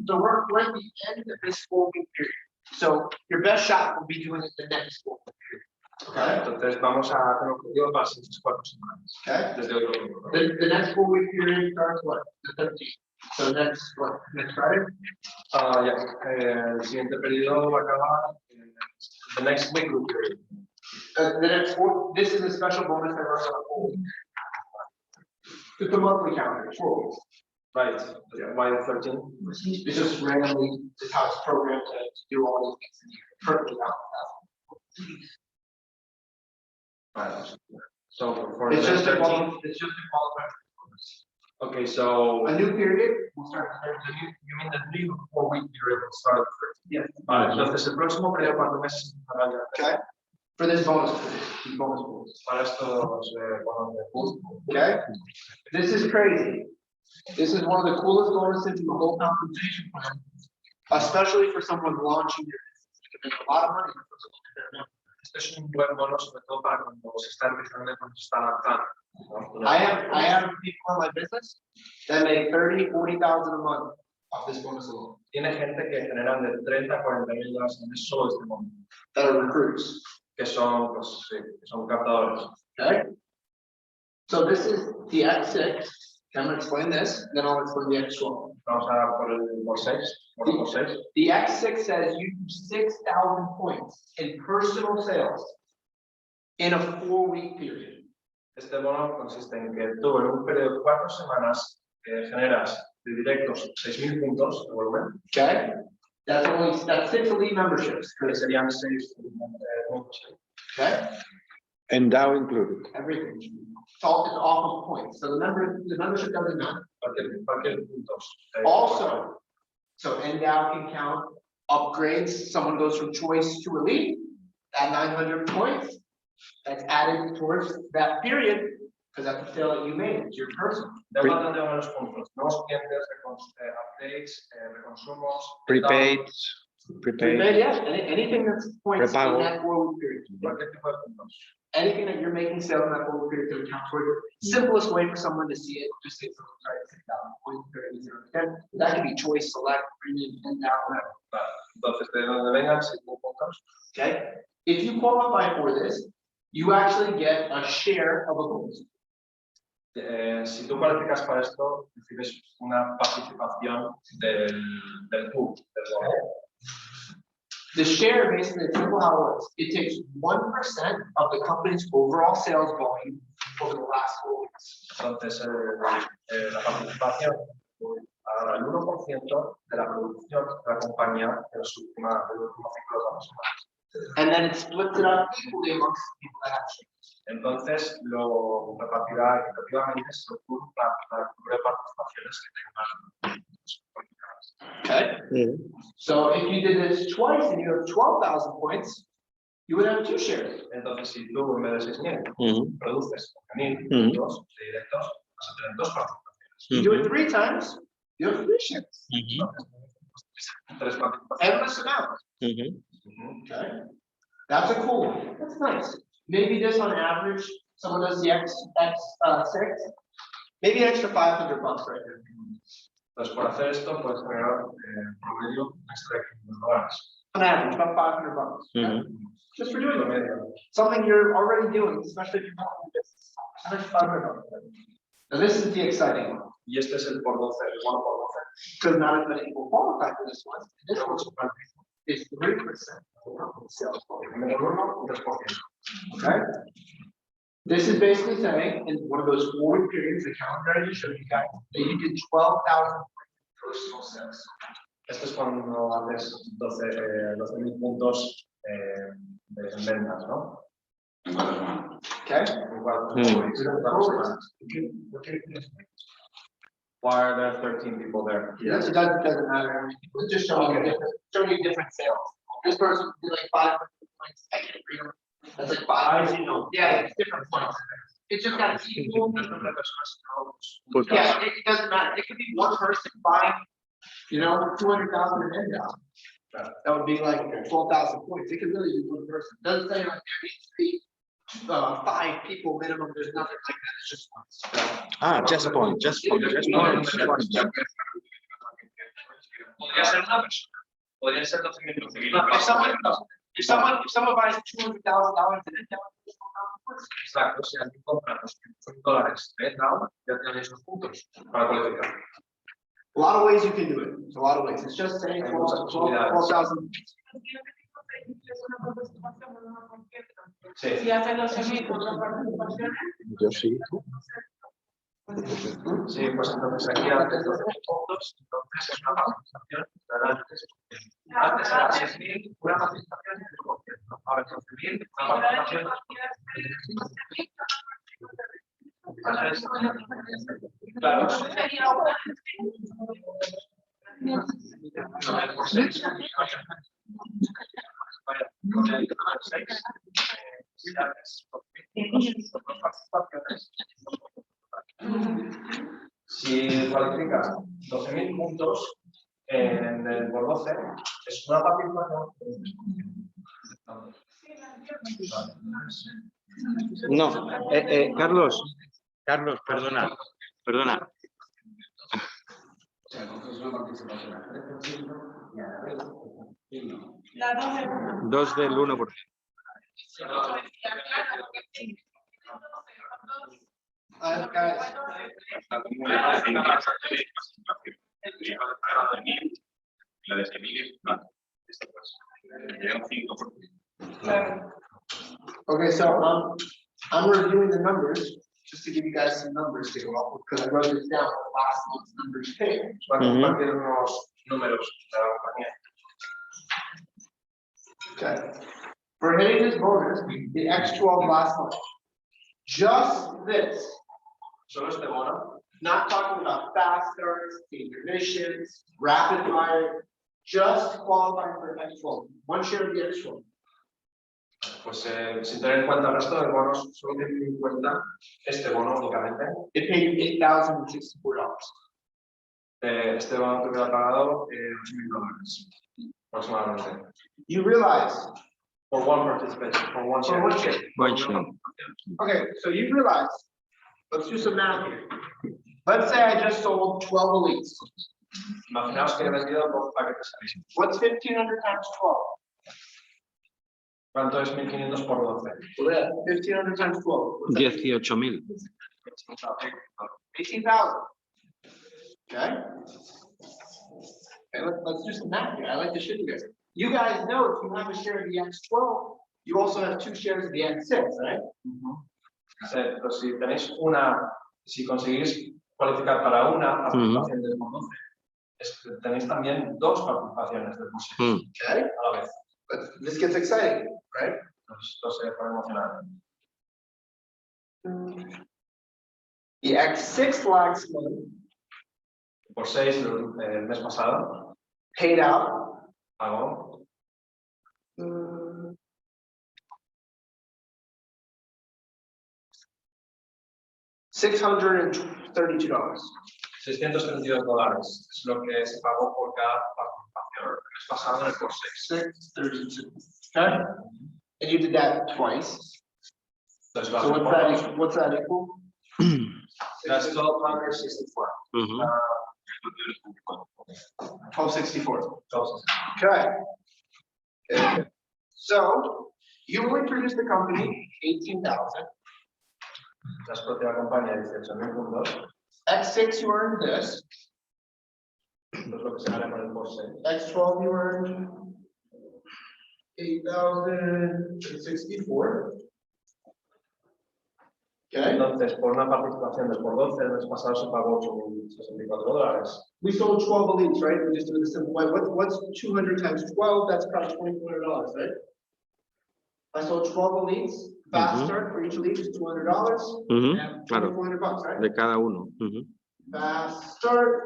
So we're at the end of this 4-week period. So your best shot will be doing it the next 4-week period. Okay. Entonces vamos a hacer un objetivo para las siguientes 4 semanas. Okay. Desde hoy domingo. The next 4-week period starts what? The 13th. So next what? Next Friday? Ya, el siguiente periodo va a acabar the next week period. The next 4. This is a special bonus that runs on a whole week. It's a monthly calendar, 4 weeks. Right. Why the 13? It's just randomly just how it's programmed to do all these things in here. Perfectly balanced. Right. So for It's the just next a 13. it's just a qualifier. Okay, so A new period will start. you mean the new 4-week period will start the 13th? Yeah. Vale, entonces el próximo periodo 4 meses empezará ya. Okay. For this bonus period, these bonus pools. Para estos bonos de boost. Okay. This is crazy. This is one of the coolest bonuses in the whole compensation plan, especially for someone launching their business. You can make a lot of money. Este es un buen bono, sobre todo para cuando se está empezando y cuando se está lanzando. I have people in my business that make $30,000-$40,000 a month off this bonus alone. Tiene gente que generan de $30,000 a $40,000 al mes solo este bono. That are recruits. que son, pues, sí, que son captadores. Okay? So this is the X6. I'm going to explain this, then I'll explain the X12. Vamos a por el por 6. Por 6. The X6 says you use 6,000 points in personal sales in a 4-week period. Este bono consiste en que tú en un periodo de 4 semanas generas de directos 6.000 puntos de volumen. Okay? That's 6 elite memberships. Que serían 6 puntos. Okay? And Dow included. Everything. It's off of points. So the membership doesn't matter. Cualquier puntos. Also, so NDAO can count upgrades. Someone goes from choice to elite at 900 points. That's added towards that period because that's the sale that you made. It's your personal. De acuerdo de los puntos. Nuevos clientes, updates, reconsumos. Prepaid. Prepaid, yeah. Anything that's points Prepago. in that 4-week period. Cualquier tipo de puntos. Anything that you're making sales in that 4-week period to account for it. Simplest way for someone to see it, just say someone tried 6,000 points, 30, 0, 10. That can be choice, select, premium, and down, whatever. Entonces, de donde vengan 6.000 puntos. Okay? If you qualify for this, you actually get a share of a bonus. Si tú cualificas para esto, recibes una participación del pool, del bono. The share, basically, it's simple how it works. It takes 1% of the company's overall sales volume over the last 4 weeks. Entonces, la participación a el 1% de la producción de la compañía en los últimos ciclos de las semanas. And then it splits it up equally amongst the people that have shares. Entonces, lo repartirá equitativamente según la número de participaciones que tengan. Okay? So if you did this twice and you have 12,000 points, you would have 2 shares. Entonces, si tú en vez de 6.000 produces 9.000 puntos directos, vas a tener 2 participaciones. You do it 3 times, you have 3 shares. 3 participaciones. Endless amount. Okay? That's a cool one. That's nice. Maybe this on average, someone does the X6, maybe an extra $500 right there. Entonces, por hacer esto, puedes generar promedio un extra de $500. On average, about $500. Okay? Just for doing it. Something you're already doing, especially if you're not in business. How much $500? Now this is the exciting one. Y este es el por 12, el bono por 12. Because not as many people qualify for this one. And this one's is 3% of the company's sales volume. Menos 1, 3%. Okay? This is basically saying in one of those 4-week periods, the calendar I just showed you guys, that you did 12,000 personal sales. Esto es cuando haces 12.000 puntos de ventas, ¿no? Okay? Why are there 13 people there? Yes, it doesn't matter. It's just showing you different sales. This person did like 500 points. I can't read them. That's like 5. Yeah, it's different points. It's just got equal. Yeah, it doesn't matter. It could be one person buying, 200,000 in NDAO. That would be like 12,000 points. It could really be one person. It doesn't say like there needs to be 5 people minimum. There's nothing like that. It's just one. Just point. Podría ser una persona. Podría ser 12.000. If someone buys $200,000 in NDAO, Exacto, si alguien compra $200 de NDAO, ya tiene esos puntos para cualificar. a lot of ways you can do it. There's a lot of ways. It's just saying 12,000. Sí. Si hace 12.000 participaciones, Yo sí. Sí, pues entonces aquí haces 12.000 puntos, entonces es una participación. Antes era 6.000, una participación del 1%. Ahora 12.000, una participación claro. Con el 6, si haces 2.000 participaciones. Si cualificas 12.000 puntos en el por 12, es una participación. No, Carlos, perdona. O sea, entonces una participación al 3%. la 2 de 1. 2 del 1%. Guys, La comunidad tiene que hacer la de 6.000 es plata. Esto pues, llega un 5%. okay, so I'm reviewing the numbers, just to give you guys some numbers to go off with, because I wrote this down, last month's numbers paid. Para compartir unos números de la compañía. Okay. For hitting this bonus, the X12 last month, just this, Solo este bono, not talking about fast starts, commissions, rapid fire, just qualifying for X12, one share of the X12. pues sin tener en cuenta el resto de bonos, solo tienen en cuenta este bono únicamente. It paid $8,064. Este bono te hubiera pagado $8.000 aproximadamente. You realize, For one participation, for one for share. one share. One share. Okay, so you realize, let's do some math here. Let's say I just sold 12 elites. Imaginaos que he vendido 12 paquetes Elite. What's 1,500 times 12? ¿Cuánto es 1.500 por 12? 1,500 times 12. What's that? 18.000. 18,000. Okay. Okay, let's do some math here. I like to show you guys. You guys know if you have a share of the X12, you also have 2 shares of the X6, right? Pero si tenéis si conseguís cualificar para una participación del por 12, tenéis también 2 participaciones del por 6 Okay. a la vez. But this gets exciting, right? Esto se pone emocionante. The X6 last month Por 6 el mes pasado paid out pagó $632. $632. Es lo que se pagó por cada participación. El mes pasado en el por 6. 632. Okay. And you did that twice. Entonces, So what's that equal? That's 1,264. 1264. Entonces, Okay. So you only produced the company 18,000. la propia compañía 18.000 puntos. X6 you earned this. Esto es lo que se gana con el por 6. X12 you earned 8,064. Okay. Entonces, por una participación del por 12, el mes pasado se pagó $8.064. We sold 12 elites, right? We just do it the simple way. What's 200 times 12? That's probably $2,400, right? I sold 12 elites. Fast start for each elite is $200. And Claro, $2,400, right? de cada uno. Fast start,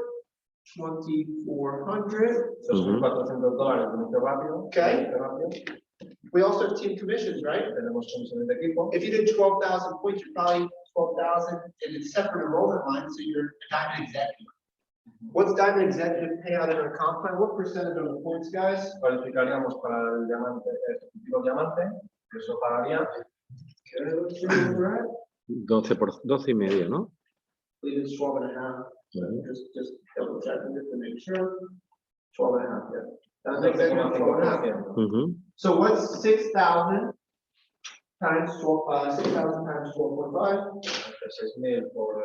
2,400. $2.400 de inicio rápido. Okay. inicio rápido. We also have team commissions, right? Tenemos comisiones de equipo. If you did 12,000 points, you're probably 12,000 in a separate enrollment line, so you're a diamond executive. What's diamond executive payout in our comp plan? What percentage of the points, guys? Cualificaríamos para el diamante, ejecutivo diamante, que eso pagaría. Okay, let's see where we're at. 12 y medio, ¿no? I believe it's 12 and a half. Just double checking just to make sure. 12 and a half, yeah. That's executive 12 and a half. So what's 6,000 times 12, 6,000 times 12.5? 6.000 por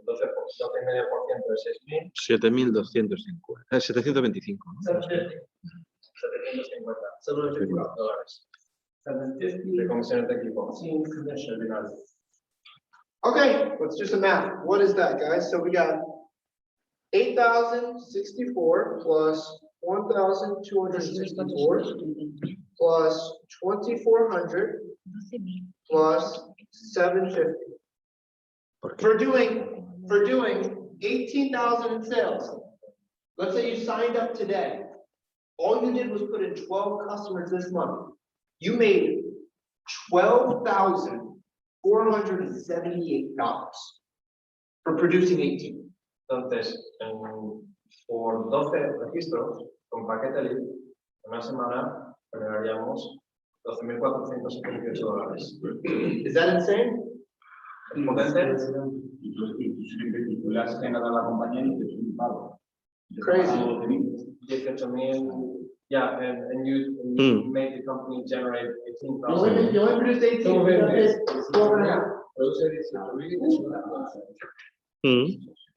12,5% de 6.000. 7.250. 725. ¿no? 750. $750. De comisiones de equipo. Team commission. Okay, let's do some math. What is that, guys? So we got 8,064 plus 1,264 plus 2,400 plus 750. For doing 18,000 in sales. Let's say you signed up today. All you did was put in 12 customers this month. You made $12,478 for producing 18. Entonces, por 12 registros, con paquete elite, en una semana generaríamos $12,478. Is that insane? ¿Es potente? Titulas que nada la compañía y te es un pago. Crazy. 18.000 Yeah, and you made the company generate 18,000. You only produced 18, Todo you bien, got this 12.5. Produce 18.000 es una cosa.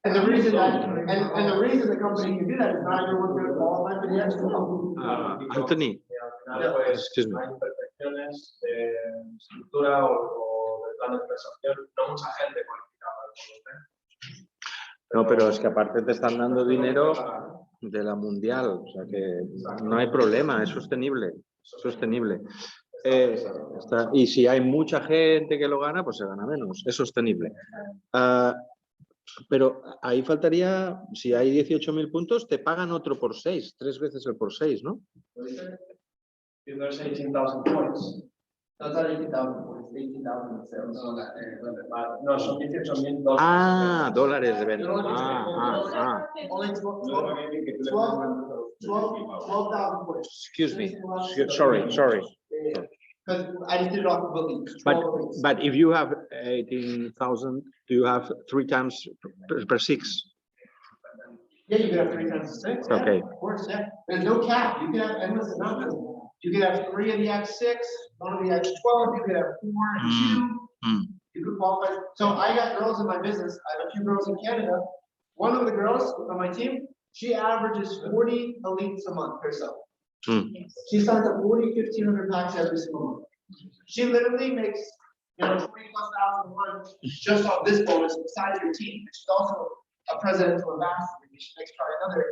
And the reason that, and the reason the company can do that is not everyone's going to qualify for the extra loan. Anthony, Pues, excuse me. hay imperfecciones de estructura o de plan de conversación, no mucha gente cualificada para el fondo. No, pero es que aparte te están dando dinero de la mundial, o sea que no hay problema, es sostenible, sostenible. Y si hay mucha gente que lo gana, pues se gana menos, es sostenible. Pero ahí faltaría, si hay 18.000 puntos, te pagan otro por 6, 3 veces el por 6, ¿no? If there's 18,000 points. That's not 18,000 points, 18,000 sales. No, son 18.000 dólares. Ah, dólares de venta. Only 12,000 points. Excuse me. Sorry. Because I just did it off the booking. 12 points. But if you have 18,000, do you have 3 times per 6? Yeah, you can have 3 times the 6. Yeah, Okay. of course, yeah. There's no cap. You can have, and listen, not this. You can have 3 of the X6, 1 of the X12, you could have 4 and 2. You could qualify. So I got girls in my business. I have a few girls in Canada. One of the girls on my team, she averages 40 elites a month herself. She signs up 1,500 packs every single month. She literally makes, 20,000+ a month just on this bonus besides your team. She's also a presidential ambassador. She makes probably another,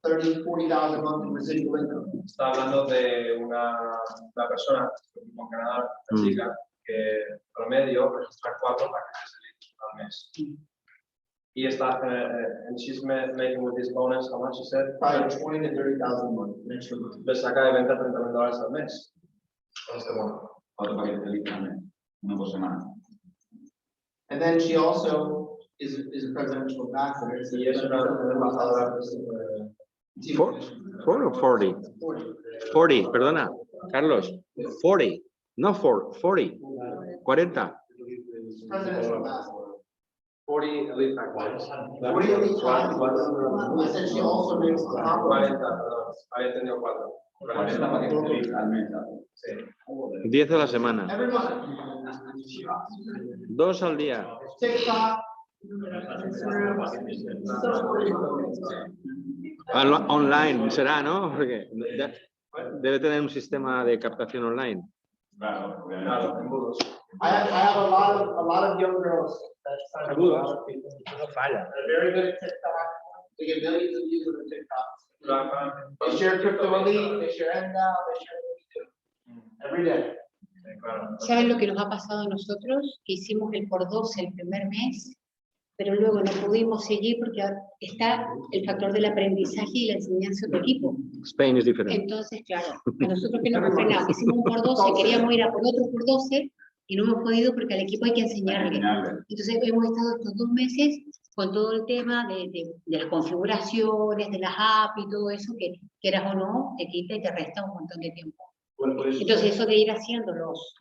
30,000, 40,000 a month in residual income. Está hablando de una persona con Canadá, una chica, que promedio registra 4 paquetes al mes. Y está, and she's making with this bonus, how much you said? Probably 20,000 to 30,000 a month. Next month. Le saca de venta $30,000 al mes. Con este bono. 4 paquetes de litro al mes, uno por semana. And then she also is a presidential ambassador. Y es una embajadora. 4 or 40? 40, perdona, Carlos. 40, no 40. 40. Presidential ambassador. 40 elite packs. 40 elite packs. I said she also makes the top 40, perdón. Había entendido 4. 40 paquetes de litro al mes. Sí. 10 a la semana. every month. 2 al día. TikTok. Online será, ¿no? Porque debe tener un sistema de captación online. Claro, Embudos. I have a lot of young girls that sign up. A lot of people. No falla. They're very good at TikTok. They get millions of views on their TikToks. They share crypto elite, they share MDAO, they share every day. ¿Saben lo que nos ha pasado a nosotros? Que hicimos el por 12 el primer mes, pero luego no pudimos seguir porque está el factor del aprendizaje y la enseñanza de equipo. Spain is different. Entonces, claro, a nosotros que nos frenamos, hicimos un por 12, queríamos ir a por otro por 12 y no hemos podido porque al equipo hay que enseñarle. Entonces hemos estado estos 2 meses con todo el tema de las configuraciones, de las apps y todo eso, que quieras o no, te quita y te resta un montón de tiempo. Entonces eso de ir haciéndolos,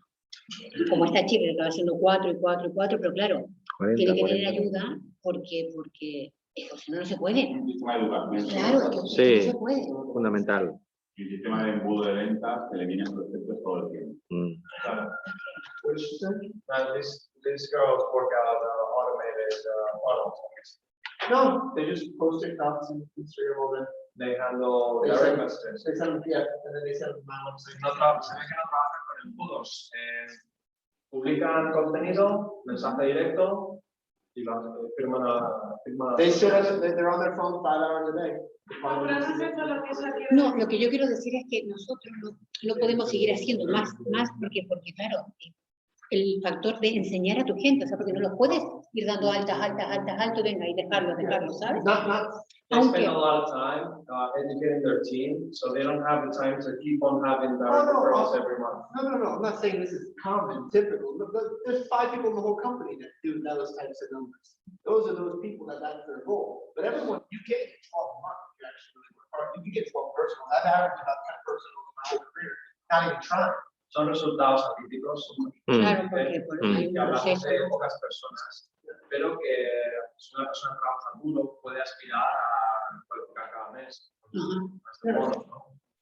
como esta chica que estaba haciendo 4 y 4 y 4, pero claro, 40, tiene que 40. tener ayuda porque eso, si no, no se puede. Un sistema de educación. Claro, es que Sí. no se puede. Fundamental. Y un sistema de embudo de ventas que elimina estos efectos todo el tiempo. These girls work out automated funnels. No, they just post TikToks and Instagram all day. They handle They direct send- messages. They send, yeah, and then they send them out. Se ve que no trabajan con embudos. Publican contenido, mensaje directo y firman They sit on, they're on their phone 5 hours a day. No, pero no es eso lo que ella quiere No, lo que yo quiero decir es que nosotros no podemos seguir haciendo más porque claro, el factor de enseñar a tu gente, o sea, porque no los puedes ir dando altas, venga, y dejarlo, ¿sabes? They spend a lot of time educating their team, so they don't have the time to keep on having direct referrals every month. No, I'm not saying this is common, typical. There's 5 people in the whole company that do those types of numbers. Those are those people that's their goal. But everyone, you can't get 12 months. You actually really work hard. You can get 12 personals. I've averaged about 10 personals in my whole career, not even trying. Son resultados atípicos. Claro, porque hay un Que hablamos proceso. de pocas personas, pero que si una persona trabaja duro puede aspirar a cualificar cada mes. Ajá. Bonos, ¿no?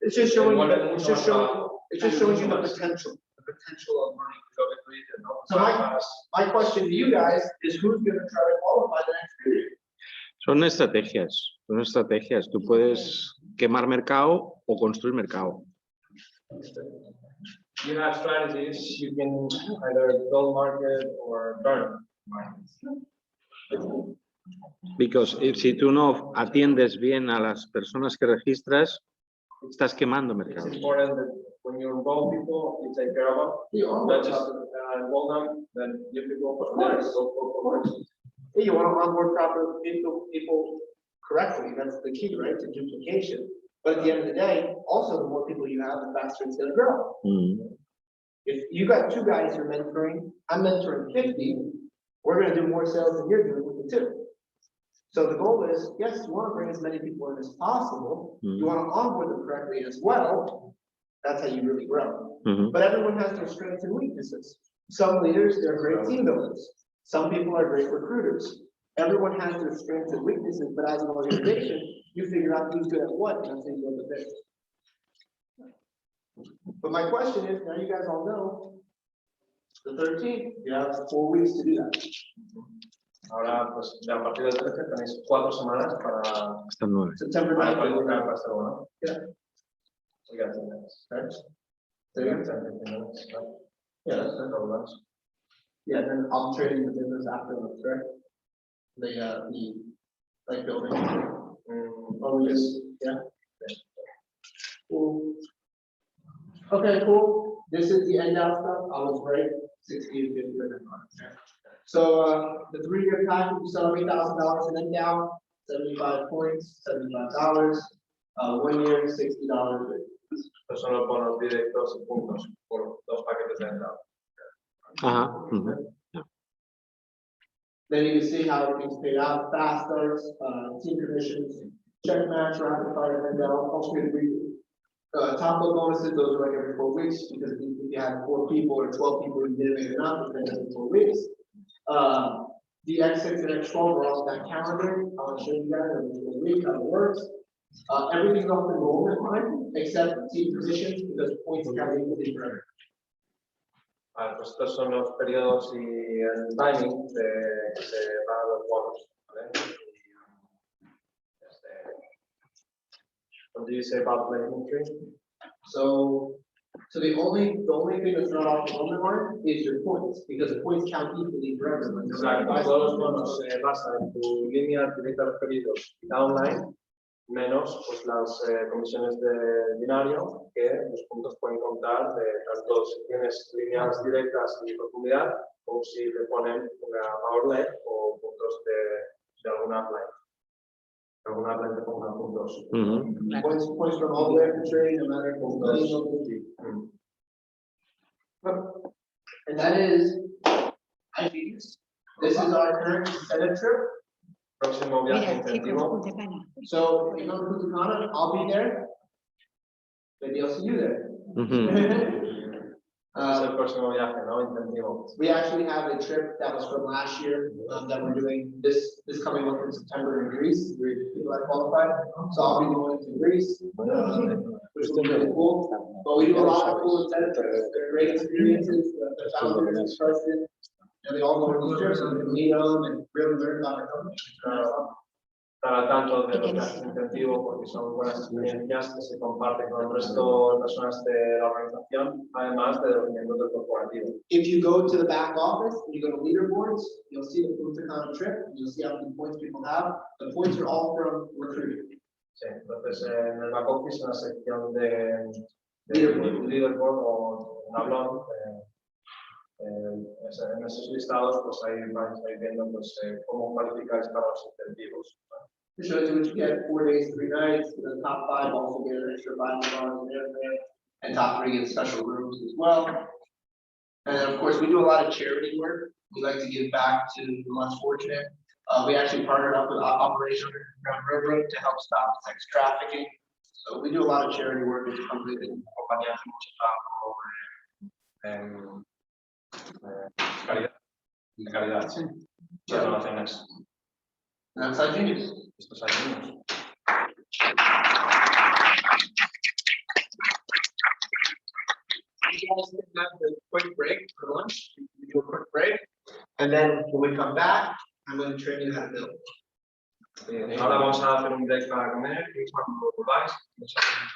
It's just showing, Envuelve it's mucho just más showing, trabajo. it's just showing you the Mucho más. potential of money. Lo que tú dices, ¿no? So my question to you guys is who's going to try to qualify the next period? Son estrategias, son estrategias. Tú puedes quemar mercado o construir mercado. You have strategies, you can either build market or burn market. Because si tú no atiendes bien a las personas que registras, estás quemando It's mercado. important that when you involve people, you take care of them. You Not just involve them, then you people from there go for. Yeah, you want to onboard proper people correctly. That's the key, right? To duplication. But at the end of the day, also the more people you have, the faster it's going to grow. If you got 2 guys you're mentoring, I'm mentoring 50, we're going to do more sales than you're doing with the 2. So the goal is, yes, you want to bring as many people in as possible. You want to onboard them correctly as well. That's how you really grow. But everyone has their strengths and weaknesses. Some leaders, they're great team builders. Some people are great recruiters. Everyone has their strengths and weaknesses, but as an organization, you figure out who's good at what, and that's how you build the business. But my question is, now you guys all know, the 13th, you have 4 weeks to do that. Ahora, pues, ya a partir del 13 tenéis 4 semanas para Hasta el 9. September 9th. planificar para hacerlo, ¿no? Yeah. We got 10 minutes. Right? We got 10, 15 minutes, right? Yeah, that's A couple months. Yeah, and then I'm trading the business afterwards, right? The like building. Oh, yes, yeah. Cool. Okay, cool. This is the end out stuff. I was right. 60 to 50 minutes. So the 3-year package, you sell $8,000 in end down, 75 points, $75. 1 year, $60. Estos son los bonos directos y puntos por 2 paquetes de entrada. Then you can see how everything's paid out, fast starts, team commissions, check match, rapid fire, and down, top of bonuses, those are like every 4 weeks, because if you have 4 people or 12 people, you didn't make enough, then every 4 weeks. The X6 and X12 are all that calendar. I'll show you guys every 4 weeks how it works. Everything's off enrollment line, except team positions, because points are counting with the forever. Pues estos son los periodos y el timing que se pagan los bonos. ¿Vale? What do you say about the entry? So the only thing that's not off enrollment line is your points, because the points count equally for everyone. Exacto, todos los bonos se basan en tu línea directa de referidos downline, menos pues las comisiones de binario, que los puntos pueden contar de tanto si tienes líneas directas y profundidad, como si te ponen una power leg o puntos de alguna upline. Alguna upline te ponga puntos. Points from all the way to trade, no matter and that is, this is our current incentive trip. Próximo viaje Mira, chicos, incentivo. Punta Cana. So if you come to Punta Cana, I'll be there. Maybe I'll see you there. Es el próximo viaje, ¿no? Incentivo. We actually have a trip that was from last year that we're doing this coming month in September in Greece. People that qualified, so I'll be going to Greece, which will be really cool. But we do a lot of cool incentives. They're great experiences. The founders, the president, and they all go to these trips and we can meet them and really learn about our company. Estar al tanto de los viajes incentivos porque son buenas experiencias que se comparten con el resto de personas de la organización, además de los miembros del corporativo. If you go to the back office and you go to leaderboards, you'll see the Punta Cana trip. You'll see how many points people have. The points are all from recruiting. Sí, entonces en el back office, en la sección de leaderboard o un hablón, en esos listados, pues ahí vais a ir viendo pues, cómo cualificáis para los incentivos. It shows you what you get 4 days, 3 nights. The top 5 also get an extra $5 there, and top 3 get special rooms as well. And of course, we do a lot of charity work. We like to give back to the less fortunate. We actually partnered up with Operation Underground Railroad to help stop sex trafficking. So we do a lot of charity work with the company. Caridad, sí. Donaciones. That's our genius. Estos años. guys can have the quick break for lunch. We do a quick break. And then when we come back, I'm going to train you how to build. Ahora vamos a hacer un break para comer y cuando volváis, nos hacemos